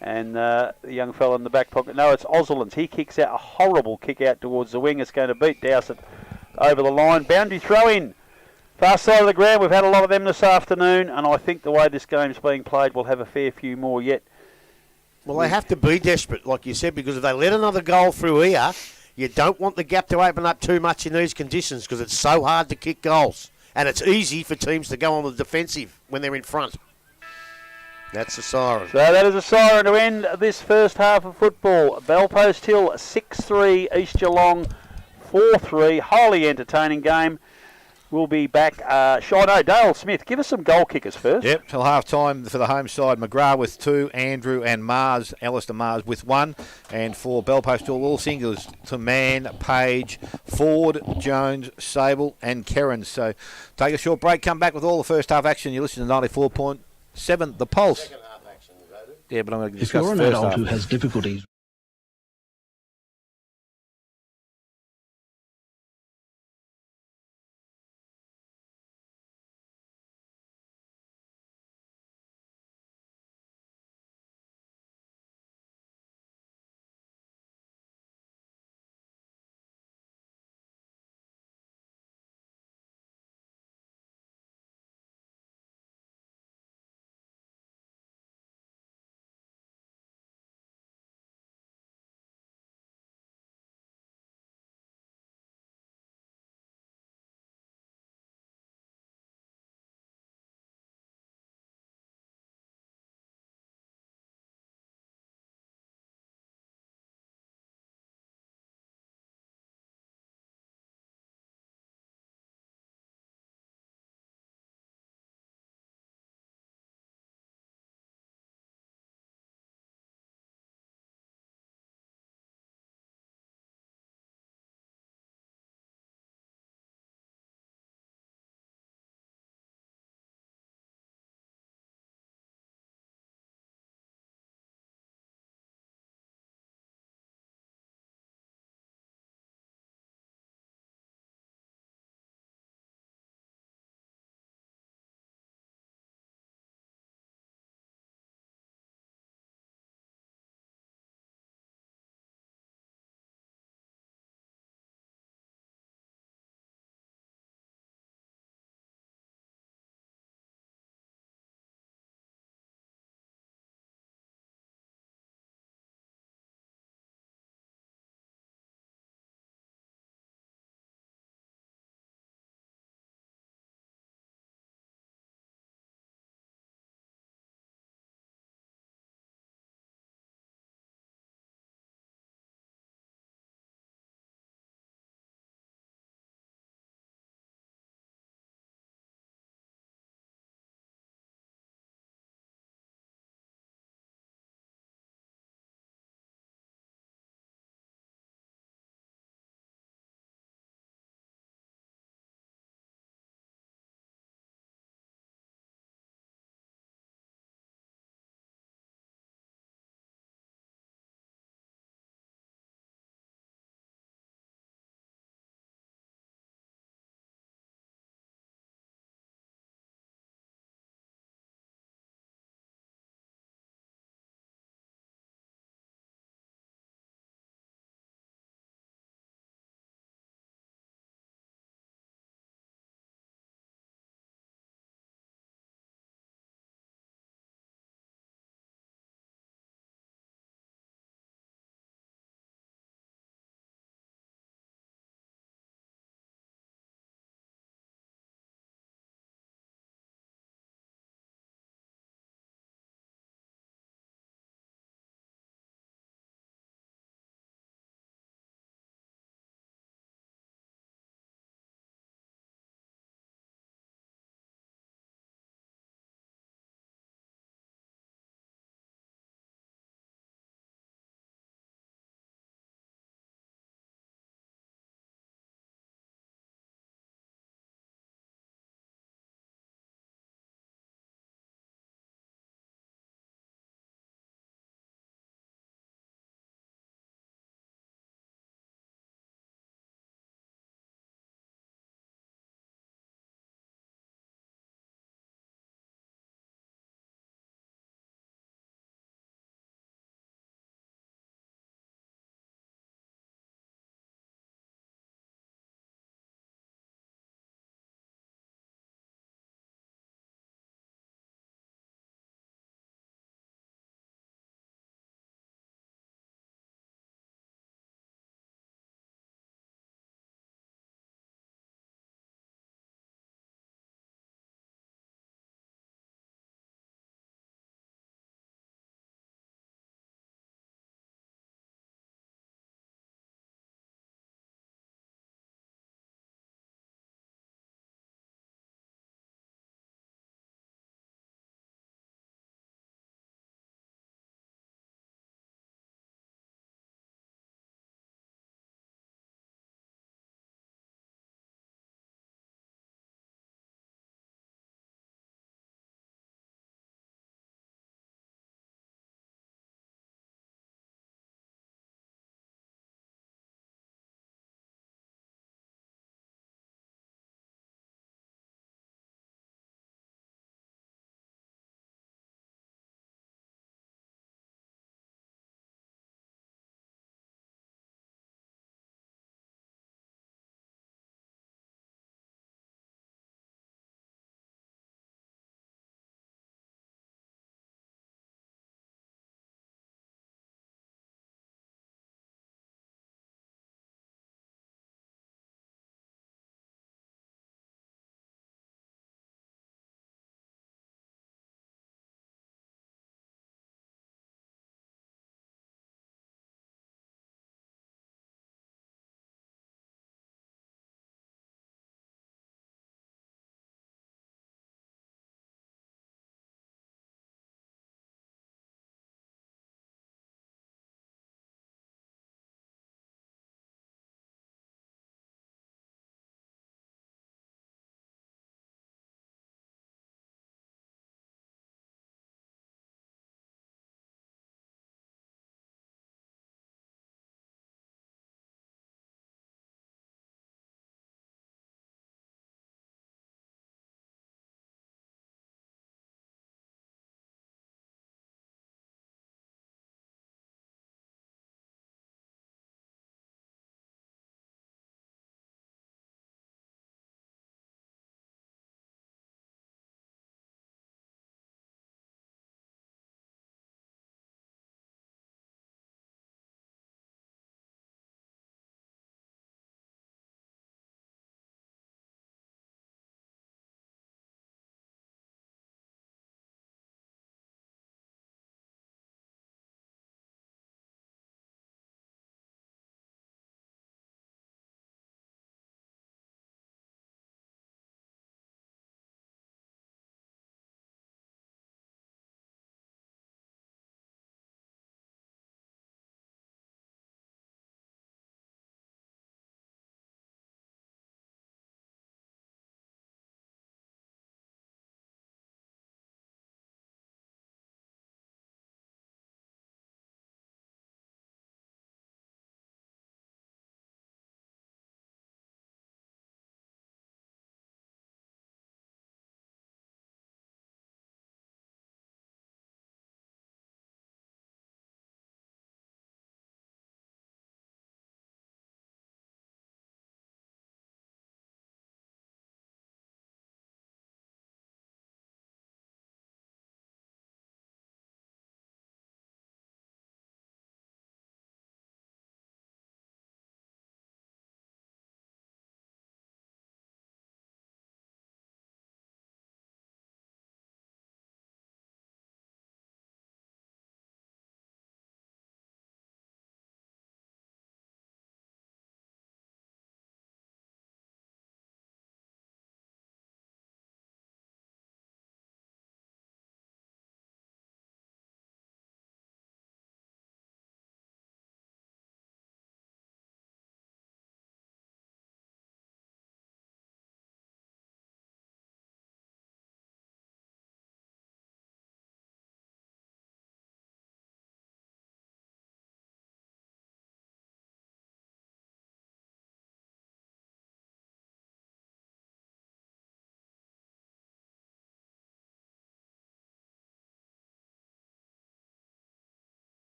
And the young fellow in the back pocket. No, it's Oslerlands. He kicks out a horrible kick out towards the wing. It's going to beat Dowsett over the line. Boundary throw in. Far side of the ground. We've had a lot of them this afternoon, and I think the way this game's being played, we'll have a fair few more yet. Well, they have to be desperate, like you said, because if they let another goal through here, you don't want the gap to open up too much in these conditions because it's so hard to kick goals. And it's easy for teams to go on the defensive when they're in front. That's a siren. So that is a siren to end this first half of football. Bell Post Hill 6-3, East Geelong 4-3. Highly entertaining game. We'll be back. Dale Smith, give us some goal kickers first. Yep, till half time for the home side. McGrath with 2, Andrew and Mars, Alistair Mars with 1. And for Bell Post Hill, all singles to Mann, Page, Ford, Jones, Sable and Kerrin. So take a short break, come back with all the first half action. You listen to 94.7 The Pulse. Yeah, but I'm going to discuss the first half. If you're an adult who has difficulties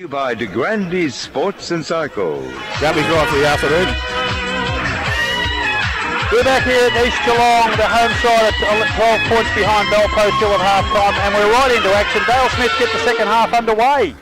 By De Grandy's Sports and Cycles. Rugby drive for the afternoon. We're back here at East Geelong, the home side at 12 points behind Belpost Hill at half-time, and we're right into action. Dale Smith get the second half underway.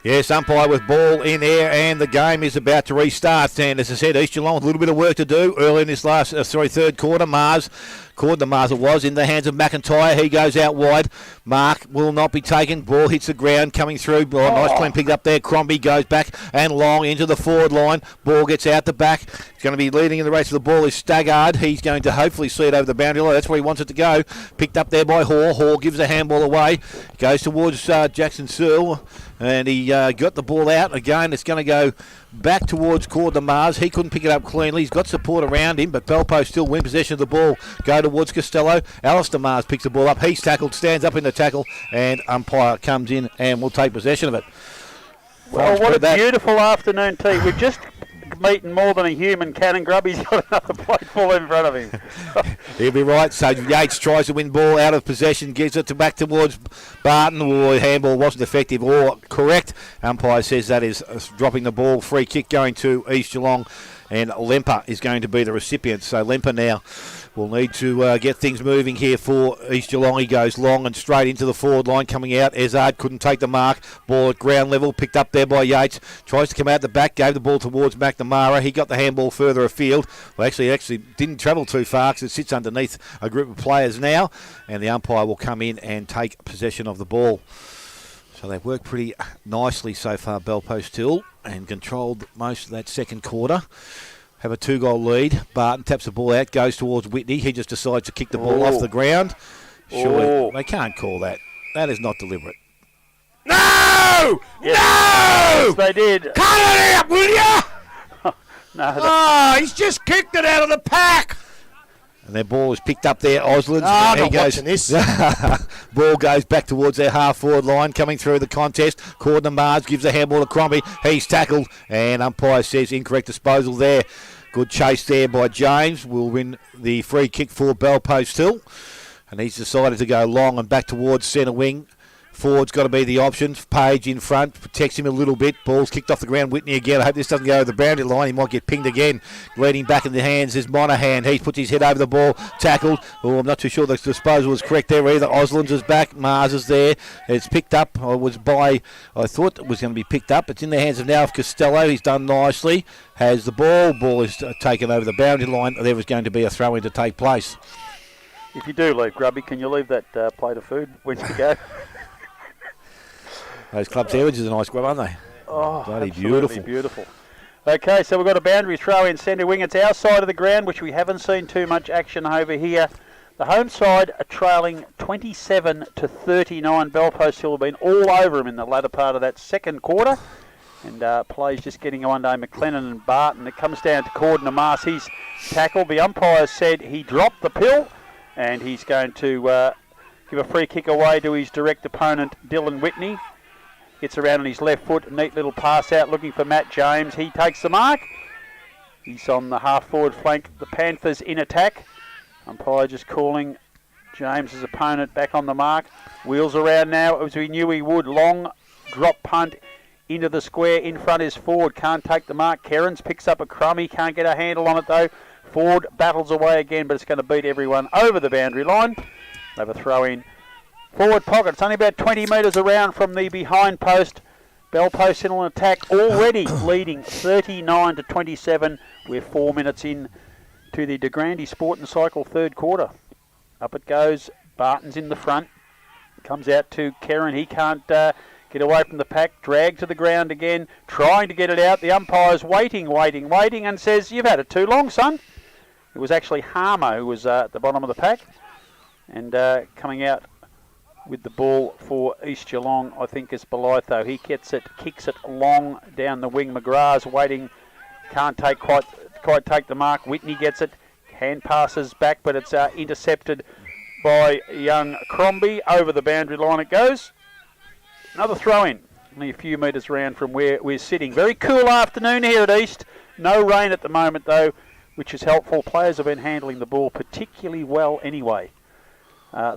Yes, umpire with ball in air, and the game is about to restart. And as I said, East Geelong with a little bit of work to do early in this third quarter. The Mars it was in the hands of McIntyre. He goes out wide. Mark will not be taken. Ball hits the ground coming through. Nice clean pick up there. Crombie goes back and long into the forward line. Ball gets out the back. He's going to be leading in the race of the ball is Staggard. He's going to hopefully see it over the boundary line. That's where he wants it to go. Picked up there by Hall. Hall gives a handball away. Goes towards Jackson Searle. And he got the ball out. Again, it's going to go back towards Cord Mars. He couldn't pick it up cleanly. He's got support around him, but Belpost still win possession of the ball. Go towards Costello. Alistair Mars picks the ball up. He's tackled, stands up in the tackle, and umpire comes in and will take possession of it. Well, what a beautiful afternoon tea. We've just meeting more than a human can, and Grubby's got another plate full in front of him. He'll be right. So Yates tries to win ball out of possession, gives it back towards Barton. Handball wasn't effective or correct. Umpire says that is dropping the ball. Free kick going to East Geelong, and Lemper is going to be the recipient. So Lemper now will need to get things moving here for East Geelong. He goes long and straight into the forward line. Coming out, Ezard couldn't take the mark. Ball at ground level, picked up there by Yates. Tries to come out the back, gave the ball towards McNamara. He got the handball further afield. Well, actually didn't travel too far because it sits underneath a group of players now. And the umpire will come in and take possession of the ball. So they've worked pretty nicely so far, Belpost Hill, and controlled most of that second quarter. Have a 2-goal lead. Barton taps the ball out, goes towards Whitney. He just decides to kick the ball off the ground. Surely they can't call that. That is not deliberate. No! Yes. No! Yes, they did. Cut it out, will you? No, He's just kicked it out of the pack. And their ball is picked up there, Osland. I'm not watching this. Ball goes back towards their half-forward line, coming through the contest. Cordner Mars gives a handball to Crombie. He's tackled, and umpire says incorrect disposal there. Good chase there by James. Will win the free kick for Belpost Hill. And he's decided to go long and back towards centre wing. Forward's got to be the option. Page in front, protects him a little bit. Ball's kicked off the ground. Whitney again. I hope this doesn't go over the boundary line. He might get pinged again. Leading back in the hands is Monaghan. He puts his head over the ball. Tackled. Oh, I'm not too sure the disposal was correct there either. Oslands is back. Mars is there. It's picked up. I thought it was going to be picked up. It's in the hands of now of Costello. He's done nicely. Has the ball. Ball is taken over the boundary line. There was going to be a throw-in to take place. if you do leave, Grubby, can you leave that plate of food when you go? Those club sandwiches are nice grub, aren't they? Oh, bloody beautiful. Beautiful. Okay, so we've got a boundary throw in centre wing. It's our side of the ground, which we haven't seen too much action over here. The home side are trailing 27-39. Belpost Hill have been all over them in the latter part of that second quarter. And plays just getting on to McLennan and Barton. It comes down to Cordner Mars. He's tackled. The umpire said he dropped the pill, and he's going to give a free kick away to his direct opponent, Dylan Whitney. Gets around on his left foot, a neat little pass out, looking for Matt James. He takes the mark. He's on the half-forward flank. The Panthers in attack. Umpire just calling James's opponent back on the mark. Wheels around now, as we knew he would. Long drop punt into the square. In front is Ford. Can't take the mark. Kerrins picks up a crummy. Can't get a handle on it, though. Ford battles away again, but it's going to beat everyone over the boundary line. They have a throw in. Forward pocket. It's only about 20 metres around from the behind post. Belpost Hill in attack, already leading 39-27. We're 4 minutes in to the De Grande Sport and Cycle third quarter. Up it goes. Barton's in the front. Comes out to Kerrin. He can't get away from the pack. Dragged to the ground again. Trying to get it out. The umpire's waiting and says, "You've had it too long, son." It was actually Harmer who was at the bottom of the pack. And coming out with the ball for East Geelong, I think, is Belytho. He gets it, kicks it long down the wing. McGrath's waiting, can't quite take the mark. Whitney gets it, hand passes back, but it's intercepted by young Crombie. Over the boundary line it goes. Another throw-in, only a few metres around from where we're sitting. Very cool afternoon here at East. No rain at the moment, though, which is helpful. Players have been handling the ball particularly well anyway.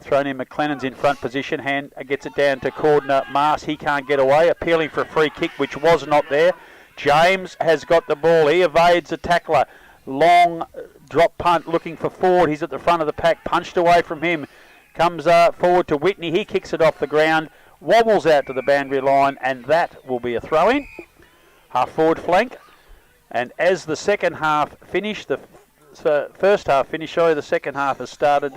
Thrown in, McLennan's in front position. Hand gets it down to Cordner. Mars, he can't get away. Appealing for a free kick, which was not there. James has got the ball. He evades a tackler. Long drop punt looking for Ford. He's at the front of the pack. Punched away from him. Comes forward to Whitney. He kicks it off the ground. Wobbles out to the boundary line, and that will be a throw-in. Half forward flank. And as the second half finished, the first half finished, the second half has started.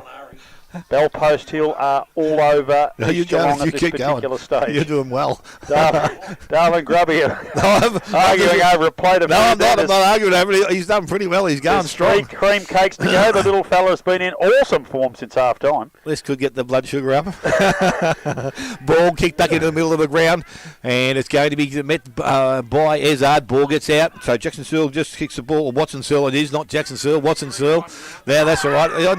Bell Post Hill are all over East Geelong at this particular stage. You're doing well. Darwin Grubby arguing over a plate of food. I'm not arguing over it. He's done pretty well. He's going strong. 3 cream cakes to go. The little fella's been in awesome form since half time. This could get the blood sugar up. Ball kicked back into the middle of the ground, and it's going to be met by Ezard. Ball gets out. So Jackson Searle just kicks the ball. Or Watson Searle. It is not Jackson Searle. Watson Searle. Now that's all right. I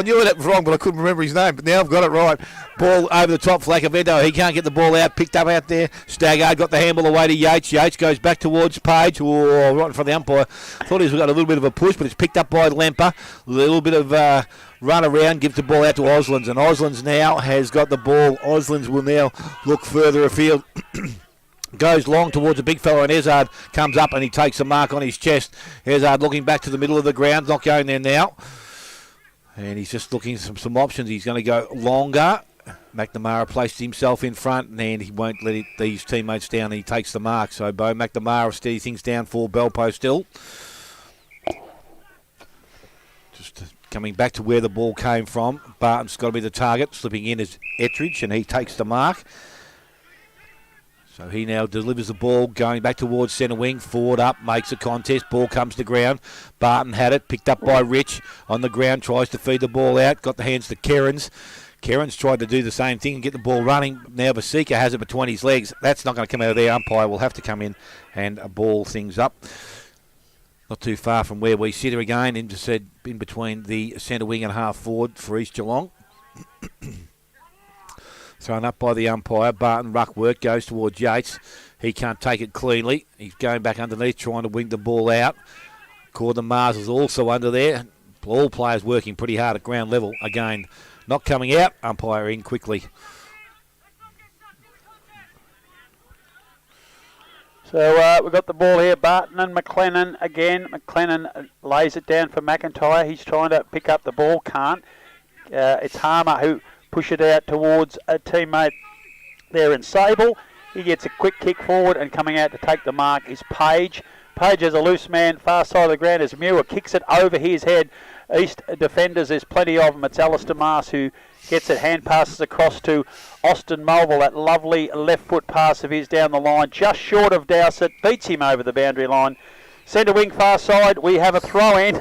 knew that was wrong, but I couldn't remember his name, but now I've got it right. Ball over the top, Flacavento. He can't get the ball out. Picked up out there. Staggard got the handball away to Yates. Yates goes back towards Page. Right in front of the umpire. Thought he's got a little bit of a push, but it's picked up by Lemper. A little bit of run around. Gives the ball out to Oslands, and Oslands now has got the ball. Oslands will now look further afield. Goes long towards the big fellow, and Ezard comes up and he takes a mark on his chest. Ezard looking back to the middle of the ground. Not going there now. And he's just looking at some options. He's going to go longer. McNamara placed himself in front, and he won't let these teammates down, and he takes the mark. So Bo McNamara steady things down for Bell Post Hill. Just coming back to where the ball came from. Barton's got to be the target. Slipping in is Ettridge, and he takes the mark. So he now delivers the ball, going back towards centre wing. Forward up, makes a contest. Ball comes to ground. Barton had it, picked up by Rich on the ground, tries to feed the ball out. Got the hands to Kerins. Kerins tried to do the same thing and get the ball running. Now Vasika has it between his legs. That's not going to come out of there. Umpire will have to come in and ball things up. Not too far from where we sit here again, in between the centre wing and half forward for East Geelong. Thrown up by the umpire. Barton ruck work, goes towards Yates. He can't take it cleanly. He's going back underneath, trying to wing the ball out. Corden Mars is also under there. All players working pretty hard at ground level. Again, not coming out. Umpire in quickly. So we've got the ball here. Barton and McLennan again. McLennan lays it down for McIntyre. He's trying to pick up the ball. Can't. It's Harmer who push it out towards a teammate there in Sable. He gets a quick kick forward, and coming out to take the mark is Page. Page has a loose man, far side of the ground as Muir kicks it over his head. East defenders, there's plenty of them. It's Alistair Mars who gets it, hand passes across to Austin Mulville. That lovely left foot pass of his down the line, just short of Dowsett, beats him over the boundary line. Centre wing far side, we have a throw in.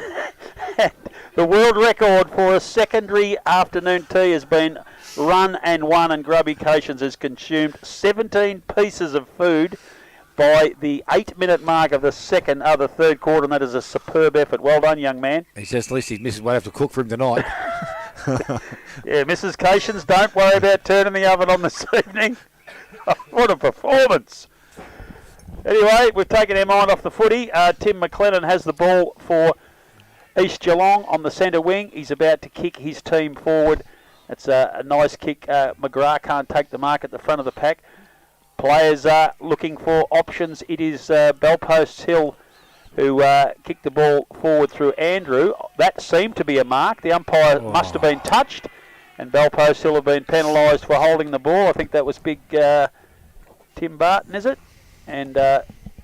The world record for a secondary afternoon tea has been run and won, and Grubby Cations has consumed 17 pieces of food by the 8-minute mark of the third quarter, and that is a superb effort. Well done, young man. He says at least his missus won't have to cook for him tonight. Yeah, Mrs. Cations, don't worry about turning the oven on this evening. What a performance. Anyway, we've taken our mind off the footy. Tim McLennan has the ball for East Geelong on the centre wing. He's about to kick his team forward. It's a nice kick. McGrath can't take the mark at the front of the pack. Players are looking for options. It is Bell Post Hill who kicked the ball forward through Andrew. That seemed to be a mark. The umpire must have been touched, and Bell Post Hill have been penalised for holding the ball. I think that was big Tim Barton, is it? And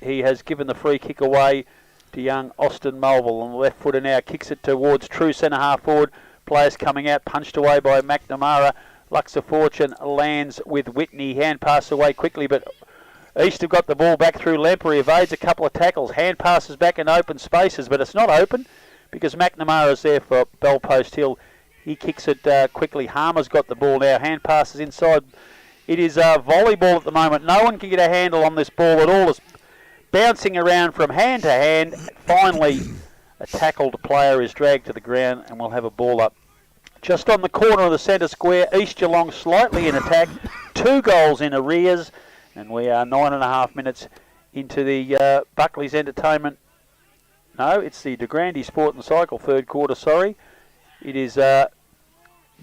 he has given the free kick away to young Austin Mulville. On the left footer now kicks it towards true centre half forward. Players coming out, punched away by McNamara. Luxor Fortune lands with Whitney. Hand pass away quickly, but East have got the ball back through Lemper. He evades a couple of tackles. Hand passes back in open spaces, but it's not open because McNamara's there for Bell Post Hill. He kicks it quickly. Harmer's got the ball now. Hand passes inside. It is volleyball at the moment. No one can get a handle on this ball at all. It's bouncing around from hand to hand. Finally, a tackled player is dragged to the ground, and we'll have a ball up just on the corner of the centre square. East Geelong slightly in attack. 2 goals in arrears, and we are 9.5 minutes into the Buckley's Entertainment. No, it's the De Grande Sport and Cycle third quarter, sorry. It is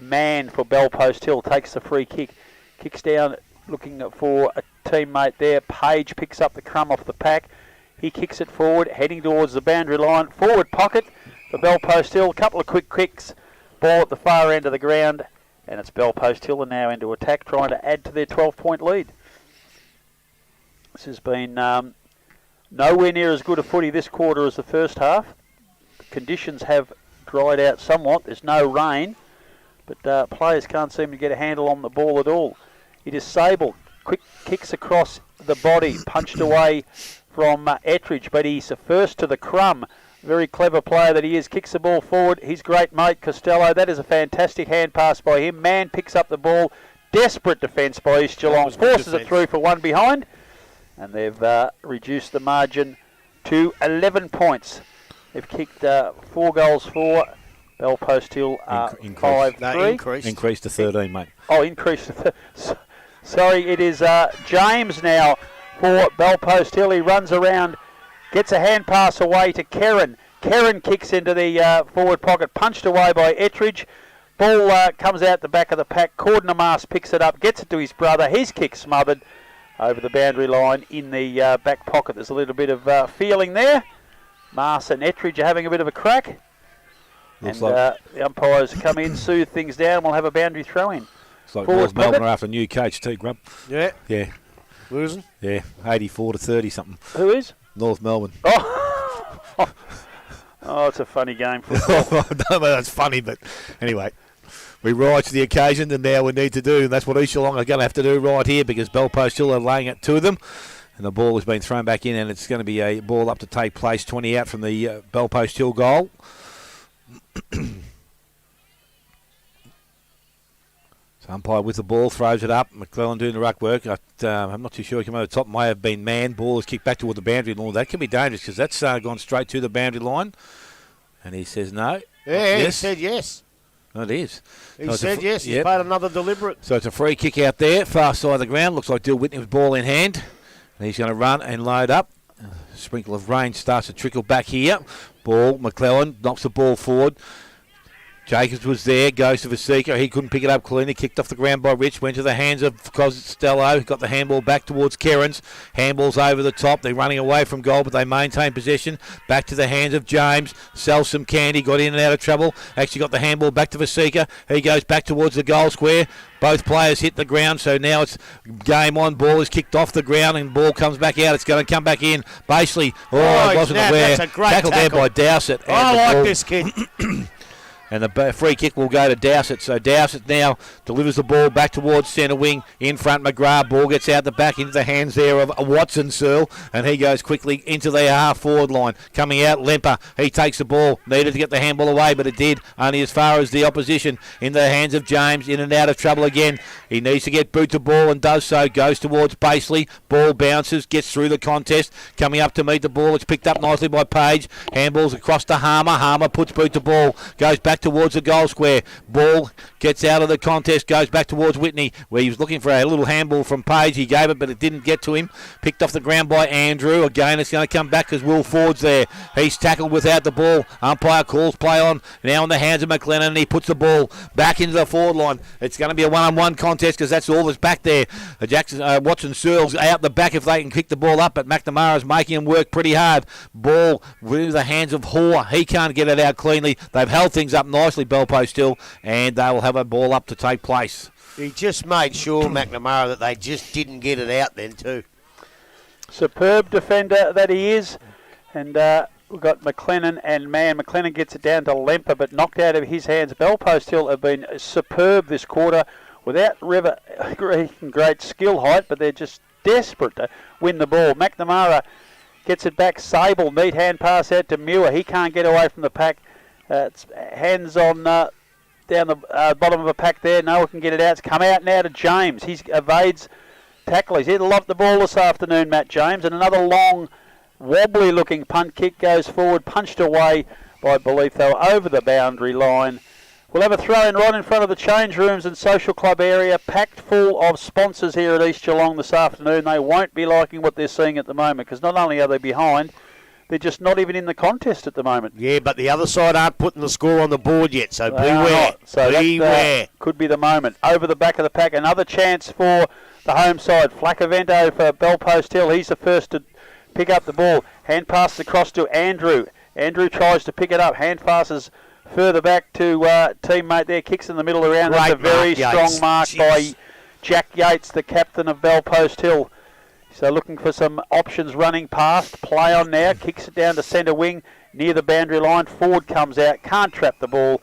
Man for Bellpost Hill takes the free kick. Kicks down looking for a teammate there. Page picks up the crumb off the pack. He kicks it forward, heading towards the boundary line. Forward pocket for Bellpost Hill. A couple of quick kicks. Ball at the far end of the ground. And it's Bellpost Hill now into attack, trying to add to their 12-point lead. This has been nowhere near as good a footy this quarter as the first half. Conditions have dried out somewhat. There's no rain. But players can't seem to get a handle on the ball at all. It is Sable. Quick kicks across the body. Punched away from Ettridge, but he's first to the crumb. Very clever player that he is. Kicks the ball forward. His great mate, Costello. That is a fantastic hand pass by him. Man picks up the ball. Desperate defence by East Geelong. Forces it through for one behind. And they've reduced the margin to 11 points. They've kicked 4 goals for Bellpost Hill 5-3. Increased to 13, mate. Oh, increased to sorry, it is James now for Bellpost Hill. He runs around, gets a hand pass away to Kerrin. Kerrin kicks into the forward pocket, punched away by Ettridge. Ball comes out the back of the pack. Cordner-Mars picks it up, gets it to his brother. His kick smothered over the boundary line in the back pocket. There's a little bit of feeling there. Mars and Ettridge are having a bit of a crack. Looks and like the umpires come in, soothe things down. We'll have a boundary throw in. It's like North Melbourne are after a new coach too, Grub. Yeah. Yeah. Losing? Yeah, 84 to 30 something. Who is? North Melbourne. Oh, it's a funny game. No, that's funny, but anyway. We rise to the occasion, and now we need to do, and that's what East Geelong are going to have to do right here, because Bellpost Hill are laying it to them. And the ball has been thrown back in, and it's going to be a ball up to take place, 20 out from the Bellpost Hill goal. So umpire with the ball, throws it up. McClellan doing the ruck work. I'm not too sure. Come over the top. May have been man. Ball is kicked back toward the boundary line. That can be dangerous because that's gone straight to the boundary line. And he says no. Yeah, yes. He said yes. No, it is. He said yes. He's made another deliberate. So it's a free kick out there, far side of the ground. Looks like Dill Whitney with ball in hand. And he's going to run and load up. A sprinkle of rain starts to trickle back here. Ball, McClellan knocks the ball forward. Jacobs was there, goes to Vasika. He couldn't pick it up cleanly. Kicked off the ground by Rich. Went to the hands of Costello. Got the handball back towards Kerrins. Handball's over the top. They're running away from goal, but they maintain possession. Back to the hands of James. Sells some candy. Got in and out of trouble. Actually got the handball back to Vasika. He goes back towards the goal square. Both players hit the ground, so now it's game on. Ball is kicked off the ground and ball comes back out. It's going to come back in. Bashley, it wasn't aware. That's a great tackle there by Dowsett. I like this kid. And the free kick will go to Dowsett. So Dowsett now delivers the ball back towards centre wing. In front, McGrath. Ball gets out the back into the hands there of Watson Searle. And he goes quickly into the half-forward line. Coming out, Lemper. He takes the ball. Needed to get the handball away, but it did. Only as far as the opposition. In the hands of James. In and out of trouble again. He needs to get boot to ball and does so. Goes towards Bashley. Ball bounces. Gets through the contest. Coming up to meet the ball. It's picked up nicely by Page. Handballs across to Harmer. Harmer puts boot to ball. Goes back towards the goal square. Ball gets out of the contest, goes back towards Whitney, where he was looking for a little handball from Page. He gave it, but it didn't get to him. Picked off the ground by Andrew. Again, it's going to come back because Will Ford's there. He's tackled without the ball. Umpire calls play on. Now in the hands of McLennan, and he puts the ball back into the forward line. It's going to be a one-on-one contest because that's all that's back there. Watson Searle's out the back if they can kick the ball up, but McNamara's making him work pretty hard. Ball with the hands of Hoare. He can't get it out cleanly. They've held things up nicely, Bellpost Hill, and they will have a ball up to take place. He just made sure, McNamara, that they just didn't get it out then too. Superb defender that he is. And we've got McLennan and Man. McLennan gets it down to Lemper, but knocked out of his hands. Bellpost Hill have been superb this quarter without great skill height, but they're just desperate to win the ball. McNamara gets it back. Sable, neat hand pass out to Muir. He can't get away from the pack. It's hands on down the bottom of a pack there. No one can get it out. It's come out now to James. He evades tackles. He'll love the ball this afternoon, Matt James. And another long, wobbly-looking punt kick goes forward, punched away by Belitho over the boundary line. We'll have a throw-in right in front of the change rooms and social club area, packed full of sponsors here at East Geelong this afternoon. They won't be liking what they're seeing at the moment because not only are they behind, they're just not even in the contest at the moment. Yeah, but the other side aren't putting the score on the board yet, so They are beware. not. So beware. that could be the moment. Over the back of the pack, another chance for the home side. Flacavento for Bellpost Hill. He's the first to pick up the ball. Hand passes across to Andrew. Andrew tries to pick it up. Hand passes further back to teammate there. Kicks in the middle around. That's a very strong mark by Jack Yates, the captain of Bellpost Hill. So looking for some options running past. Play on now. Kicks it down to centre wing near the boundary line. Ford comes out. Can't trap the ball.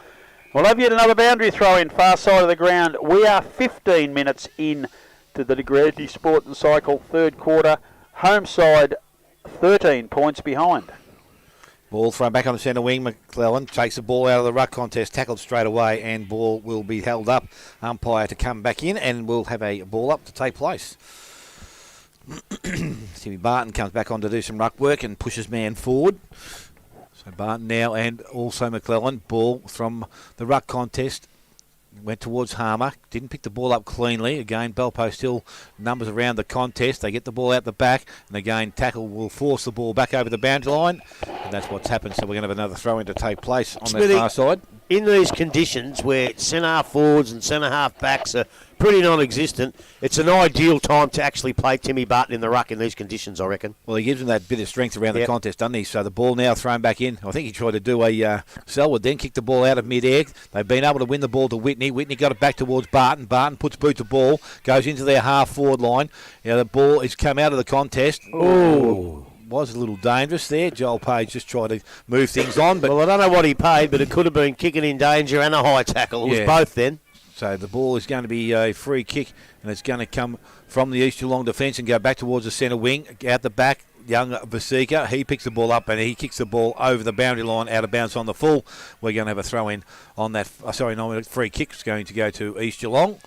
We'll have yet another boundary throw in far side of the ground. We are 15 minutes in to the De Grande Sport and Cycle third quarter. Home side 13 points behind. Ball thrown back on the centre wing. McClellan takes the ball out of the ruck contest, tackled straight away, and ball will be held up. Umpire to come back in, and we'll have a ball up to take place. Timmy Barton comes back on to do some ruck work and pushes man forward. So Barton now and also McClellan. Ball from the ruck contest. Went towards Harmer. Didn't pick the ball up cleanly. Again, Bellpost Hill numbers around the contest. They get the ball out the back. And again, tackle will force the ball back over the boundary line. And that's what's happened. So we're going to have another throw-in to take place on the far side. In these conditions where centre-half forwards and centre-half backs are pretty non-existent, it's an ideal time to actually play Timmy Barton in the ruck in these conditions, I reckon. Well, he gives him that bit of strength around the contest, doesn't he? So the ball now thrown back in. I think he tried to do a Selwood, then kicked the ball out of mid-air. They've been able to win the ball to Whitney. Whitney got it back towards Barton. Barton puts boot to ball, goes into their half-forward line. Now the ball has come out of the contest. Ooh. Was a little dangerous there. Joel Page just tried to move things on. But well, I don't know what he paid, but it could have been kicking in danger and a high tackle. It was both then. So the ball is going to be a free kick, and it's going to come from the East Geelong defence and go back towards the centre wing. Out the back, young Vasika, he picks the ball up and he kicks the ball over the boundary line, out of bounds on the full. We're going to have a throw-in on that. Free kick is going to go to East Geelong.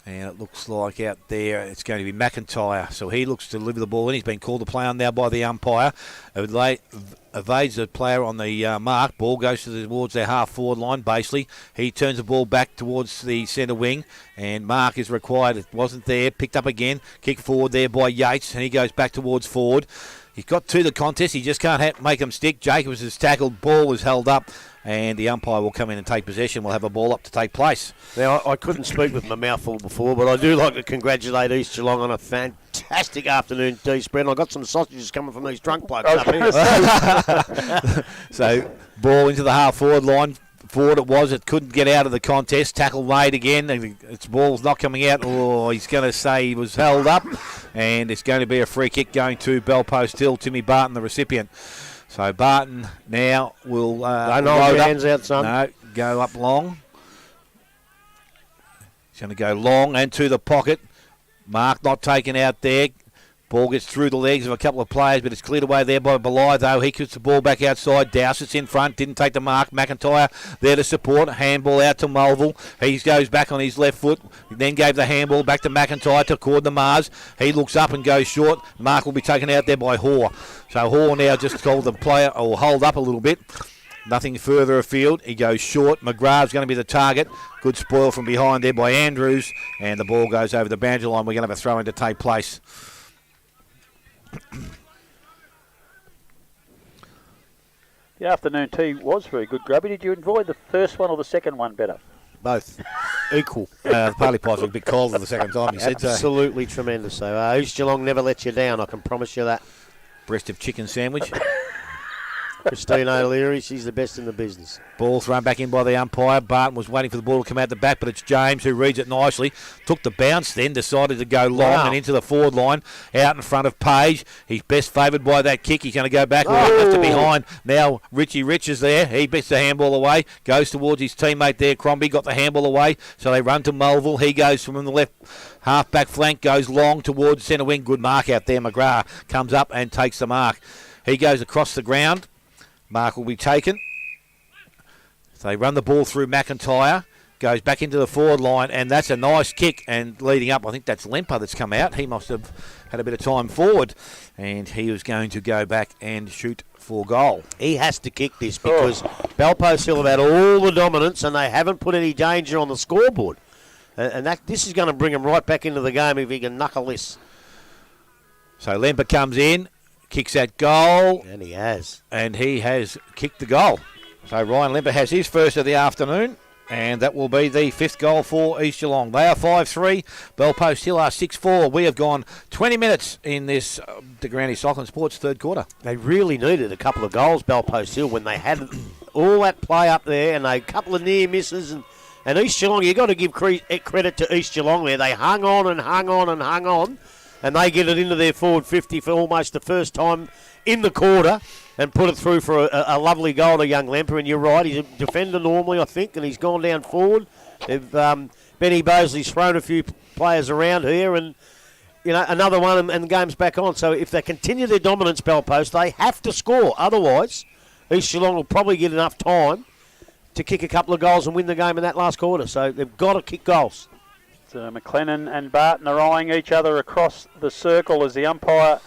And it looks like out there it's going to be McIntyre. So he looks to deliver the ball in. He's been called to play on now by the umpire. Evades the player on the mark. Ball goes towards their half-forward line, basically. He turns the ball back towards the centre wing. And mark is required. It wasn't there. Picked up again. Kick forward there by Yates. And he goes back towards forward. He's got to the contest. He just can't make him stick. Jacobs is tackled. Ball was held up. And the umpire will come in and take possession. We'll have a ball up to take place. Now, I couldn't speak with my mouth full before, but I do like to congratulate East Geelong on a fantastic afternoon tea spread. I got some sausages coming from these drunk blokes up here. So, ball into the half-forward line. Forward it was. It couldn't get out of the contest. Tackle made again. Its ball's not coming out. Oh, he's going to say he was held up. And it's going to be a free kick going to Bellpost Hill. Timmy Barton, the recipient. So Barton now will don't hold your hands out, son. No, go up long. He's going to go long and to the pocket. Mark not taken out there. Ball gets through the legs of a couple of players, but it's cleared away there by Belay, though. He gets the ball back outside. Dowsett's in front, didn't take the mark. McIntyre there to support. Handball out to Mulville. He goes back on his left foot, then gave the handball back to McIntyre to Cordner Mars. He looks up and goes short. Mark will be taken out there by Hoare. So Hoare now just called the player, or hold up a little bit. Nothing further afield. He goes short. McGrath's going to be the target. Good spoil from behind there by Andrews. And the ball goes over the boundary line. We're going to have a throw-in to take place. The afternoon tea was very good, Grubby. Did you enjoy the first one or the second one better? Both. Equal. The parley pies were a bit colder the second time, you said. Absolutely tremendous. So East Geelong never lets you down, I can promise you that. Breast of chicken sandwich. Christine O'Leary, she's the best in the business. Ball thrown back in by the umpire. Barton was waiting for the ball to come out the back, but it's James who reads it nicely. Took the bounce then, decided to go long and into the forward line, out in front of Page. He's best favoured by that kick. He's going to go back left to behind. Now Richie Rich is there. He bets the handball away, goes towards his teammate there. Crombie got the handball away, so they run to Mulville. He goes from the left half-back flank, goes long towards centre wing. Good mark out there. McGrath comes up and takes the mark. He goes across the ground. Mark will be taken. So they run the ball through McIntyre. Goes back into the forward line, and that's a nice kick. And leading up, I think that's Lemper that's come out. He must have had a bit of time forward. And he was going to go back and shoot for goal. He has to kick this because Bellpost Hill have had all the dominance and they haven't put any danger on the scoreboard. And this is going to bring him right back into the game if he can knuckle this. So Lemper comes in. kicks that goal. And he has. And he has kicked the goal. So Ryan Lemper has his first of the afternoon. And that will be the 5th goal for East Geelong. They are 5-3. Bellpost Hill are 6-4. We have gone 20 minutes in this De Grande Cycling Sports third quarter. They really needed a couple of goals, Bellpost Hill, when they had all that play up there and a couple of near misses. And East Geelong, you've got to give credit to East Geelong there. They hung on and hung on and hung on. And they get it into their forward 50 for almost the first time in the quarter. And put it through for a lovely goal to young Lemper. And you're right, he's a defender normally, I think, and he's gone down forward. Benny Bosley's thrown a few players around here, and another one, and the game's back on. So if they continue their dominance, Bellpost, they have to score. Otherwise, East Geelong will probably get enough time to kick a couple of goals and win the game in that last quarter. So they've got to kick goals. So McLennan and Barton are eyeing each other across the circle as the umpire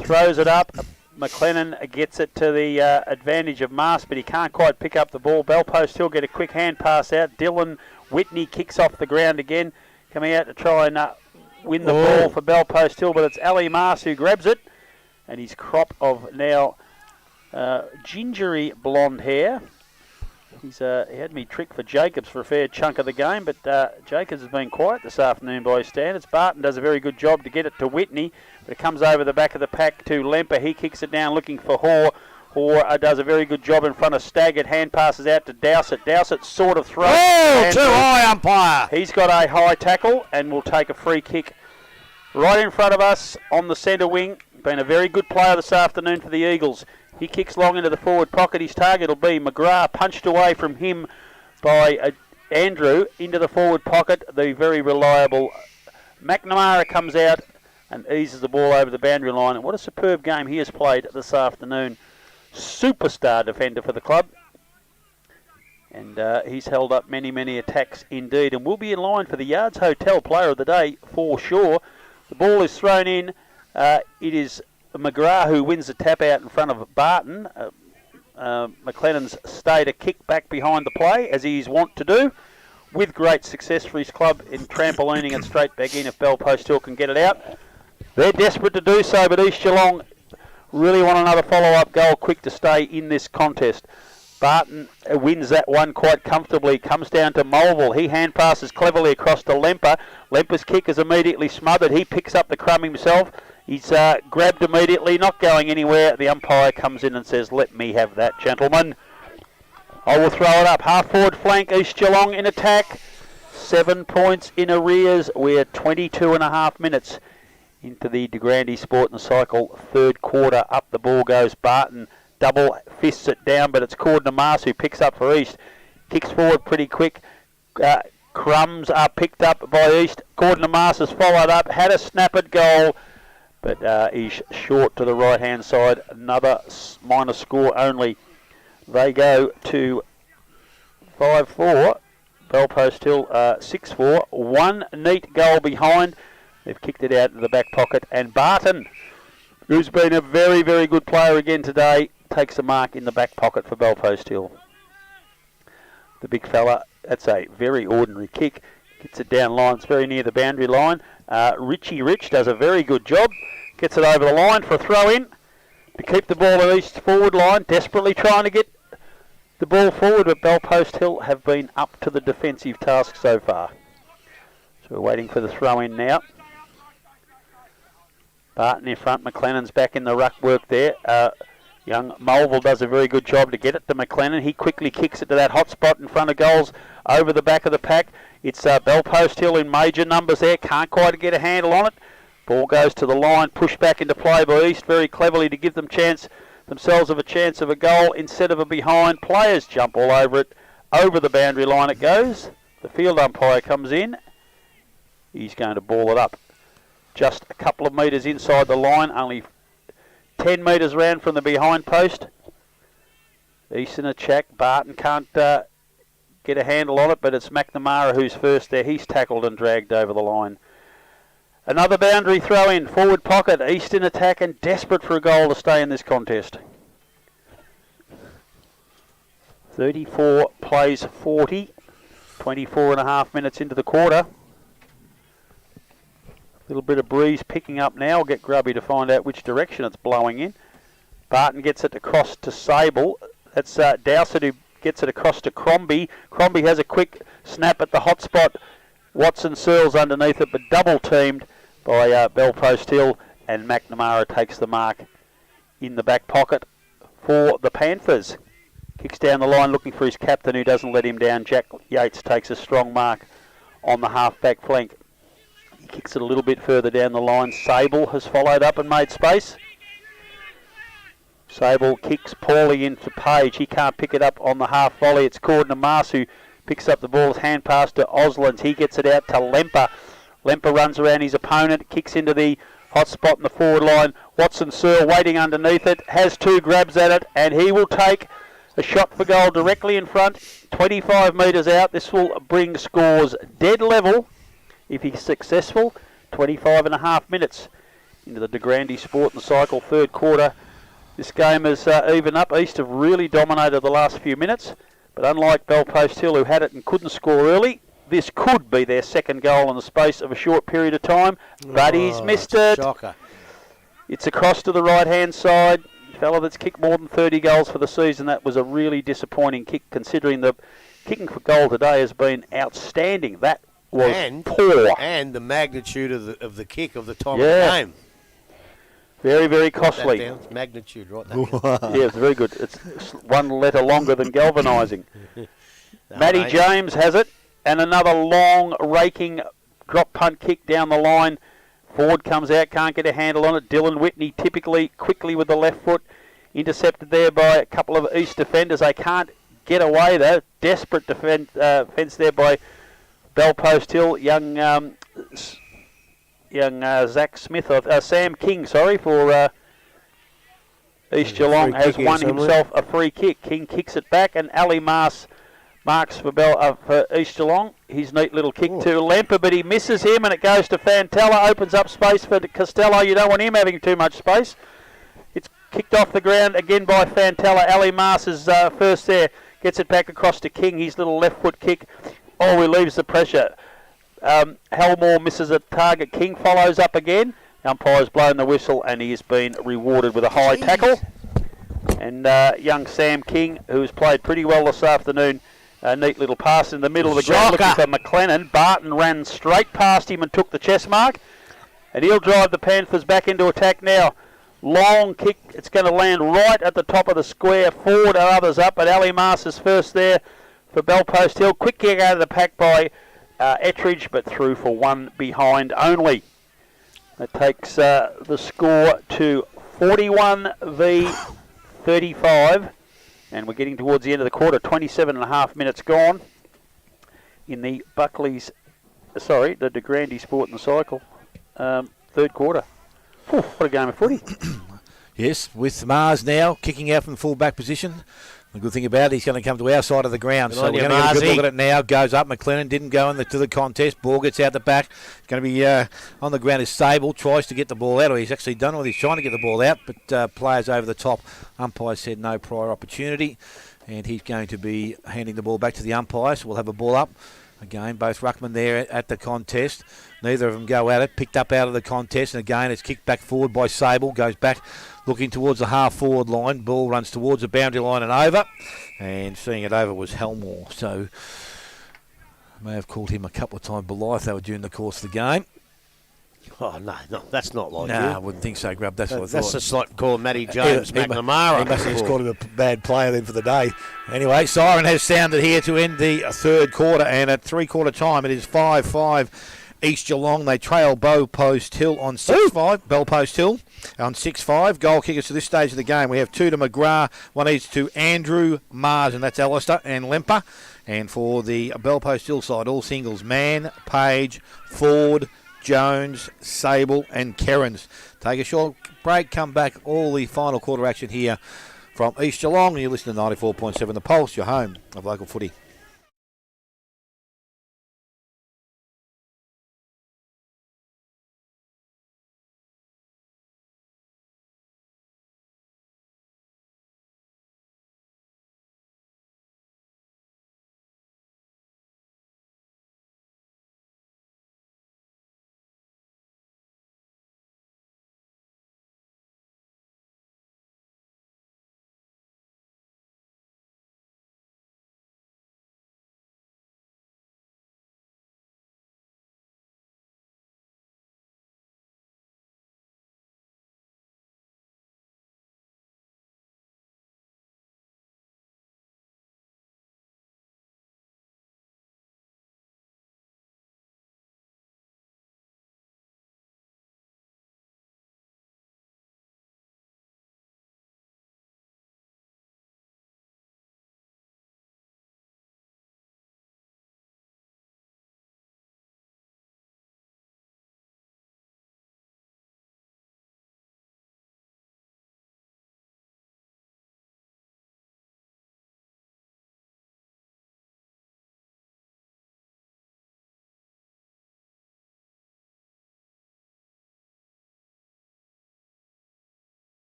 throws it up. McLennan gets it to the advantage of Mast, but he can't quite pick up the ball. Bellpost Hill get a quick hand pass out. Dylan Whitney kicks off the ground again, coming out to try and win the ball for Bellpost Hill, but it's Ali Mast who grabs it, and his crop of now gingery blonde hair. He had me tricked for Jacobs for a fair chunk of the game, but Jacobs has been quiet this afternoon by his standards. Barton does a very good job to get it to Whitney, but it comes over the back of the pack to Lemper. He kicks it down looking for Hoare. Hoare does a very good job in front of Staggart. Hand passes out to Dowsett. Dowsett sort of throws. Oh, too high, umpire. He's got a high tackle and will take a free kick right in front of us on the centre wing. Been a very good player this afternoon for the Eagles. He kicks long into the forward pocket. His target will be McGrath, punched away from him by Andrew into the forward pocket. The very reliable McNamara comes out and eases the ball over the boundary line. And what a superb game he has played this afternoon. Superstar defender for the club. And he's held up many, many attacks indeed. And will be in line for the Yards Hotel Player of the Day for sure. The ball is thrown in. It is McGrath who wins the tap out in front of Barton. McLennan's stayed a kick back behind the play, as he's wont to do, with great success for his club in trampolining it straight back in if Bellpost Hill can get it out. They're desperate to do so, but East Geelong really want another follow-up goal quick to stay in this contest. Barton wins that one quite comfortably. Comes down to Mulville. He hand passes cleverly across to Lemper. Lemper's kick is immediately smothered. He picks up the crumb himself. He's grabbed immediately, not going anywhere. The umpire comes in and says, "Let me have that, gentlemen." I will throw it up. Half-forward flank, East Geelong in attack. 7 points in arrears. We're 22 and a half minutes into the De Grande Sport and Cycle third quarter. Up the ball goes Barton. Double fists it down, but it's Cordner Mars who picks up for East. Kicks forward pretty quick. Crumbs are picked up by East. Cordner Mars has followed up. Had a snap at goal, but he's short to the right-hand side. Another minor score only. They go to 5-4. Bellpost Hill 6-4. One neat goal behind. They've kicked it out of the back pocket. And Barton, who's been a very, very good player again today, takes a mark in the back pocket for Bellpost Hill. The big fella, that's a very ordinary kick. Gets it down line. It's very near the boundary line. Richie Rich does a very good job. Gets it over the line for a throw-in to keep the ball at East forward line. Desperately trying to get the ball forward, but Bellpost Hill have been up to the defensive task so far. So we're waiting for the throw-in now. Barton in front. McLennan's back in the ruck work there. Young Mulville does a very good job to get it to McLennan. He quickly kicks it to that hot spot in front of goals over the back of the pack. It's Bellpost Hill in major numbers there. Can't quite get a handle on it. Ball goes to the line, pushed back into play by East very cleverly to give themselves a chance of a goal instead of a behind. Players jump all over it. Over the boundary line it goes. The field umpire comes in. He's going to ball it up just a couple of metres inside the line, only 10 metres round from the behind post. East in a check. Barton can't get a handle on it, but it's McNamara who's first there. He's tackled and dragged over the line. Another boundary throw in, forward pocket. East in attack and desperate for a goal to stay in this contest. 34 plays 40. 24 and a half minutes into the quarter. Little bit of breeze picking up now. I'll get Grubby to find out which direction it's blowing in. Barton gets it across to Sable. That's Dowsett who gets it across to Crombie. Crombie has a quick snap at the hot spot. Watson Searles underneath it, but double teamed by Bell Post Hill, and McNamara takes the mark in the back pocket for the Panthers. Kicks down the line looking for his captain who doesn't let him down. Jack Yates takes a strong mark on the half-back flank. He kicks it a little bit further down the line. Sable has followed up and made space. Sable kicks poorly into Page. He can't pick it up on the half volley. It's Corden Mars who picks up the ball. Hand pass to Oslands. He gets it out to Lemper. Lemper runs around his opponent, kicks into the hot spot in the forward line. Watson Searle waiting underneath it, has two grabs at it, and he will take a shot for goal directly in front, 25 metres out. This will bring scores dead level if he's successful. 25 and a half minutes into the De Grande Sport and Cycle third quarter. This game is even up. East have really dominated the last few minutes, but unlike Bell Post Hill, who had it and couldn't score early, this could be their second goal in the space of a short period of time, but he's missed it. Shocker. It's across to the right-hand side. Fella that's kicked more than 30 goals for the season. That was a really disappointing kick, considering the kicking for goal today has been outstanding. That was poor. And the magnitude of the kick of the time of the game. Very, very costly. It's magnitude, right? Yeah, it's very good. It's one letter longer than galvanising. Matty James has it, and another long, raking drop punt kick down the line. Ford comes out, can't get a handle on it. Dylan Whitney typically quickly with the left foot. Intercepted there by a couple of East defenders. They can't get away though. Desperate defence there by Bell Post Hill. Young Zach Smith, Sam King, sorry, for East Geelong has won himself a free kick. King kicks it back, and Ali marks for East Geelong. His neat little kick to Lemper, but he misses him, and it goes to Fantella. Opens up space for Costello. You don't want him having too much space. It's kicked off the ground again by Fantella. Ali Mars is first there. Gets it back across to King. His little left foot kick. Oh, he leaves the pressure. Helmore misses a target. King follows up again. Umpire's blown the whistle, and he has been rewarded with a high tackle. And young Sam King, who's played pretty well this afternoon, a neat little pass in the middle of the ground looking for McLennan. Barton ran straight past him and took the chest mark. And he'll drive the Panthers back into attack now. Long kick. It's going to land right at the top of the square. Ford and others up, but Ali Mars is first there for Bell Post Hill. Quick kick out of the pack by Ettridge, but through for one behind only. That takes the score to 41 v 35. And we're getting towards the end of the quarter. 27 and a half minutes gone in the the De Grande Sport and Cycle third quarter. Whew, what a game of footy. Yes, with Mars now kicking out from the full-back position. The good thing about it, he's going to come to our side of the ground. So we're going to get a good look at it now. Goes up. McLennan didn't go to the contest. Ball gets out the back. It's going to be on the ground. Is Sable. Tries to get the ball out, or he's actually done it. He's trying to get the ball out, but players over the top. Umpire said no prior opportunity, and he's going to be handing the ball back to the umpire. So we'll have a ball up. Again, both ruckmen there at the contest. Neither of them go at it. Picked up out of the contest, and again it's kicked back forward by Sable. Goes back looking towards the half-forward line. Ball runs towards the boundary line and over. And seeing it over was Helmore. So may have called him a couple of times Blythe. They were during the course of the game. Oh, no, that's not like you. No, I wouldn't think so, Grub. That's what I thought. That's just like calling Matty James McNamara. He must have just called him a bad player then for the day. Anyway, siren has sounded here to end the third quarter, and at three-quarter time it is 5-5 East Geelong. They trail Bell Post Hill on 6-5. Bell Post Hill on 6-5. Goal kickers to this stage of the game. We have two to McGrath, one is to Andrew Mars, and that's Alistair and Lemper. And for the Bell Post Hill side, all singles, Mann, Page, Ford, Jones, Sable and Kerrins. Take a short break, come back, all the final quarter action here from East Geelong. And you listen to 94.7 The Pulse, your home of local footy.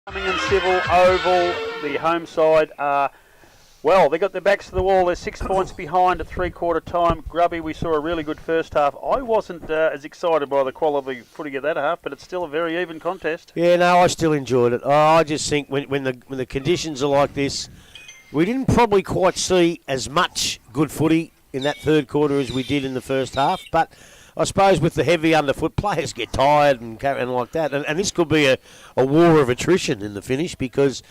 And Civil Oval, the home side, well, they got their backs to the wall. They're 6 points behind at three-quarter time. Grubby, we saw a really good first half. I wasn't as excited by the quality footy of that half, but it's still a very even contest. Yeah, no, I still enjoyed it. I just think when the conditions are like this, we didn't probably quite see as much good footy in that third quarter as we did in the first half, but I suppose with the heavy underfoot, players get tired and like that. And this could be a war of attrition in the finish, because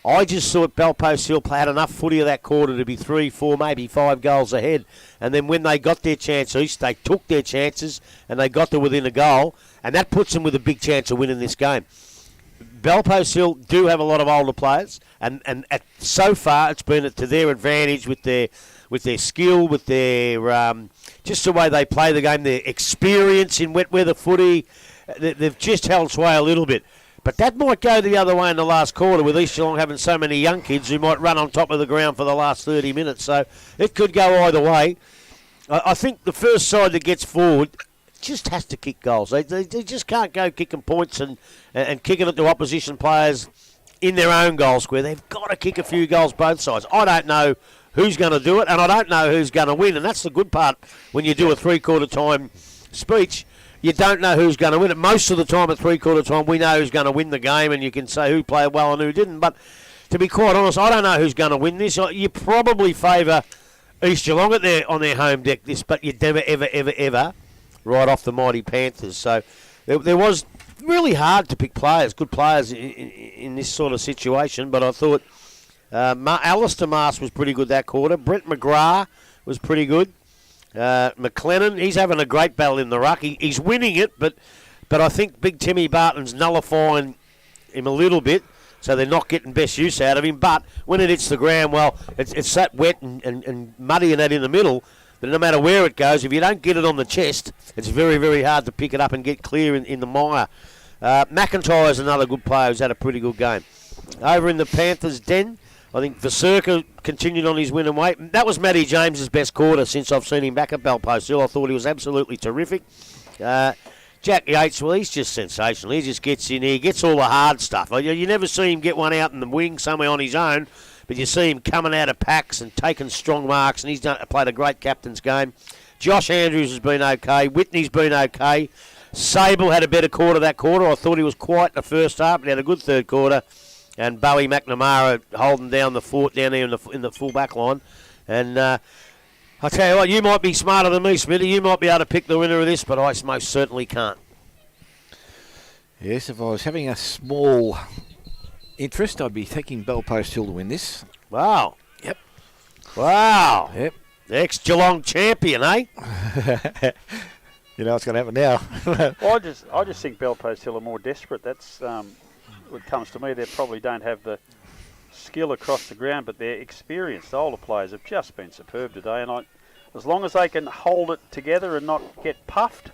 I just thought Belpost Hill had enough footy of that quarter to be 3, 4, maybe 5 goals ahead. And then when they got their chance each, they took their chances and they got to within a goal. And that puts them with a big chance of winning this game. Belpost Hill do have a lot of older players. And so far it's been to their advantage with their skill, with their just the way they play the game, their experience in wet weather footy. They've just held sway a little bit. But that might go the other way in the last quarter, with East Geelong having so many young kids who might run on top of the ground for the last 30 minutes. So it could go either way. I think the first side that gets forward just has to kick goals. They just can't go kicking points and kicking it to opposition players in their own goal square. They've got to kick a few goals both sides. I don't know who's going to do it, and I don't know who's going to win. And that's the good part when you do a three-quarter time speech. You don't know who's going to win it. Most of the time at three-quarter time, we know who's going to win the game, and you can say who played well and who didn't. But to be quite honest, I don't know who's going to win this. You probably favour East Geelong on their home deck this, but you'd never, ever write off the mighty Panthers. So there was really hard to pick players, good players in this sort of situation. But I thought Alistair Mast was pretty good that quarter. Brent McGrath was pretty good. McLennan, he's having a great battle in the ruck. He's winning it, but I think Big Timmy Barton's nullifying him a little bit, so they're not getting best use out of him. But when it hits the ground, well, it's that wet and muddy and that in the middle, that no matter where it goes, if you don't get it on the chest, it's very, very hard to pick it up and get clear in the mire. McIntyre's another good player who's had a pretty good game. Over in the Panthers' den, I think Vasurka continued on his winning way. That was Matty James's best quarter since I've seen him back at Belpost Hill. I thought he was absolutely terrific. Jack Yates, well, he's just sensational. He just gets in here, gets all the hard stuff. You never see him get one out in the wing somewhere on his own, but you see him coming out of packs and taking strong marks, and he's played a great captain's game. Josh Andrews has been okay. Whitney's been okay. Sable had a better quarter that quarter. I thought he was quiet the first half, but he had a good third quarter. And Bowie McNamara holding down the fort down there in the full back line. And I tell you what, you might be smarter than me, Smithy. You might be able to pick the winner of this, but I most certainly can't. Yes, if I was having a small interest, I'd be taking Belpost Hill to win this. Wow. Yep. Wow. Yep. Ex-Geelong champion, eh? You know what's going to happen now. Well, I just think Belpost Hill are more desperate. That's what comes to me. They probably don't have the skill across the ground, but their experienced older players have just been superb today. And as long as they can hold it together and not get puffed,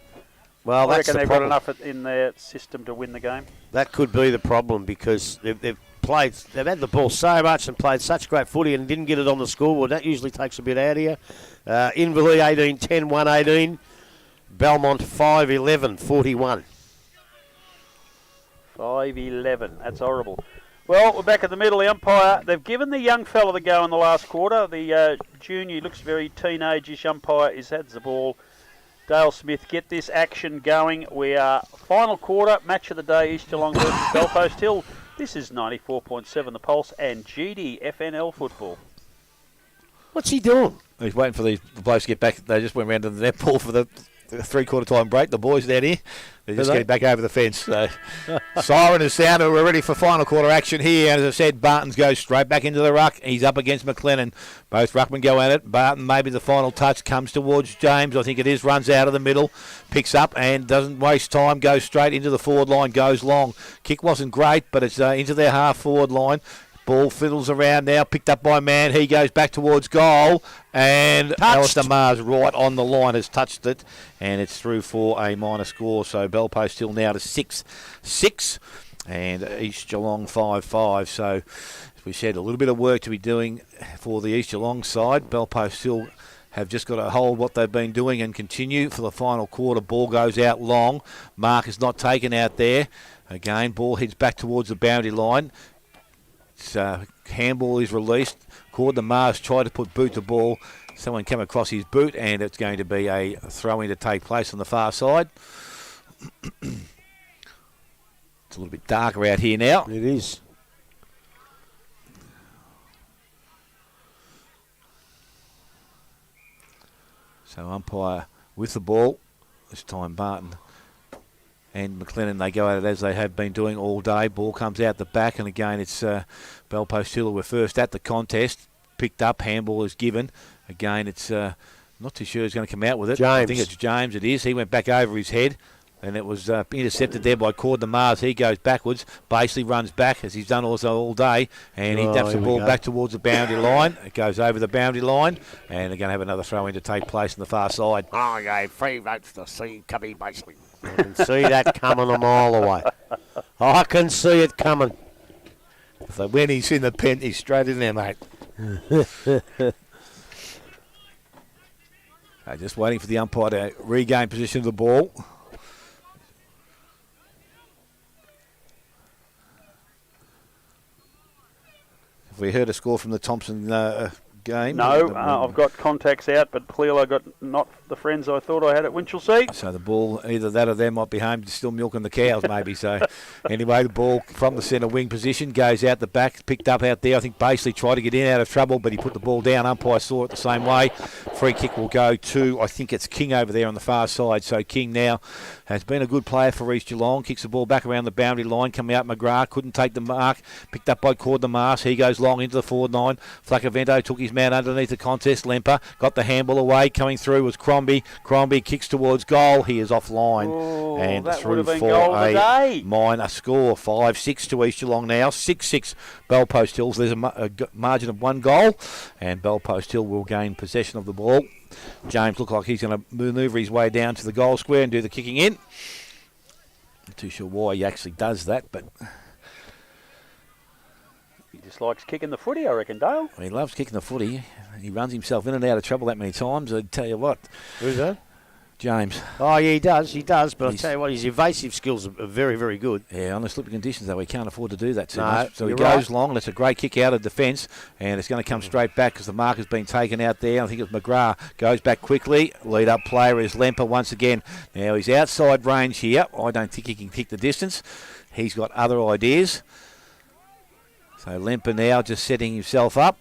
well, I that's reckon the they've problem. got enough in their system to win the game. That could be the problem, because they've had the ball so much and played such great footy and didn't get it on the scoreboard. That usually takes a bit out of you. Inverleigh 18-10, 1-18. Belmont 5-11, 41. 5-11. That's horrible. Well, we're back at the middle. The umpire, they've given the young fella the go in the last quarter. The junior, looks very teenage-ish umpire, has had the ball. Dale Smith, get this action going. We are final quarter, match of the day, East Geelong versus Belpost Hill. This is 94.7 The Pulse and GDFNL football. What's he doing? He's waiting for the blokes to get back. They just went round to the netball for the three-quarter time break. The boys down here, they're just getting back over the fence. So, siren is sounded. We're ready for final quarter action here. And as I said, Barton's goes straight back into the ruck. He's up against McLennan. Both ruckmen go at it. Barton, maybe the final touch, comes towards James. I think it is. Runs out of the middle, picks up and doesn't waste time. Goes straight into the forward line. Goes long. Kick wasn't great, but it's into their half forward line. Ball fiddles around now, picked up by Mann. He goes back towards goal, and Alistair Mars right on the line has touched it, and it's through for a minor score. So Belpost Hill now to 6-6, and East Geelong 5-5. So, as we said, a little bit of work to be doing for the East Geelong side. Belpost Hill have just got to hold what they've been doing and continue for the final quarter. Ball goes out long. Mark is not taken out there. Again, ball heads back towards the boundary line. Handball is released. Gordon Mars tried to put boot to ball. Someone came across his boot, and it's going to be a throw-in to take place on the far side. It's a little bit darker out here now. It is. So umpire with the ball. This time Barton and McLennan, they go at it as they have been doing all day. Ball comes out the back, and again it's Belpost Hill who were first at the contest. Picked up, handball is given. Again, it's not too sure who's going to come out with it. James. I think it's James, it is. He went back over his head, and it was intercepted there by Gordon Mars. He goes backwards, basically runs back, as he's done also all day, and he daps the ball back towards the boundary line. It goes over the boundary line, and they're going to have another throw-in to take place on the far side. Oh, yeah, 3 votes to see coming, basically. I can see that coming a mile away. I can see it coming. So when he's in the pen, he's straight in there, mate. Just waiting for the umpire to regain possession of the ball. Have we heard a score from the Thompson game? No, I've got contacts out, but clearly I got not the friends I thought I had at Winchelsea. So the ball, either that or they might be home still milking the cows maybe. So anyway, the ball from the centre wing position goes out the back, picked up out there. I think Basely tried to get in out of trouble, but he put the ball down. Umpire saw it the same way. Free kick will go to, I think it's King over there on the far side. So King now has been a good player for East Geelong. Kicks the ball back around the boundary line, coming out McGrath, couldn't take the mark. Picked up by Cord the Mars. He goes long into the forward line. Flacavento took his man underneath the contest. Lemper got the handball away. Coming through was Crombie. Crombie kicks towards goal. He is offline. Oh, and that through would have been for goal a today. minor score. 5-6 to East Geelong now. 6-6 Belpost Hills. There's a margin of 1 goal. And Belpost Hill will gain possession of the ball. James looks like he's going to manoeuvre his way down to the goal square and do the kicking in. Not too sure why he actually does that, but He just likes kicking the footy, I reckon, Dale. he loves kicking the footy. He runs himself in and out of trouble that many times. I tell you what, Who's that? James. Oh, yeah, he does. But I'll tell you what, his evasive skills are very, very good. Yeah, on the slipping conditions, though, he can't afford to do that too No, much. So he you're goes right. long, and it's a great kick out of defence, and it's going to come straight back because the mark has been taken out there. I think it's McGrath. Goes back quickly. Lead-up player is Lemper once again. Now, he's outside range here. I don't think he can kick the distance. He's got other ideas. So Lemper now just setting himself up.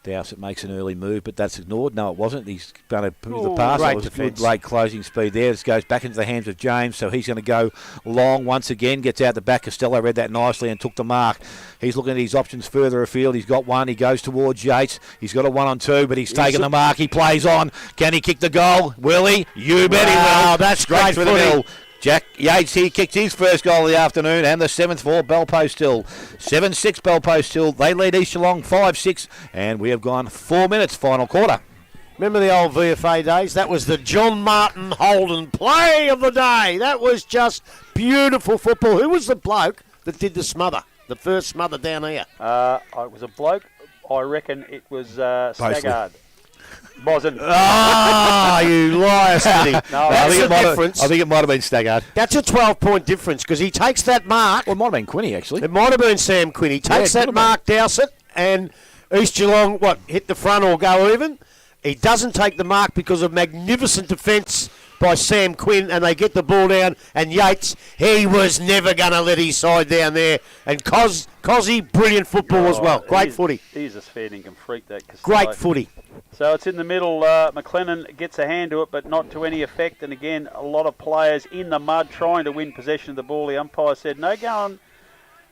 Dowsett makes an early move, but that's ignored. No, it wasn't. He's going to move the pass. great That was defence. good late closing speed there. This goes back into the hands of James, so he's going to go long once again. Gets out the back. Costello read that nicely and took the mark. He's looking at his options further afield. He's got one. He goes towards Yates. He's got a 1-on-2, but he's taken the mark. He plays on. Can he kick the goal? Will he? You bet he will. That's Straight great through the footy. middle. Jack Yates, he kicked his first goal of the afternoon, and the 7th for Belpost Hill. 7-6 Belpost Hill. They lead East Geelong 5-6, and we have gone 4 minutes, final quarter. Remember the old VFA days? That was the John Martin Holden play of the day. That was just beautiful football. Who was the bloke that did the smother, the first smother down here? It was a bloke. I reckon it was Staggard. Wasn't. Ah, you liar, City. No, That's the difference. I think it might have been Staggard. That's a 12-point difference because he takes that mark. Well, it might have been Quinny, actually. It might have been Sam Quinn. He takes it could that have mark, Dowsett, and East Geelong, hit the front or go even? He doesn't take the mark because of magnificent defence by Sam Quinn, and they get the ball down, and Yates, he was never going to let his side down there. And Cozzy, brilliant football as well. Great footy. He's a fair dinkum freak, that Costello. Great footy. So it's in the middle. McLennan gets a hand to it, but not to any effect. And again, a lot of players in the mud trying to win possession of the ball. The umpire said, no going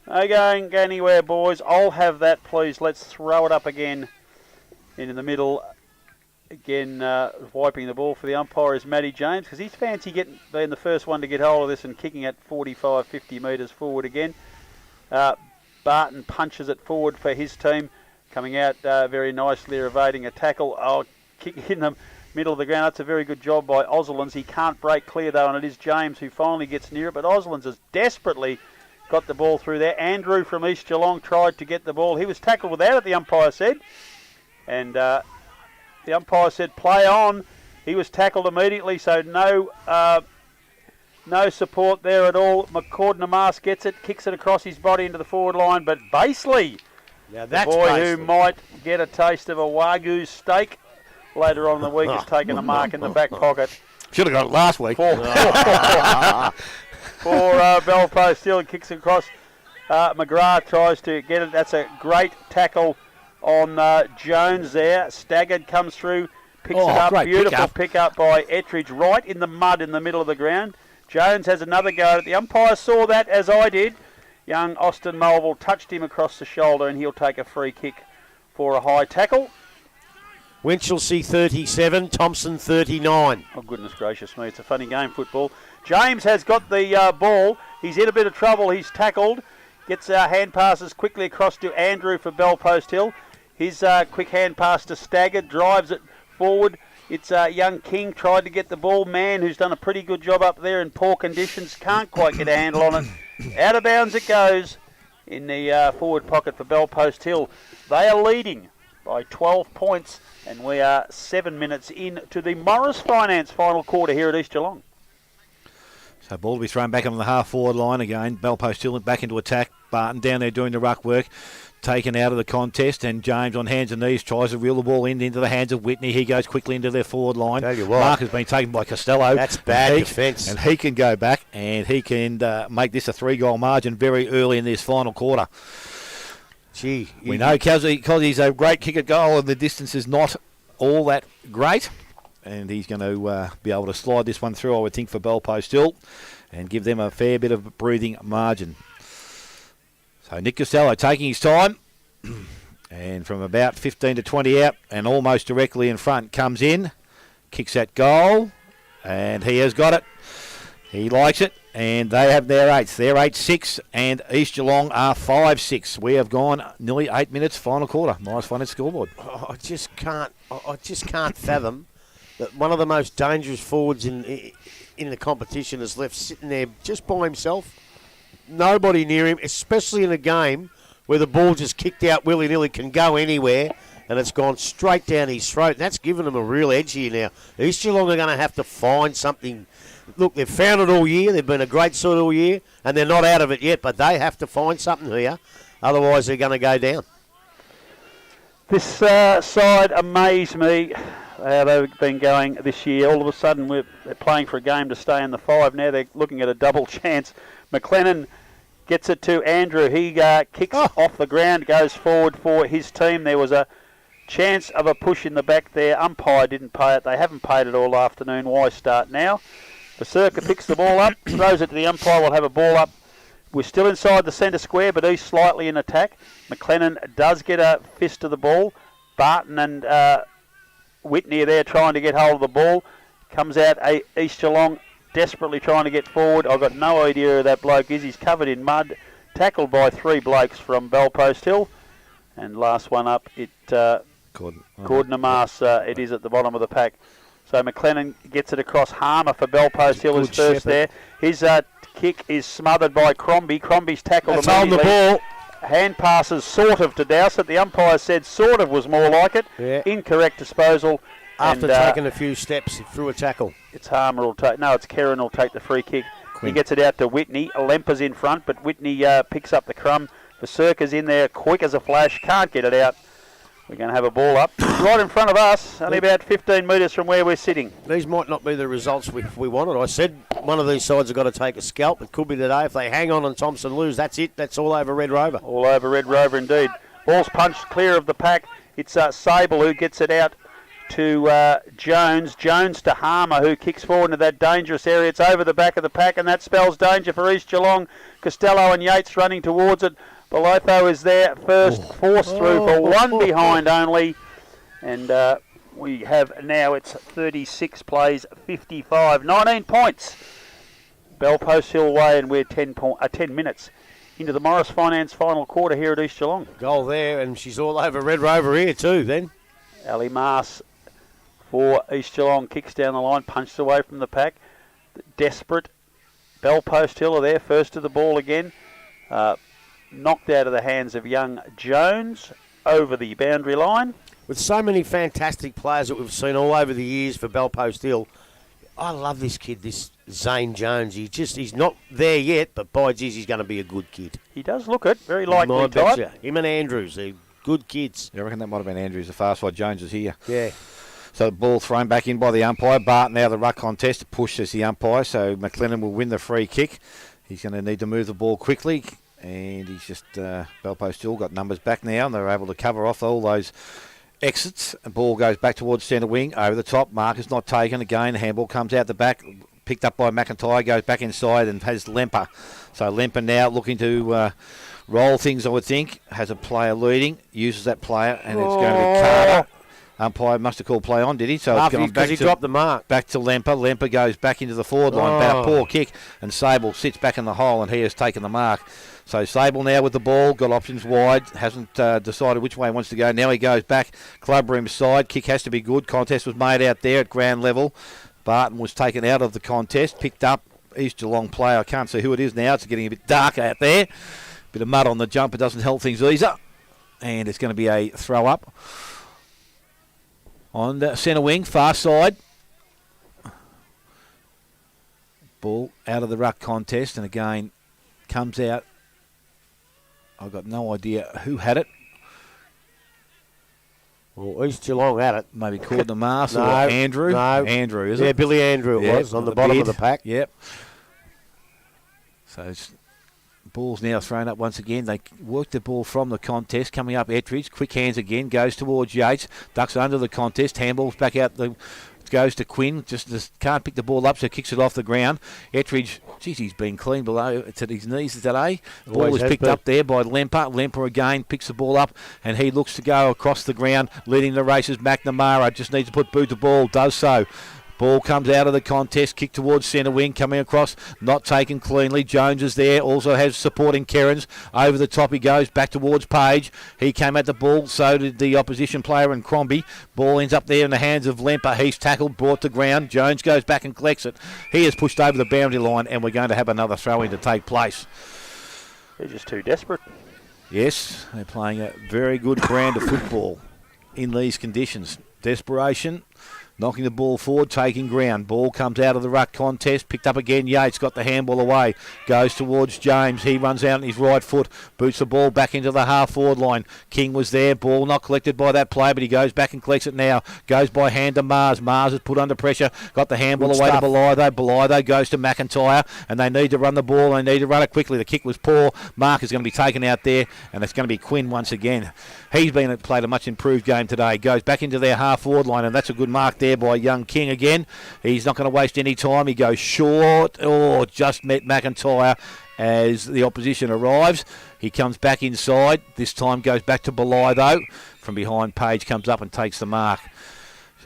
anywhere, boys. I'll have that, please. Let's throw it up again. And in the middle, again, wiping the ball for the umpire is Matty James, because he's fancy being the first one to get hold of this and kicking it 45, 50 metres forward again. Barton punches it forward for his team. Coming out very nicely, evading a tackle. Kick in the middle of the ground. That's a very good job by Oslands. He can't break clear, though, and it is James who finally gets near it. But Oslands has desperately got the ball through there. Andrew from East Geelong tried to get the ball. He was tackled without it, the umpire said. And the umpire said, play on. He was tackled immediately, so no support there at all. McCord gets it, kicks it across his body into the forward line, but Baseley, Now the that's boy Baseley. who might get a taste of a Wagyu steak later on in the week, has taken a mark in the back pocket. Should have got it last week. For Bell Post Hill, kicks it across. McGrath tries to get it. That's a great tackle on Jones there. Staggered comes through, picks it up. Great Beautiful pick up by Ettridge, right in the mud in the middle of the ground. Jones has another go at it. The umpire saw that, as I did. Young Austin Mulville touched him across the shoulder, and he'll take a free kick for a high tackle. Winchelsea 37, Thompson 39. Oh, goodness gracious me. It's a funny game, football. James has got the ball. He's in a bit of trouble. He's tackled. Gets hand passes quickly across to Andrew for Bell Post Hill. His quick hand pass to Stagger. Drives it forward. It's young King tried to get the ball. Man, who's done a pretty good job up there in poor conditions. Can't quite get a handle on it. Out of bounds it goes in the forward pocket for Bell Post Hill. They are leading by 12 points, and we are 7 minutes into the Morris Finance final quarter here at East Geelong. So ball to be thrown back on the half-forward line again. Bell Post Hill back into attack. Barton down there doing the ruck work. Taken out of the contest, and James on hands and knees tries to reel the ball into the hands of Whitney. He goes quickly into their forward line. Tell you what, Mark has been taken by Costello. That's bad defence. And he can go back, and he can make this a 3-goal margin very early in this final quarter. Gee, We know because he's a great kick at goal, and the distance is not all that great. And he's going to be able to slide this one through, I would think, for Bell Post Hill, and give them a fair bit of breathing margin. So Nick Costello taking his time, and from about 15 to 20 out and almost directly in front comes in, kicks that goal, and he has got it. He likes it, and they have their eighth. They're 8-6, and East Geelong are 5-6. We have gone nearly 8 minutes, final quarter. Morris Finance scoreboard. I just can't fathom that one of the most dangerous forwards in the competition is left sitting there just by himself. Nobody near him, especially in a game where the ball just kicked out willy-nilly, can go anywhere, and it's gone straight down his throat. That's given them a real edge here now. East Geelong are going to have to find something. Look, they've found it all year. They've been a great side all year, and they're not out of it yet, but they have to find something here. Otherwise, they're going to go down. This side amazed me how they've been going this year. All of a sudden, they're playing for a game to stay in the 5. Now they're looking at a double chance. McLennan gets it to Andrew. He kicks off the ground, goes forward for his team. There was a chance of a push in the back there. Umpire didn't pay it. They haven't paid it all afternoon. Why start now? Berserker picks the ball up, throws it to the umpire. We'll have a ball up. We're still inside the centre square, but East slightly in attack. McLennan does get a fist to the ball. Barton and Whitney are there trying to get hold of the ball. Comes out East Geelong desperately trying to get forward. I've got no idea who that bloke is. He's covered in mud. Tackled by 3 blokes from Bell Post Hill. And last one up, Gordon Amas, it is at the bottom of the pack. So McLennan gets it across. Harmer for Bell Post Hill is first there. His kick is smothered by Crombie. Crombie's tackled immediately. On the ball. Hand passes sort of to Dowsett. The umpire said sort of was more like it. Yeah. Incorrect disposal. After taking a few steps through a tackle. It's Harmer will take. No, it's Kerrin will take the free kick. He gets it out to Whitney. Lemper's in front, but Whitney picks up the crumb. Berserker's in there, quick as a flash. Can't get it out. We're going to have a ball up right in front of us, only about 15 metres from where we're sitting. These might not be the results we wanted. I said one of these sides have got to take a scalp. It could be today. If they hang on and Thompson lose, that's it. That's all over Red Rover. All over Red Rover indeed. Ball's punched clear of the pack. It's Sable who gets it out to Jones. Jones to Harmer, who kicks forward into that dangerous area. It's over the back of the pack, and that spells danger for East Geelong. Costello and Yates running towards it. Belotho is there first, forced through for one behind only. And we have now, it's 36 plays, 55, 19 points. Bell Post Hill way, and we're 10 minutes into the Morris Finance final quarter here at East Geelong. Goal there, and she's all over Red Rover here too then. Ali Mars for East Geelong kicks down the line, punched away from the pack. Desperate. Bell Post Hill are there, first to the ball again. Knocked out of the hands of young Jones over the boundary line. with so many fantastic players that we've seen all over the years for Bellpost Hill, I love this kid, this Zane Jones. He's not there yet, but by geez, he's going to be a good kid. He does look it. Very likely type. Betcha. Him and Andrews, they're good kids. I reckon that might have been Andrews, the far side. Jones is here. Yeah. So the ball thrown back in by the umpire. Barton now the ruck contest. Pushes the umpire, so McLennan will win the free kick. He's going to need to move the ball quickly, and he's just Bellpost Hill got numbers back now, and they're able to cover off all those exits. The ball goes back towards centre wing, over the top. Mark is not taken again. The handball comes out the back, picked up by McIntyre, goes back inside and has Lemper. So Lemper now looking to roll things, I would think. Has a player leading, uses that player, and it's going to be Carter. Umpire must have called play on, did he? So it's gone back he dropped the mark. Back to Lemper. Lemper goes back into the forward line. About a poor kick, and Sable sits back in the hole, and he has taken the mark. So Sable now with the ball, got options wide, hasn't decided which way he wants to go. Now he goes back, club room side. Kick has to be good. Contest was made out there at ground level. Barton was taken out of the contest, picked up East Geelong player. I can't see who it is now. It's getting a bit dark out there. Bit of mud on the jumper doesn't help things either. And it's going to be a throw up on the centre wing, far side. Ball out of the ruck contest, and again comes out. I've got no idea who had it. Well, East Geelong had it. Maybe Corden Mars No, or Andrew. no. Andrew, is it? Yeah, Billy Andrew it was on the bottom of the pack. Yep. So ball's now thrown up once again. They work the ball from the contest, coming up Ettridge. Quick hands again, goes towards Yates. Ducks under the contest. Handball's back out goes to Quinn. Just can't pick the ball up, so kicks it off the ground. Ettridge, geez, he's been clean below to his knees today. Ball is picked up there by Lemper. Lemper again picks the ball up, and he looks to go across the ground, leading the races. McNamara just needs to put boot the ball, does so. Ball comes out of the contest, kick towards centre wing, coming across, not taken cleanly. Jones is there, also has supporting Kerins. Over the top he goes, back towards Page. He came at the ball, so did the opposition player in Crombie. Ball ends up there in the hands of Lemper. He's tackled, brought to ground. Jones goes back and collects it. He is pushed over the boundary line, and we're going to have another throw-in to take place. They're just too desperate. Yes, they're playing a very good brand of football in these conditions. Desperation. Knocking the ball forward, taking ground. Ball comes out of the ruck contest. Picked up again. Yates got the handball away. Goes towards James. He runs out on his right foot. Boots the ball back into the half-forward line. King was there. Ball not collected by that player, but he goes back and collects it now. Goes by hand to Mars. Mars is put under pressure. Got the handball away to Belitho. Belitho goes to McIntyre, and they need to run the ball. They need to run it quickly. The kick was poor. Mark is going to be taken out there, and it's going to be Quinn once again. He's played a much improved game today. Goes back into their half-forward line, and that's a good mark there by young King again. He's not going to waste any time. He goes short. Oh, just met McIntyre as the opposition arrives. He comes back inside. This time goes back to Belitho. From behind, Page comes up and takes the mark.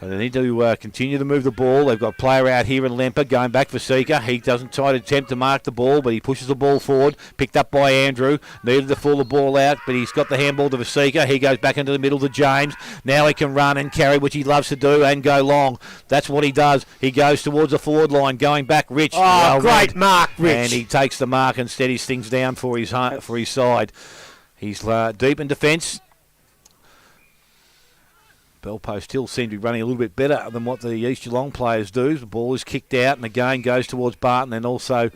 So they need to continue to move the ball. They've got a player out here in Lemper going back for Seeker. He doesn't try to attempt to mark the ball, but he pushes the ball forward. Picked up by Andrew. Needed to pull the ball out, but he's got the handball to Vasika. He goes back into the middle to James. Now he can run and carry, which he loves to do, and go long. That's what he does. He goes towards the forward line, going back. Rich. Oh, great mark, Rich. And he takes the mark and steadies things down for his side. He's deep in defence. Bellpost Hill seem to be running a little bit better than what the East Geelong players do. The ball is kicked out, and again goes towards Barton and also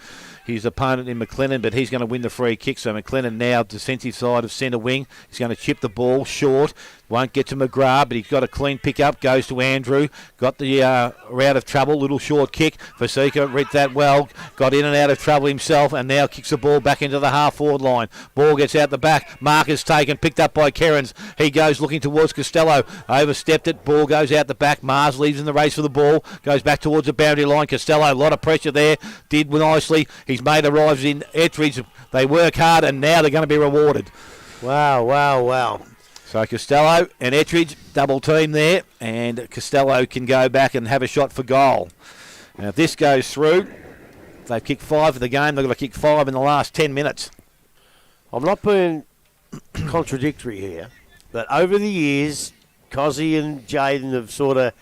his opponent in McLennan, but he's going to win the free kick. So McLennan now defensive side of centre wing. He's going to chip the ball short. Won't get to McGrath, but he's got a clean pick-up. Goes to Andrew. Got the out of trouble. Little short kick. Vasika read that well. Got in and out of trouble himself, and now kicks the ball back into the half-forward line. Ball gets out the back. Mark is taken. Picked up by Kerins. He goes looking towards Costello. Overstepped it. Ball goes out the back. Mars leaves in the race for the ball. Goes back towards the boundary line. Costello, a lot of pressure there. Did nicely. His mate arrives in Ettridge. They work hard, and now they're going to be rewarded. Wow, wow, wow. So Costello and Ettridge double team there, and Costello can go back and have a shot for goal. Now if this goes through, they've kicked 5 for the game. They've got to kick 5 in the last 10 minutes. I'm not being contradictory here, but over the years, Cozzy and Jaden have sort of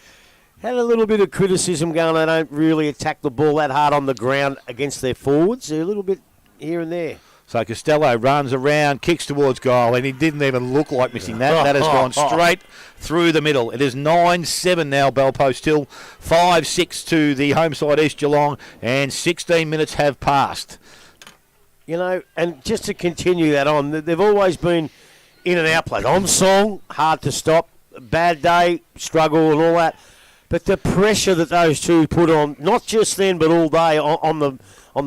had a little bit of criticism going. They don't really attack the ball that hard on the ground against their forwards. They're a little bit here and there. So Costello runs around, kicks towards goal, and he didn't even look like missing that. That has gone straight through the middle. It is 9-7 now, Bellpost Hill. 5-6 to the home side, East Geelong, and 16 minutes have passed. You know, and just to continue that on, they've always been in and out plays. On song, hard to stop. Bad day, struggle and all that. But the pressure that those two put on, not just then but all day on the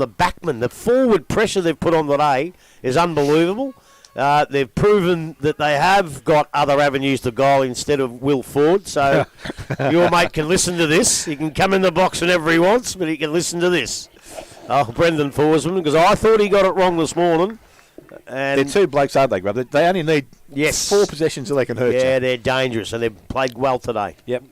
backman, the forward pressure they've put on today is unbelievable. They've proven that they have got other avenues to goal instead of Will Ford. So your mate can listen to this. He can come in the box whenever he wants, but he can listen to this. Oh, Brendan Forsman, because I thought he got it wrong this morning. And they're two blokes, aren't they, Grub? They only need 4 possessions so they can hurt you. Yeah, they're dangerous, and they've played well today. Yep.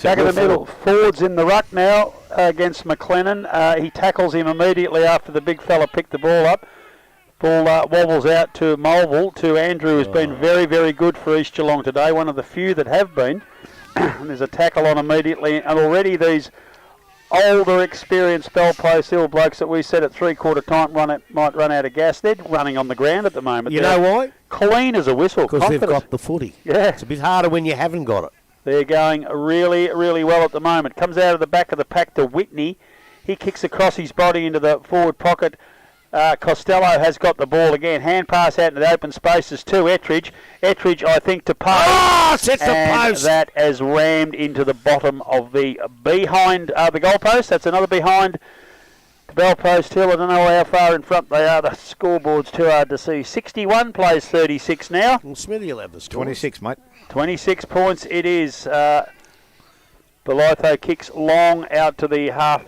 Back in the middle. Ford's in the ruck now against McLennan. He tackles him immediately after the big fella picked the ball up. Ball wobbles out to Mulville, to Andrew, who's been very, very good for East Geelong today, one of the few that have been. And there's a tackle on immediately, and already these older, experienced Bellpost Hill blokes that we said at three-quarter time might run out of gas. They're running on the ground at the moment. You know why? Clean as a whistle. Because they've got the footy. Yeah. It's a bit harder when you haven't got it. They're going really, really well at the moment. Comes out of the back of the pack to Whitney. He kicks across his body into the forward pocket. Costello has got the ball again. Hand pass out into the open spaces to Ettridge. Ettridge, I think, to Poe. Oh, sets the post. That has rammed into the bottom of the behind the goalpost. That's another behind the Bellpost Hill. I don't know how far in front they are. The scoreboard's too hard to see. 61 plays 36 now. Well, Smithy will have the score. 26, mate. 26 points it is. Belitho kicks long out to the half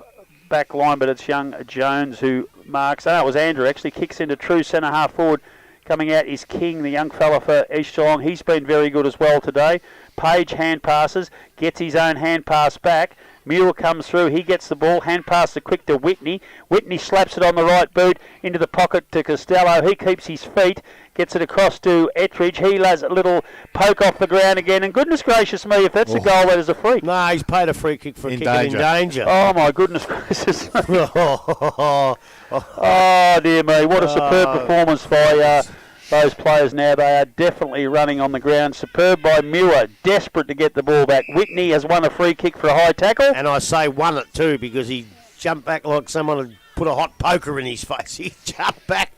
back line, but it's young Jones who marks. Oh, it was Andrew actually. Kicks into true centre half forward. Coming out is King, the young fella for East Geelong. He's been very good as well today. Page hand passes, gets his own hand pass back. Mule comes through, he gets the ball, hand pass to quick to Whitney. Whitney slaps it on the right boot into the pocket to Costello. He keeps his feet, gets it across to Ettridge. He does a little poke off the ground again, and goodness gracious me, if that's a goal, that is a free. No, he's paid a free kick for a kick in danger. Oh my goodness gracious. Oh dear me, what a superb performance by those players now. They are definitely running on the ground. Superb by Muir, desperate to get the ball back. Whitney has won a free kick for a high tackle. And I say won it too because he jumped back like someone had put a hot poker in his face. He jumped back.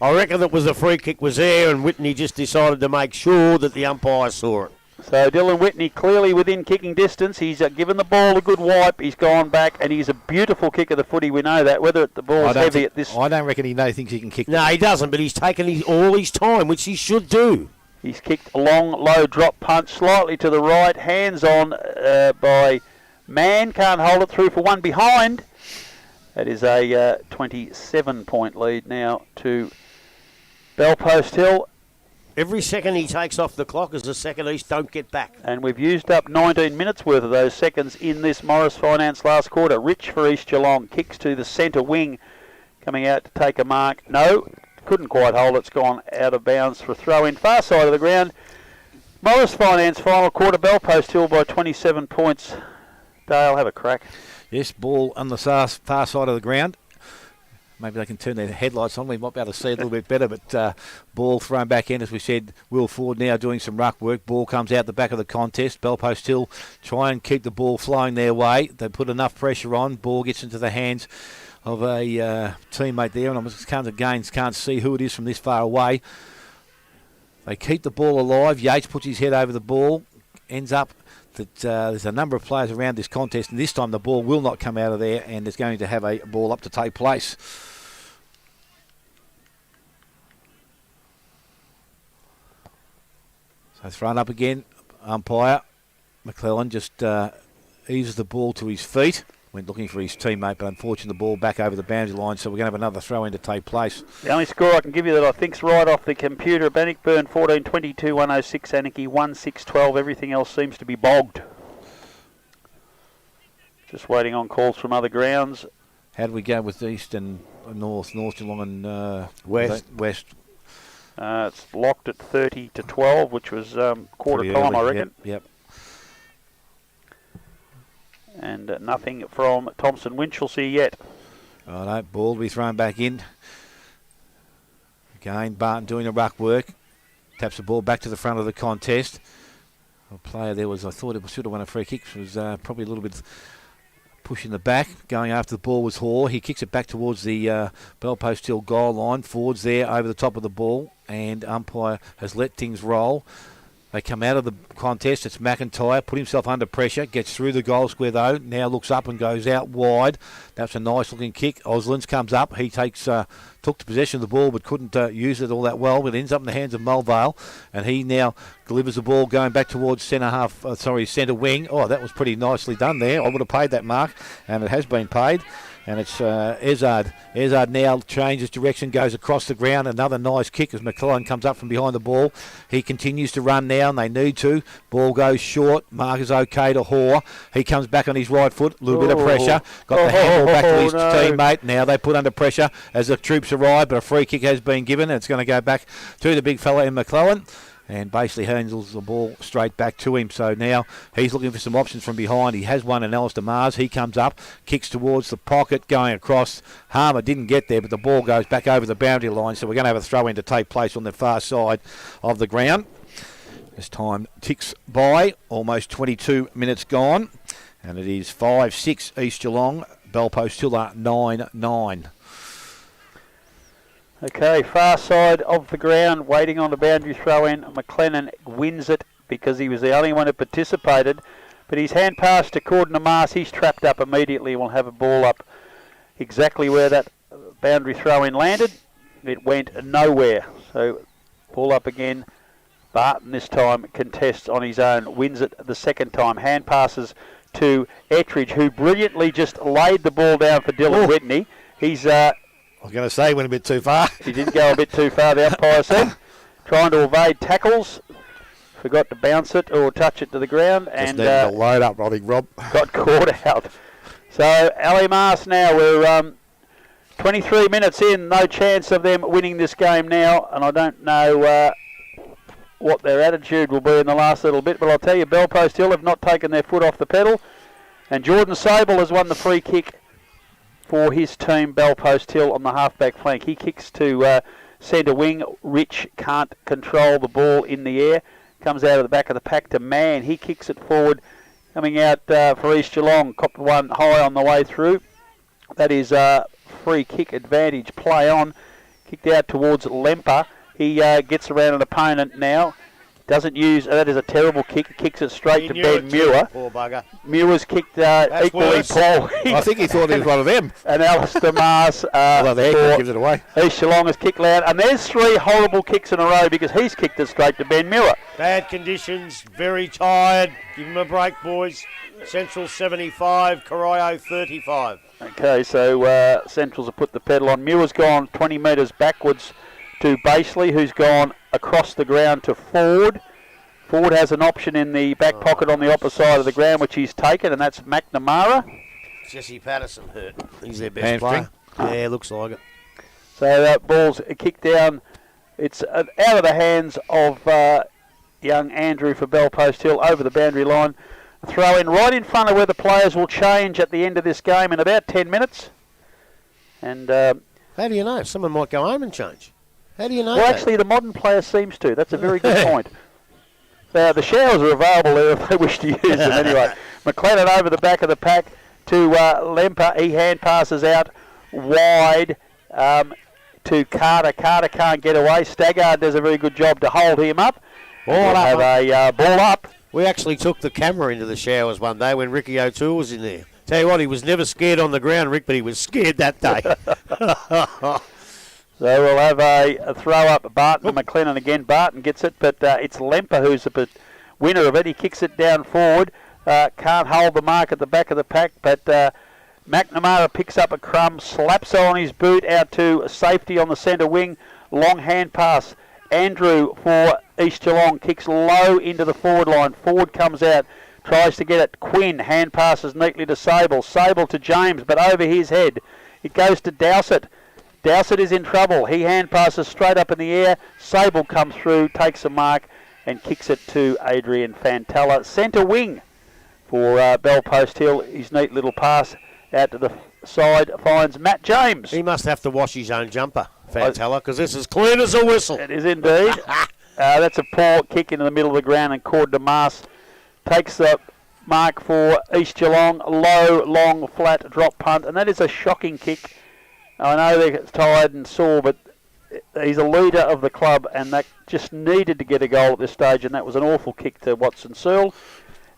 I reckon that was the free kick was there, and Whitney just decided to make sure that the umpire saw it. So Dylan Whitney clearly within kicking distance. He's given the ball a good wipe. He's gone back, and he's a beautiful kicker of the footy. We know that. Whether the ball's heavy at this... I don't reckon he thinks he can kick. No, he doesn't, but he's taken all his time, which he should do. He's kicked a long, low drop punch, slightly to the right. Hands on by Mann. Can't hold it through for one behind. That is a 27-point lead now to Bellpost Hill. Every second he takes off the clock is a second East don't get back. And we've used up 19 minutes worth of those seconds in this Morris Finance last quarter. Rich for East Geelong. Kicks to the centre wing. Coming out to take a mark. No, couldn't quite hold. It's gone out of bounds for a throw in. Far side of the ground. Morris Finance final quarter. Bellpost Hill by 27 points. Dale, have a crack. Yes, ball on the far side of the ground. Maybe they can turn their headlights on. We might be able to see a little bit better, but ball thrown back in, as we said. Will Ford now doing some ruck work. Ball comes out the back of the contest. Bellpost Hill try and keep the ball flowing their way. They put enough pressure on. Ball gets into the hands of a teammate there, and I can't see who it is from this far away. They keep the ball alive. Yates puts his head over the ball. Ends up that there's a number of players around this contest, and this time the ball will not come out of there, and there's going to have a ball up to take place. So thrown up again. Umpire McClellan just eases the ball to his feet. Went looking for his teammate, but unfortunately the ball back over the boundary line, so we're going to have another throw in to take place. The only score I can give you that I think's right off the computer, Bannockburn 14-22, 106 Anarchy, 1-6-12. Everything else seems to be bogged. Just waiting on calls from other grounds. How do we go with East and North Geelong and West? It's locked at 30-12, which was quarter time, I reckon. Yep. And nothing from Thompson Winchelsea yet. Righto, ball will be thrown back in. Again, Barton doing the ruck work. Taps the ball back to the front of the contest. A player there was, I thought it should have won a free kick. It was probably a little bit pushing the back. Going after the ball was Hoare. He kicks it back towards the Bell Post Hill goal line. Forwards there over the top of the ball. And umpire has let things roll. They come out of the contest. It's McIntyre. Put himself under pressure. Gets through the goal square though. Now looks up and goes out wide. That's a nice looking kick. Oslands comes up. He took the possession of the ball but couldn't use it all that well. But it ends up in the hands of Mulvale. And he now delivers the ball going back towards centre wing. Oh, that was pretty nicely done there. I would have paid that mark. And it has been paid. And it's Ezard. Ezard now changes direction, goes across the ground. Another nice kick as McClellan comes up from behind the ball. He continues to run now, and they need to. Ball goes short. Mark is okay to Hoare. He comes back on his right foot. A little bit of pressure. Got the handball back to his teammate. Now they put under pressure as the troops arrive, but a free kick has been given. And it's going to go back to the big fella in McClellan. And basically handles the ball straight back to him. So now he's looking for some options from behind. He has one in Alistair Mars. He comes up, kicks towards the pocket, going across. Harmer didn't get there, but the ball goes back over the boundary line. So we're going to have a throw-in to take place on the far side of the ground. As time ticks by, almost 22 minutes gone. And it is 5-6 East Geelong. Bell Post Hill 9-9. Okay, far side of the ground, waiting on the boundary throw-in. McLennan wins it because he was the only one who participated. But his hand pass to Corden Mars, he's trapped up immediately and will have a ball up exactly where that boundary throw-in landed. It went nowhere. So, ball up again. Barton this time contests on his own, wins it the second time. Hand passes to Ettridge, who brilliantly just laid the ball down for Dylan Whitney. He's... I was going to say he went a bit too far. He did go a bit too far, the umpire said. Trying to evade tackles. Forgot to bounce it or touch it to the ground. Just needed to load up, I think, Rob. Got caught out. So, Ali Mars now, we're 23 minutes in. No chance of them winning this game now. And I don't know what their attitude will be in the last little bit. But I'll tell you, Bell Post Hill have not taken their foot off the pedal. And Jordan Sable has won the free kick for his team, Bell Post Hill, on the halfback flank. He kicks to centre wing. Rich can't control the ball in the air. Comes out of the back of the pack to Mann. He kicks it forward. Coming out for East Geelong. Copped one high on the way through. That is free kick advantage. Play on. Kicked out towards Lemper. He gets around an opponent now. Doesn't use, that is a terrible kick. Kicks it straight to Ben Muir. Poor bugger. Muir's kicked equally poorly. I think he thought he was one of them. And Alistair Mars gives it away. East Geelong has kicked loud. And there's three horrible kicks in a row because he's kicked it straight to Ben Muir. Bad conditions, very tired. Give him a break, boys. Central 75, Corio 35. Okay, so Centrals have put the pedal on. Muir's gone 20 metres backwards to Baseley, who's gone across the ground to Ford. Ford has an option in the back pocket on the opposite side of the ground, which he's taken, and that's McNamara. Jesse Patterson hurt. He's their best player. Yeah, looks like it. So that ball's kicked down. It's out of the hands of young Andrew for Bell Post Hill over the boundary line. Throw in right in front of where the players will change at the end of this game in about 10 minutes. And how do you know? Someone might go home and change. How do you know Well, that? actually, the modern player seems to. That's a very good point. The showers are available there if they wish to use them anyway. McLennan over the back of the pack to Lemper. He hand passes out wide to Carter. Carter can't get away. Staggard does a very good job to hold him up. Ball up. Have a ball up. We actually took the camera into the showers one day when Ricky O'Toole was in there. Tell you what, he was never scared on the ground, Rick, but he was scared that day. So we'll have a throw up. Barton and McLennan again. Barton gets it, but it's Lemper who's the winner of it. He kicks it down forward. Can't hold the mark at the back of the pack, but McNamara picks up a crumb, slaps on his boot out to safety on the centre wing. Long hand pass. Andrew for East Geelong kicks low into the forward line. Ford comes out, tries to get it. Quinn hand passes neatly to Sable. Sable to James, but over his head. It goes to Dowsett. Dowsett is in trouble. He hand passes straight up in the air. Sable comes through, takes a mark, and kicks it to Adrian Fantella. Centre wing for Bell Post Hill. His neat little pass out to the side finds Matt James. He must have to wash his own jumper. Fantella, because this is clean as a whistle. It is indeed. That's a poor kick into the middle of the ground, and Cord de Mas takes the mark for East Geelong. Low, long, flat drop punt, and that is a shocking kick. I know they're tired and sore, but he's a leader of the club, and that just needed to get a goal at this stage, and that was an awful kick to Watson Searle.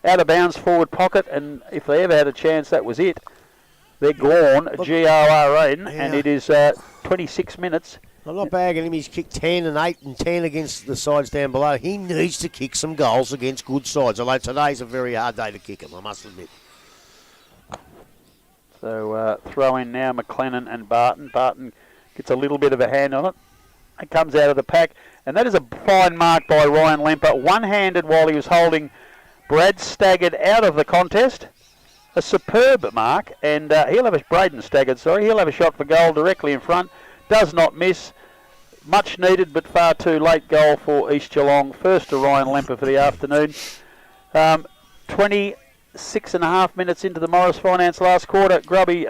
Out of bounds, forward pocket, and if they ever had a chance, that was it. They're gone, G-O-R-N, and it is 26 minutes. I'm not bagging him. He's kicked 10 and 8 and 10 against the sides down below. He needs to kick some goals against good sides, although today's a very hard day to kick him, I must admit. So throw in now McLennan and Barton. Barton gets a little bit of a hand on it. It comes out of the pack, and that is a fine mark by Ryan Lemper. One-handed while he was holding Brad Staggered out of the contest. A superb mark, and Braden Staggered, he'll have a shot for goal directly in front. Does not miss. Much needed, but far too late goal for East Geelong. First to Ryan Lemper for the afternoon. 26 and a half minutes into the Morris Finance last quarter. Grubby,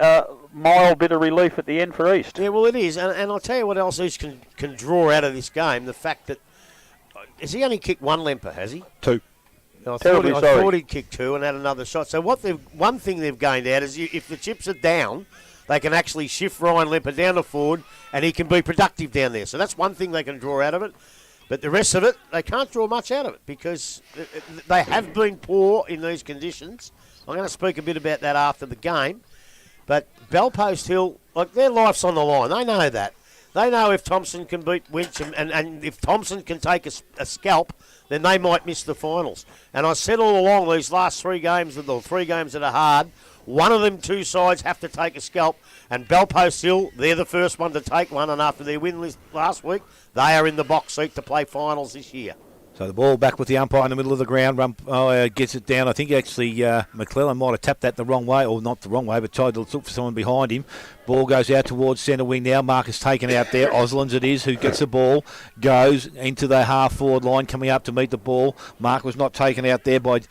mild bit of relief at the end for East. Yeah, well, it is. And I'll tell you what else East can draw out of this game. The fact that... Has he only kicked one Lemper, has he? 2. I thought he'd kicked 2 and had another shot. So one thing they've gained out is if the chips are down, they can actually shift Ryan Lemper down to forward, and he can be productive down there. So that's one thing they can draw out of it. But the rest of it, they can't draw much out of it because they have been poor in these conditions. I'm going to speak a bit about that after the game. But Bellpost Hill, their life's on the line. They know that. They know if Thompson can beat Winch and if Thompson can take a scalp, then they might miss the finals. And I said all along, these last 3 games, the 3 games that are hard, one of them 2 sides have to take a scalp. And Bellpost Hill, they're the first one to take one. And after their win last week, they are in the box seat to play finals this year. So the ball back with the umpire in the middle of the ground. Gets it down. I think actually McClellan might have tapped that the wrong way, or not the wrong way, but tried to look for someone behind him. Ball goes out towards centre wing now. Marcus taken out there. Oslands it is who gets the ball, goes into the half-forward line, coming up to meet the ball. Mark was not taken out there by...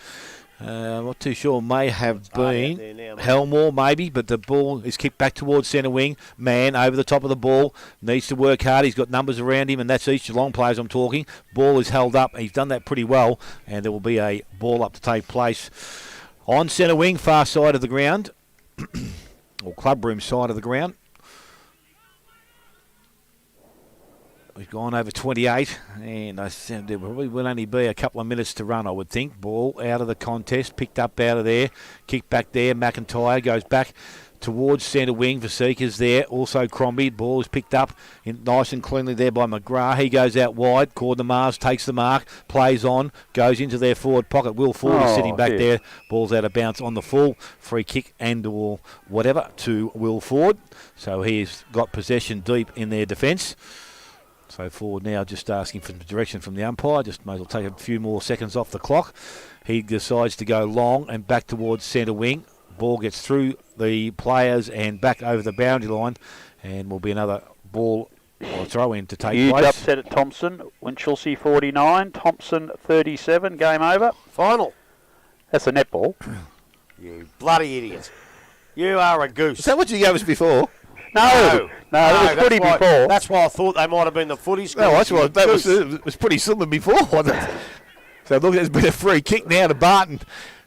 I'm not too sure. May have been Helmore, maybe, but the ball is kicked back towards centre wing. Man over the top of the ball. Needs to work hard. He's got numbers around him, and that's East Geelong players I'm talking. Ball is held up. He's done that pretty well, and there will be a ball up to take place on centre wing, far side of the ground, or clubroom side of the ground. We've gone over 28, and I said there probably will only be a couple of minutes to run, I would think. Ball out of the contest, picked up out of there, kicked back there. McIntyre goes back towards centre wing. Vasika's there, also Crombie. Ball is picked up nice and cleanly there by McGrath. He goes out wide. Cord de Mars takes the mark, plays on, goes into their forward pocket. Will Ford is sitting back there. Ball's out of bounds on the full. Free kick and or whatever to Will Ford. So he's got possession deep in their defence. So Ford now just asking for direction from the umpire. Just may as well take a few more seconds off the clock. He decides to go long and back towards centre wing. Ball gets through the players and back over the boundary line, and will be another ball or throw in to take Huge place. upset at Thompson. Winchelsea 49, Thompson 37. Game over. Final. That's a netball. You bloody idiot. You are a goose. Is that what you gave us before? No, it was footy before. That's why I thought they might have been the footy scores. No, that's what that was. It was pretty similar before, wasn't it? So look, there's been a free kick now to Barton.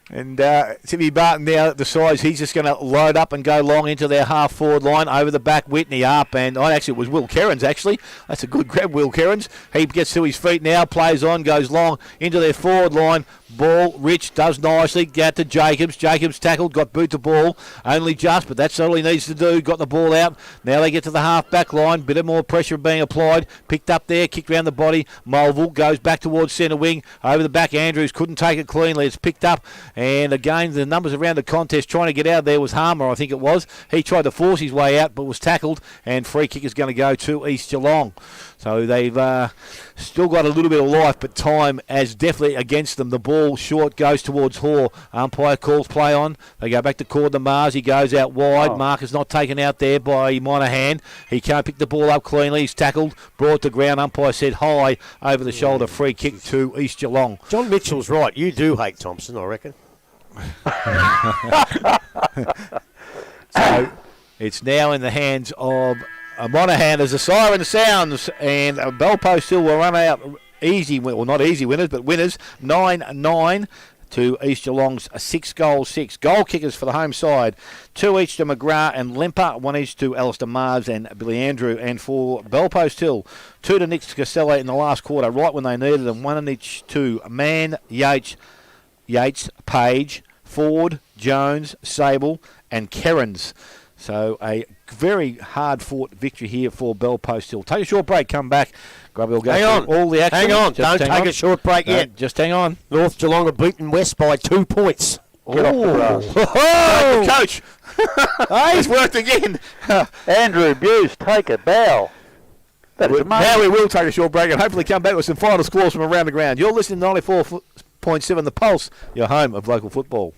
And Timmy Barton now at the sides, he's just going to load up and go long into their half-forward line, over the back, Whitney up, and actually it was Will Kerins, actually. That's a good grab, Will Kerins. He gets to his feet now, plays on, goes long into their forward line. Ball, Rich does nicely, get to Jacobs. Jacobs tackled, got boot to ball, only just, but that's all he needs to do. Got the ball out. Now they get to the half-back line, bit of more pressure being applied. Picked up there, kicked around the body. Mulville goes back towards centre wing, over the back. Andrews couldn't take it cleanly. It's picked up. And again, the numbers around the contest trying to get out there was Harmer, I think it was. He tried to force his way out, but was tackled, and free kick is going to go to East Geelong. So they've still got a little bit of life, but time is definitely against them. The ball short goes towards Hoare. Umpire calls play on. They go back to Cord de Mars. He goes out wide. Mark is not taken out there by Monahan. He can't pick the ball up cleanly. He's tackled, brought to ground. Umpire said high over the shoulder. Free kick to East Geelong. John Mitchell's right. You do hate Thompson, I reckon. So it's now in the hands of Monaghan as the siren sounds, and Bellpost Hill will run out easy, well, not easy winners, but winners 9-9 to East Geelong's 6-6. Goal kickers for the home side, 2 each to McGrath and Lemper, 1 each to Alistair Marves and Billy Andrew. And for Bellpost Hill, 2 to Nick Costello in the last quarter, right when they needed them, 1 each to Mann, Yates, Page, Ford, Jones, Sable and Kerrins. So a very hard-fought victory here for Bellpost Hill. Take a short break, come back. Grubby will go through all the action. Hang on, Just don't take a short break yet. Just hang on. North Geelong are beaten West by 2 points. Get off the grass. Oh, coach. He's worked again. Andrew Buse, take a bow. That is amazing. Now we will take a short break and hopefully come back with some final scores from around the ground. You're listening to 94.7 The Pulse, your home of local football.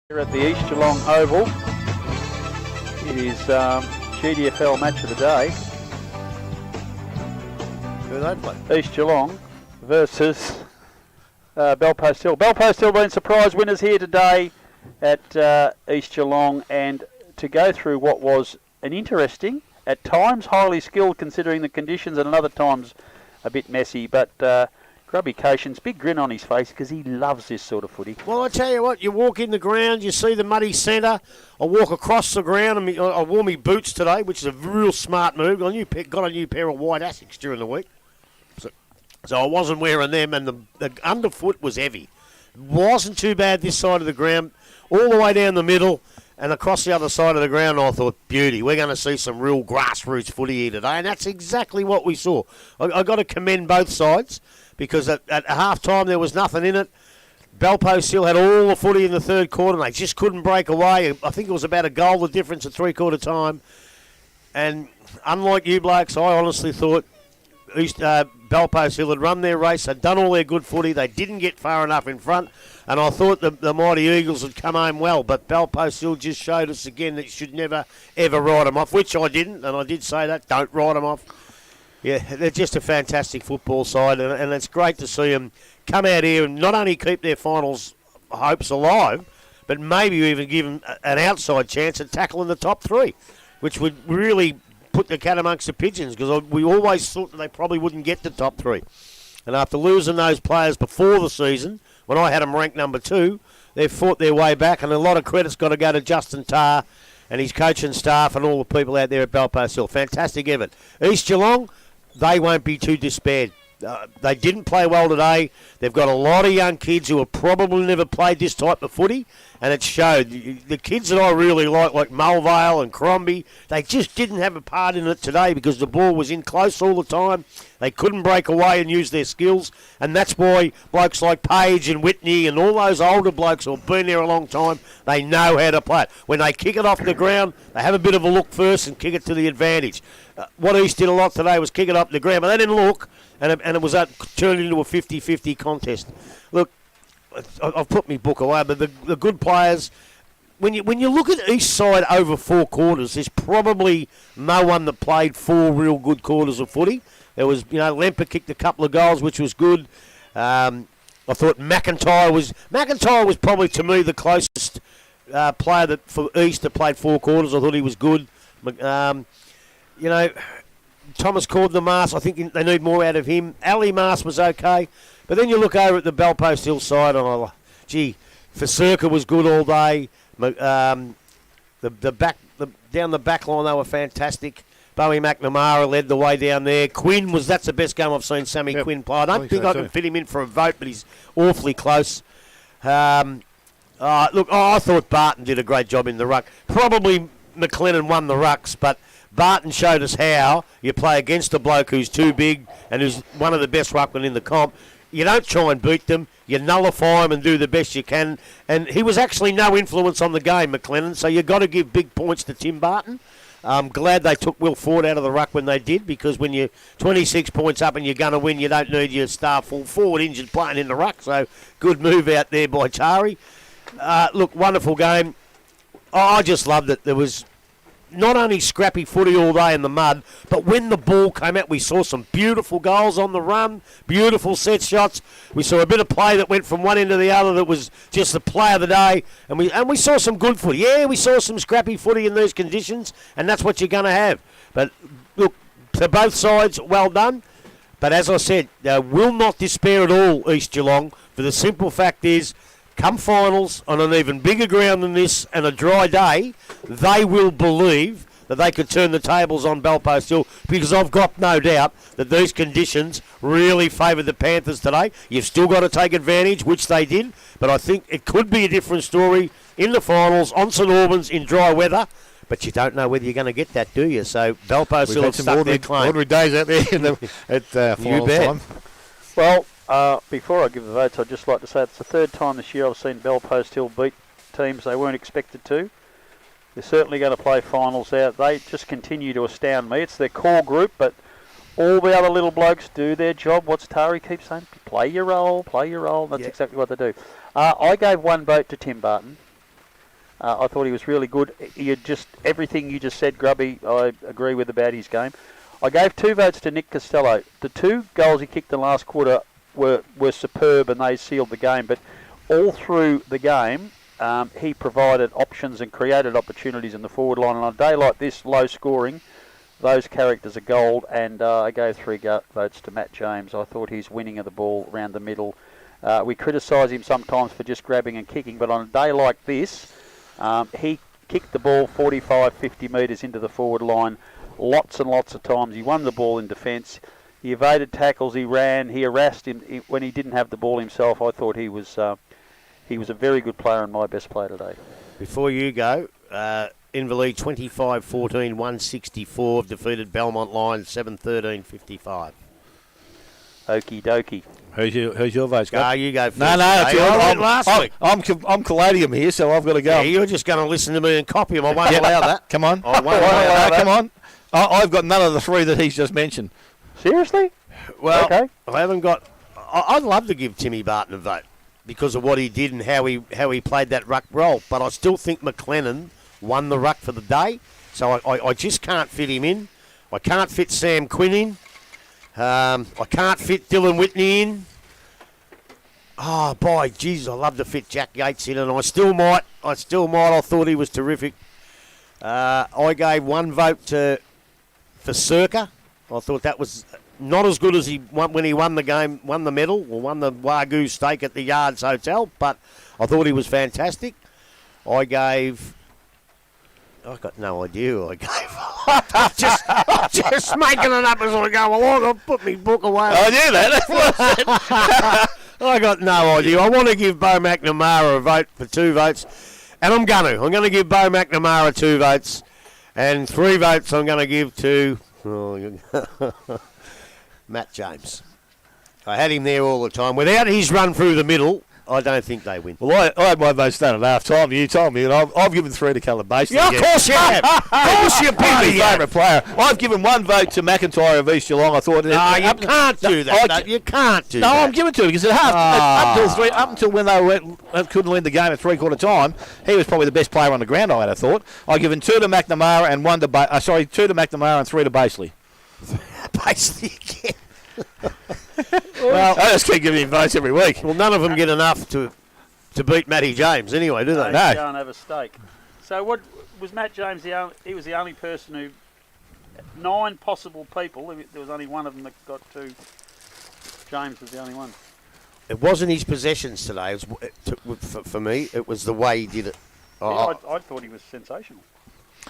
Here at the East Geelong Oval, it is GDFL match of the day. Who they play? East Geelong versus Bellpost Hill. Bellpost Hill been surprise winners here today at East Geelong, and to go through what was an interesting, at times highly skilled considering the conditions, and at other times a bit messy, but Grubby Cations, big grin on his face because he loves this sort of footy. Well, I tell you what, you walk in the ground, you see the muddy centre. I walk across the ground, and I wore my boots today, which is a real smart move. Got a new pair of white Asics during the week. So I wasn't wearing them, and the underfoot was heavy. Wasn't too bad this side of the ground, all the way down the middle and across the other side of the ground. I thought, beauty, we're going to see some real grassroots footy here today, and that's exactly what we saw. I got to commend both sides, because at half-time there was nothing in it. Belpost Hill had all the footy in the third quarter, and they just couldn't break away. I think it was about a goal the difference at three-quarter time. And unlike you blokes, I honestly thought Belpost Hill had run their race, had done all their good footy, they didn't get far enough in front, and I thought the Mighty Eagles had come home well, but Belpost Hill just showed us again that you should never, ever write them off, which I didn't, and I did say that, don't write them off. Yeah, they're just a fantastic football side, and it's great to see them come out here and not only keep their finals hopes alive, but maybe even give them an outside chance at tackling the top three, which would really put the cat amongst the pigeons, because we always thought that they probably wouldn't get the top three. And after losing those players before the season, when I had them ranked number 2, they've fought their way back, and a lot of credit's got to go to Justin Tarr and his coaching staff and all the people out there at Belpost Hill. Fantastic effort. East Geelong, they won't be too despaired. They didn't play well today. They've got a lot of young kids who have probably never played this type of footy, and it showed. The kids that I really like Mulvale and Crombie, they just didn't have a part in it today because the ball was in close all the time. They couldn't break away and use their skills, and that's why blokes like Page and Whitney and all those older blokes who have been there a long time, they know how to play it. When they kick it off the ground, they have a bit of a look first and kick it to the advantage. What East did a lot today was kick it up the ground, but they didn't look, and it was turned into a 50-50 contest. Look, I've put my book away, but the good players, when you look at each side over 4 quarters, there's probably no one that played 4 real good quarters of footy. There was, Lemper kicked a couple of goals, which was good. I thought McIntyre was probably, to me, the closest player that for East that played 4 quarters. I thought he was good. Thomas Cordner-Mars, I think they need more out of him. Ali Mars was okay. But then you look over at the Belpost Hill side, and Fasurka was good all day. Down the back line, they were fantastic. Bowie McNamara led the way down there. That's the best game I've seen Sammy Quinn play. I don't think I can fit him in for a vote, but he's awfully close. I thought Barton did a great job in the ruck. Probably McLennan won the rucks, but Barton showed us how you play against a bloke who's too big and who's one of the best ruckmen in the comp. You don't try and beat them. You nullify them and do the best you can. And he was actually no influence on the game, McLennan, so you've got to give big points to Tim Barton. I'm glad they took Will Ford out of the ruck when they did, because when you're 26 points up and you're going to win, you don't need your star full forward injured playing in the ruck. So good move out there by Tari. Wonderful game. I just loved it. There was not only scrappy footy all day in the mud, but when the ball came out, we saw some beautiful goals on the run, beautiful set shots. We saw a bit of play that went from one end to the other that was just the play of the day, and we saw some good footy. Yeah, we saw some scrappy footy in these conditions, and that's what you're going to have. But look, to both sides, well done. But as I said, will not despair at all, East Geelong, for the simple fact is, come finals on an even bigger ground than this and a dry day, they will believe that they could turn the tables on Belpost Hill, because I've got no doubt that these conditions really favour the Panthers today. You've still got to take advantage, which they did, but I think it could be a different story in the finals on St Albans in dry weather. But you don't know whether you're going to get that, do you? So Belpost Hill have stuck their claim. Ordinary days out there at finals time. Well, before I give the votes, I'd just like to say it's the 3rd time this year I've seen Belpost Hill beat teams they weren't expected to. They're certainly going to play finals out. They just continue to astound me. It's their core group, but all the other little blokes do their job. What's Tari keeps saying? Play your role, play your role. That's exactly what they do. I gave 1 vote to Tim Barton. I thought he was really good. Everything you just said, Grubby, I agree with about his game. I gave 2 votes to Nick Costello. The 2 goals he kicked in the last quarter were superb, and they sealed the game. But all through the game, he provided options and created opportunities in the forward line. And on a day like this, low scoring, those characters are gold. And I gave 3 votes to Matt James. I thought his winning of the ball around the middle. We criticise him sometimes for just grabbing and kicking, but on a day like this, he kicked the ball 45, 50 metres into the forward line lots and lots of times. He won the ball in defence. He evaded tackles. He ran. He harassed him when he didn't have the ball himself. I thought he was a very good player and my best player today. Before you go, Inverleigh 25-14, 164 defeated Belmont Lions 7-13-55. Okie dokie. Who's your vote, Scott? You go first. No, Hey, it's I went last week. I'm collating him here, so I've got to go. Yeah, you're just going to listen to me and copy him. I won't allow that. Come on. I won't allow that. Come on. I've got none of the three that he's just mentioned. Seriously? Well, Okay. I haven't got. I'd love to give Timmy Barton a vote because of what he did and how he played that ruck role. But I still think McLennan won the ruck for the day, so I just can't fit him in. I can't fit Sam Quinn in. I can't fit Dylan Whitney in. Oh, boy, geez, I love to fit Jack Yates in, and I still might. I thought he was terrific. I gave one vote for Circa. I thought that was not as good as he won when he won the game, won the medal, or won the Wagyu steak at the Yards Hotel, but I thought he was fantastic. I've got no idea who I gave. I'm just making it up as I go along. I'll put my book away. I knew that. I got no idea. I want to give Bo McNamara a vote for 2 votes, and I'm going to give Bo McNamara 2 votes, and 3 votes I'm going to give to Matt James. I had him there all the time. Without his run through the middle, I don't think they win. Well, I had my votes done at half time. You told me, and I've given 3 to Caleb Basin. Yeah, of course you have. Of course you My have. favourite player. I've given 1 vote to McIntyre of East Geelong. I thought. No, you can't do that. No, you can't do that. No, I'm giving it to him because at half, up until when they couldn't win the game at 3/4 time, he was probably the best player on the ground. I'd have thought. I've given 2 to McNamara and 2 to McNamara and 3 to Basley. Basically, again. Well, I just keep giving him votes every week. Well, none of them get enough to beat Matty James anyway, do they? They can't have a stake. So what was Matt James? He was the only person who 9 possible people. There was only one of them that got 2. James was the only one. It wasn't his possessions today. For me, it was the way he did it. Yeah, I thought he was sensational.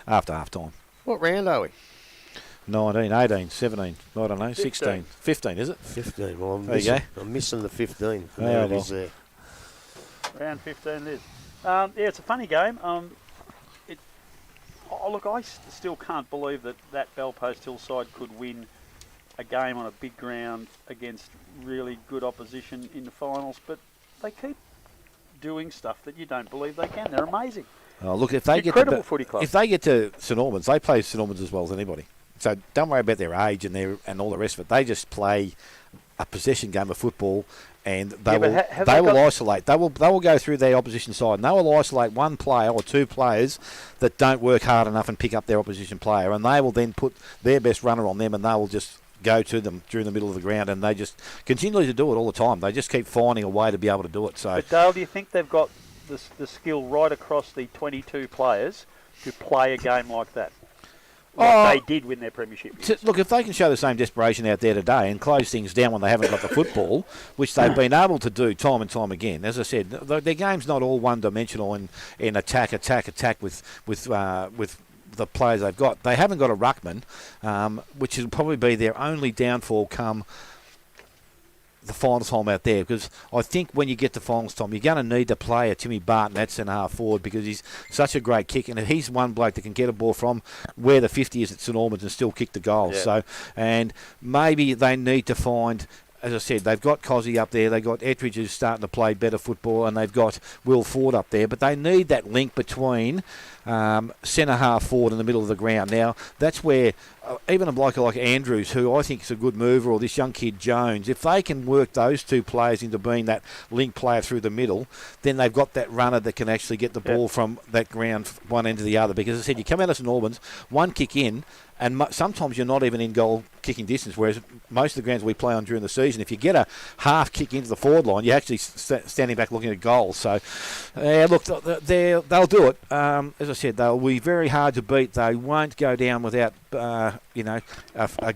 After half time. What round are we? 19, 18, 17, I don't know, 16, 15, is it? 15. Well, There you go. I'm missing the 15. Yeah, There it well. is there. Round 15 it is. Yeah, it's a funny game. Look, I still can't believe that Bellpost Hillside could win a game on a big ground against really good opposition in the finals, but they keep doing stuff that you don't believe they can. They're amazing. Oh, look, if they Incredible footy club. If they get to St Albans, they play St Albans as well as anybody. So don't worry about their age and all the rest of it. They just play a possession game of football, and they will isolate. They will go through their opposition side, and they will isolate 1 player or 2 players that don't work hard enough and pick up their opposition player, and they will then put their best runner on them, and they will just go to them during the middle of the ground, and they just continually do it all the time. They just keep finding a way to be able to do it. So, but Dale, do you think they've got the skill right across the 22 players to play a game like that? They did win their premiership. Look, if they can show the same desperation out there today and close things down when they haven't got the football, which they've been able to do time and time again. As I said, their game's not all one-dimensional in attack with the players they've got. They haven't got a ruckman, which will probably be their only downfall come the finals time out there, because I think when you get to finals time, you're going to need to play a Timmy Barton at centre half forward because he's such a great kick, and he's one bloke that can get a ball from where the 50 is at St Albans and still kick the goals. Yeah. So, and maybe they need to find, as I said, they've got Cozzy up there, they've got Ettridge who's starting to play better football, and they've got Will Ford up there, but they need that link between centre half forward in the middle of the ground. Now, that's where even a bloke like Andrews, who I think is a good mover, or this young kid Jones, if they can work those 2 players into being that link player through the middle, then they've got that runner that can actually get the ball from that ground one end to the other. Because as I said, you come out of St Albans, 1 kick in, and sometimes you're not even in goal kicking distance, whereas most of the grounds we play on during the season, if you get a half kick into the forward line, you're actually standing back looking at goals. So, look, they'll do it. As I said, they'll be very hard to beat. They won't go down without a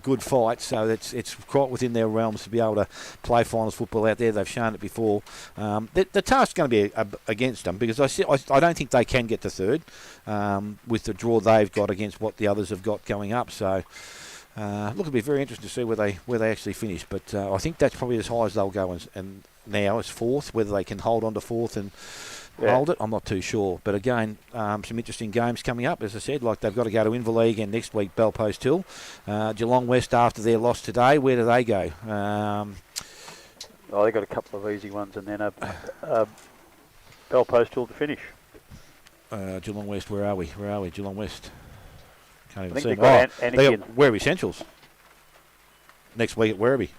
good fight. So it's quite within their realms to be able to play finals football out there. They've shown it before. The task's going to be against them, because I don't think they can get to third with the draw they've got against what the others have got going up. So, look, it'll be very interesting to see where they actually finish. But I think that's probably as high as they'll go, and now is 4th. Whether they can hold on to 4th and hold it, I'm not too sure. But again, some interesting games coming up. As I said, like they've got to go to Inverleague and next week Bellpost Hill. Geelong West, after their loss today, where do they go? Oh, they got a couple of easy ones and then a Bell Post Hill to finish. Geelong West, where are we? Geelong West. Can't even see they've them. got They got Werribee Essentials next week at Werribee.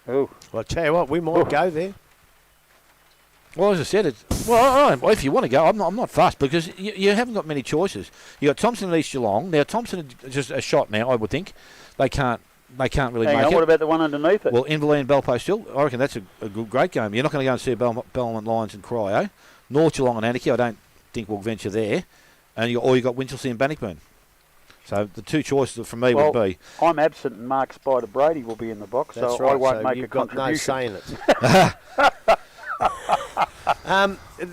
Oh, Well, I tell you what, we might go there. Well, as I said, if you want to go, I'm not fussed because you haven't got many choices. You got Thompson and East Geelong. Now Thompson is just a shot now. I would think they can't really hang make on, it. what about the one underneath it? Well, Inverleigh and Bell Post Hill. I reckon that's a great game. You're not going to go and see Belmont Lions and Cryo. North Geelong and Anarchy, I don't think we'll venture there. And you got Winchelsea and Bannockburn. So the two choices for me would be. I'm absent and Mark Spider Brady will be in the box, That's so right, I won't so make you've a got contribution. no say in it.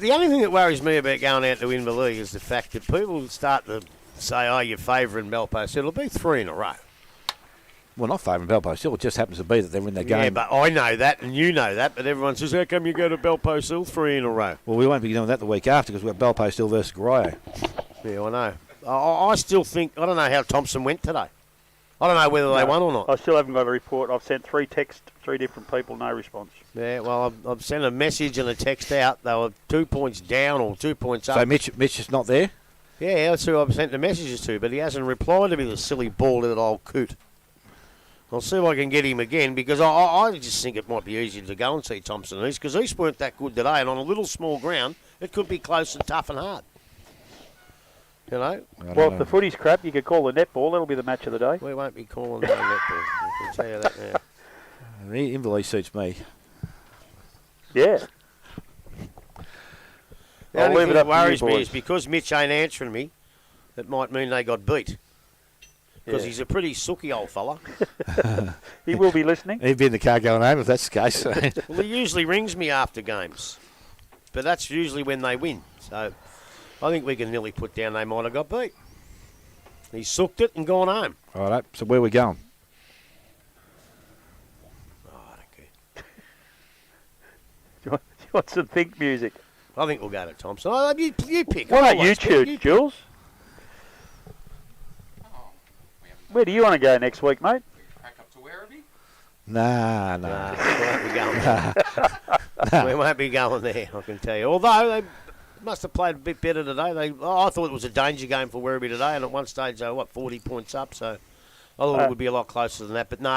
The only thing that worries me about going out to Inverleigh is the fact that people start to say, "Oh, you're favouring Bell Post." It'll be 3 in a row. Well, not favouring Bell Post Hill. It just happens to be that they're in their game. Yeah, but I know that, and you know that. But everyone says, "How come you go to Bell Post Hill 3 in a row?" Well, we won't be doing that the week after because we've got Bell Post Hill versus Cryo. Yeah, I know. I still think I don't know how Thompson went today. I don't know whether they won or not. I still haven't got a report. I've sent 3 texts, 3 different people, no response. Yeah, well, I've sent a message and a text out. They were 2 points down or 2 points up. So Mitch is not there? Yeah, that's who I've sent the messages to, but he hasn't replied to me, the silly ball-headed old coot. I'll see if I can get him again because I just think it might be easier to go and see Thompson East because East weren't that good today, and on a little small ground, it could be close and tough and hard. You know? Well, if the footy's crap, you could call the netball. That'll be the match of the day. We won't be calling that netball. I can tell you that now. Inverleigh suits me. Yeah. The I'll only leave thing it that up to you worries me boys. is because Mitch ain't answering me, that might mean they got beat. Because Yeah. he's a pretty sooky old fella. He will be listening. He'd be in the car going home if that's the case. Well, he usually rings me after games. But that's usually when they win. So I think we can nearly put down they might have got beat. He's sooked it and gone home. All right, so where are we going? Oh, I don't care. Do you want some think music? I think we'll go to Thompson. Oh, you pick. Why I don't you always choose, pick. Jules? Where do you want to go next week, mate? Crack up to Werribee? Nah. We won't be going there. We won't be going there, I can tell you. Although they must have played a bit better today. I thought it was a danger game for Werribee today, and at one stage they were, 40 points up, so I thought it would be a lot closer than that. But no,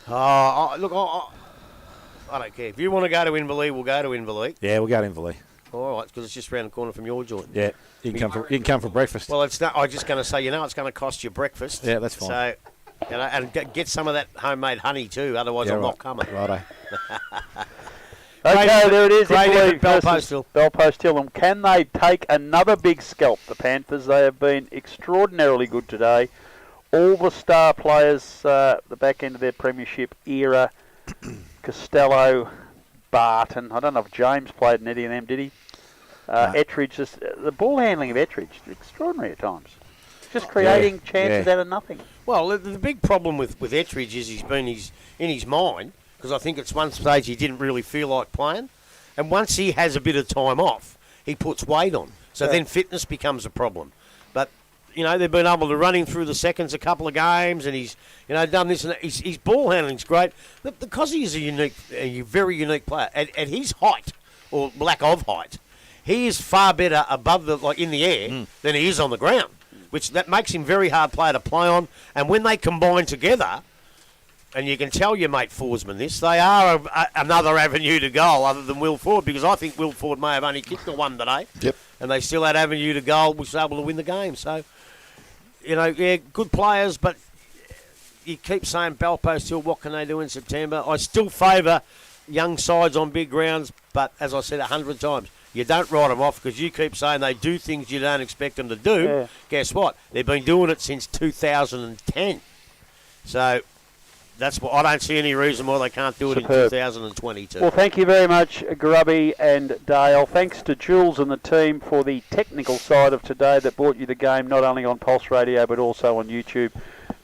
I don't care. If you want to go to Inverleigh, we'll go to Inverleigh. Yeah, we'll go to Inverleigh. All right, because it's just round the corner from your joint. Yeah, you can come for breakfast. Well, it's not. I'm just going to say, it's going to cost you breakfast. Yeah, that's fine. So, and get some of that homemade honey too. Otherwise, Yeah, I'm right. not coming. Righto. Okay, there it is. Great Inverleigh effort, Bell versus Post Hill. Bell Post Hill. And can they take another big scalp, the Panthers? They have been extraordinarily good today. All the star players, the back end of their premiership era, Costello, Barton. I don't know if James played in any of them, did he? Ettridge, the ball handling of Ettridge, extraordinary at times. Just creating chances out of nothing. Well, the big problem with Ettridge is he's been in his mind, because I think at one stage he didn't really feel like playing. And once he has a bit of time off, he puts weight on. So then fitness becomes a problem. But, they've been able to run him through the seconds a couple of games, and he's, done this and that. His ball handling's great. Because he is a very unique player, at his height, or lack of height, he is far better above in the air than he is on the ground, which that makes him very hard player to play on. And when they combine together, and you can tell your mate Forsman this, they are another avenue to goal other than Will Ford, because I think Will Ford may have only kicked the one today. Yep. And they still had avenue to goal, which was able to win the game. So, good players, but you keep saying Bell Post Hill, what can they do in September? I still favour young sides on big grounds, but as I said 100 times, you don't write them off because you keep saying they do things you don't expect them to do. Yeah. Guess what? They've been doing it since 2010. So that's what I don't see any reason why they can't do it in 2022. Well, thank you very much, Grubby and Dale. Thanks to Jules and the team for the technical side of today that brought you the game, not only on Pulse Radio but also on YouTube.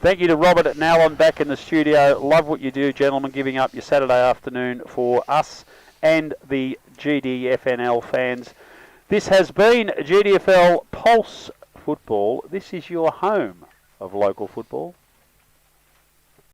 Thank you to Robert at Nowon back in the studio. Love what you do, gentlemen, giving up your Saturday afternoon for us and the GDFNL fans. This has been GDFL Pulse Football. This is your home of local football.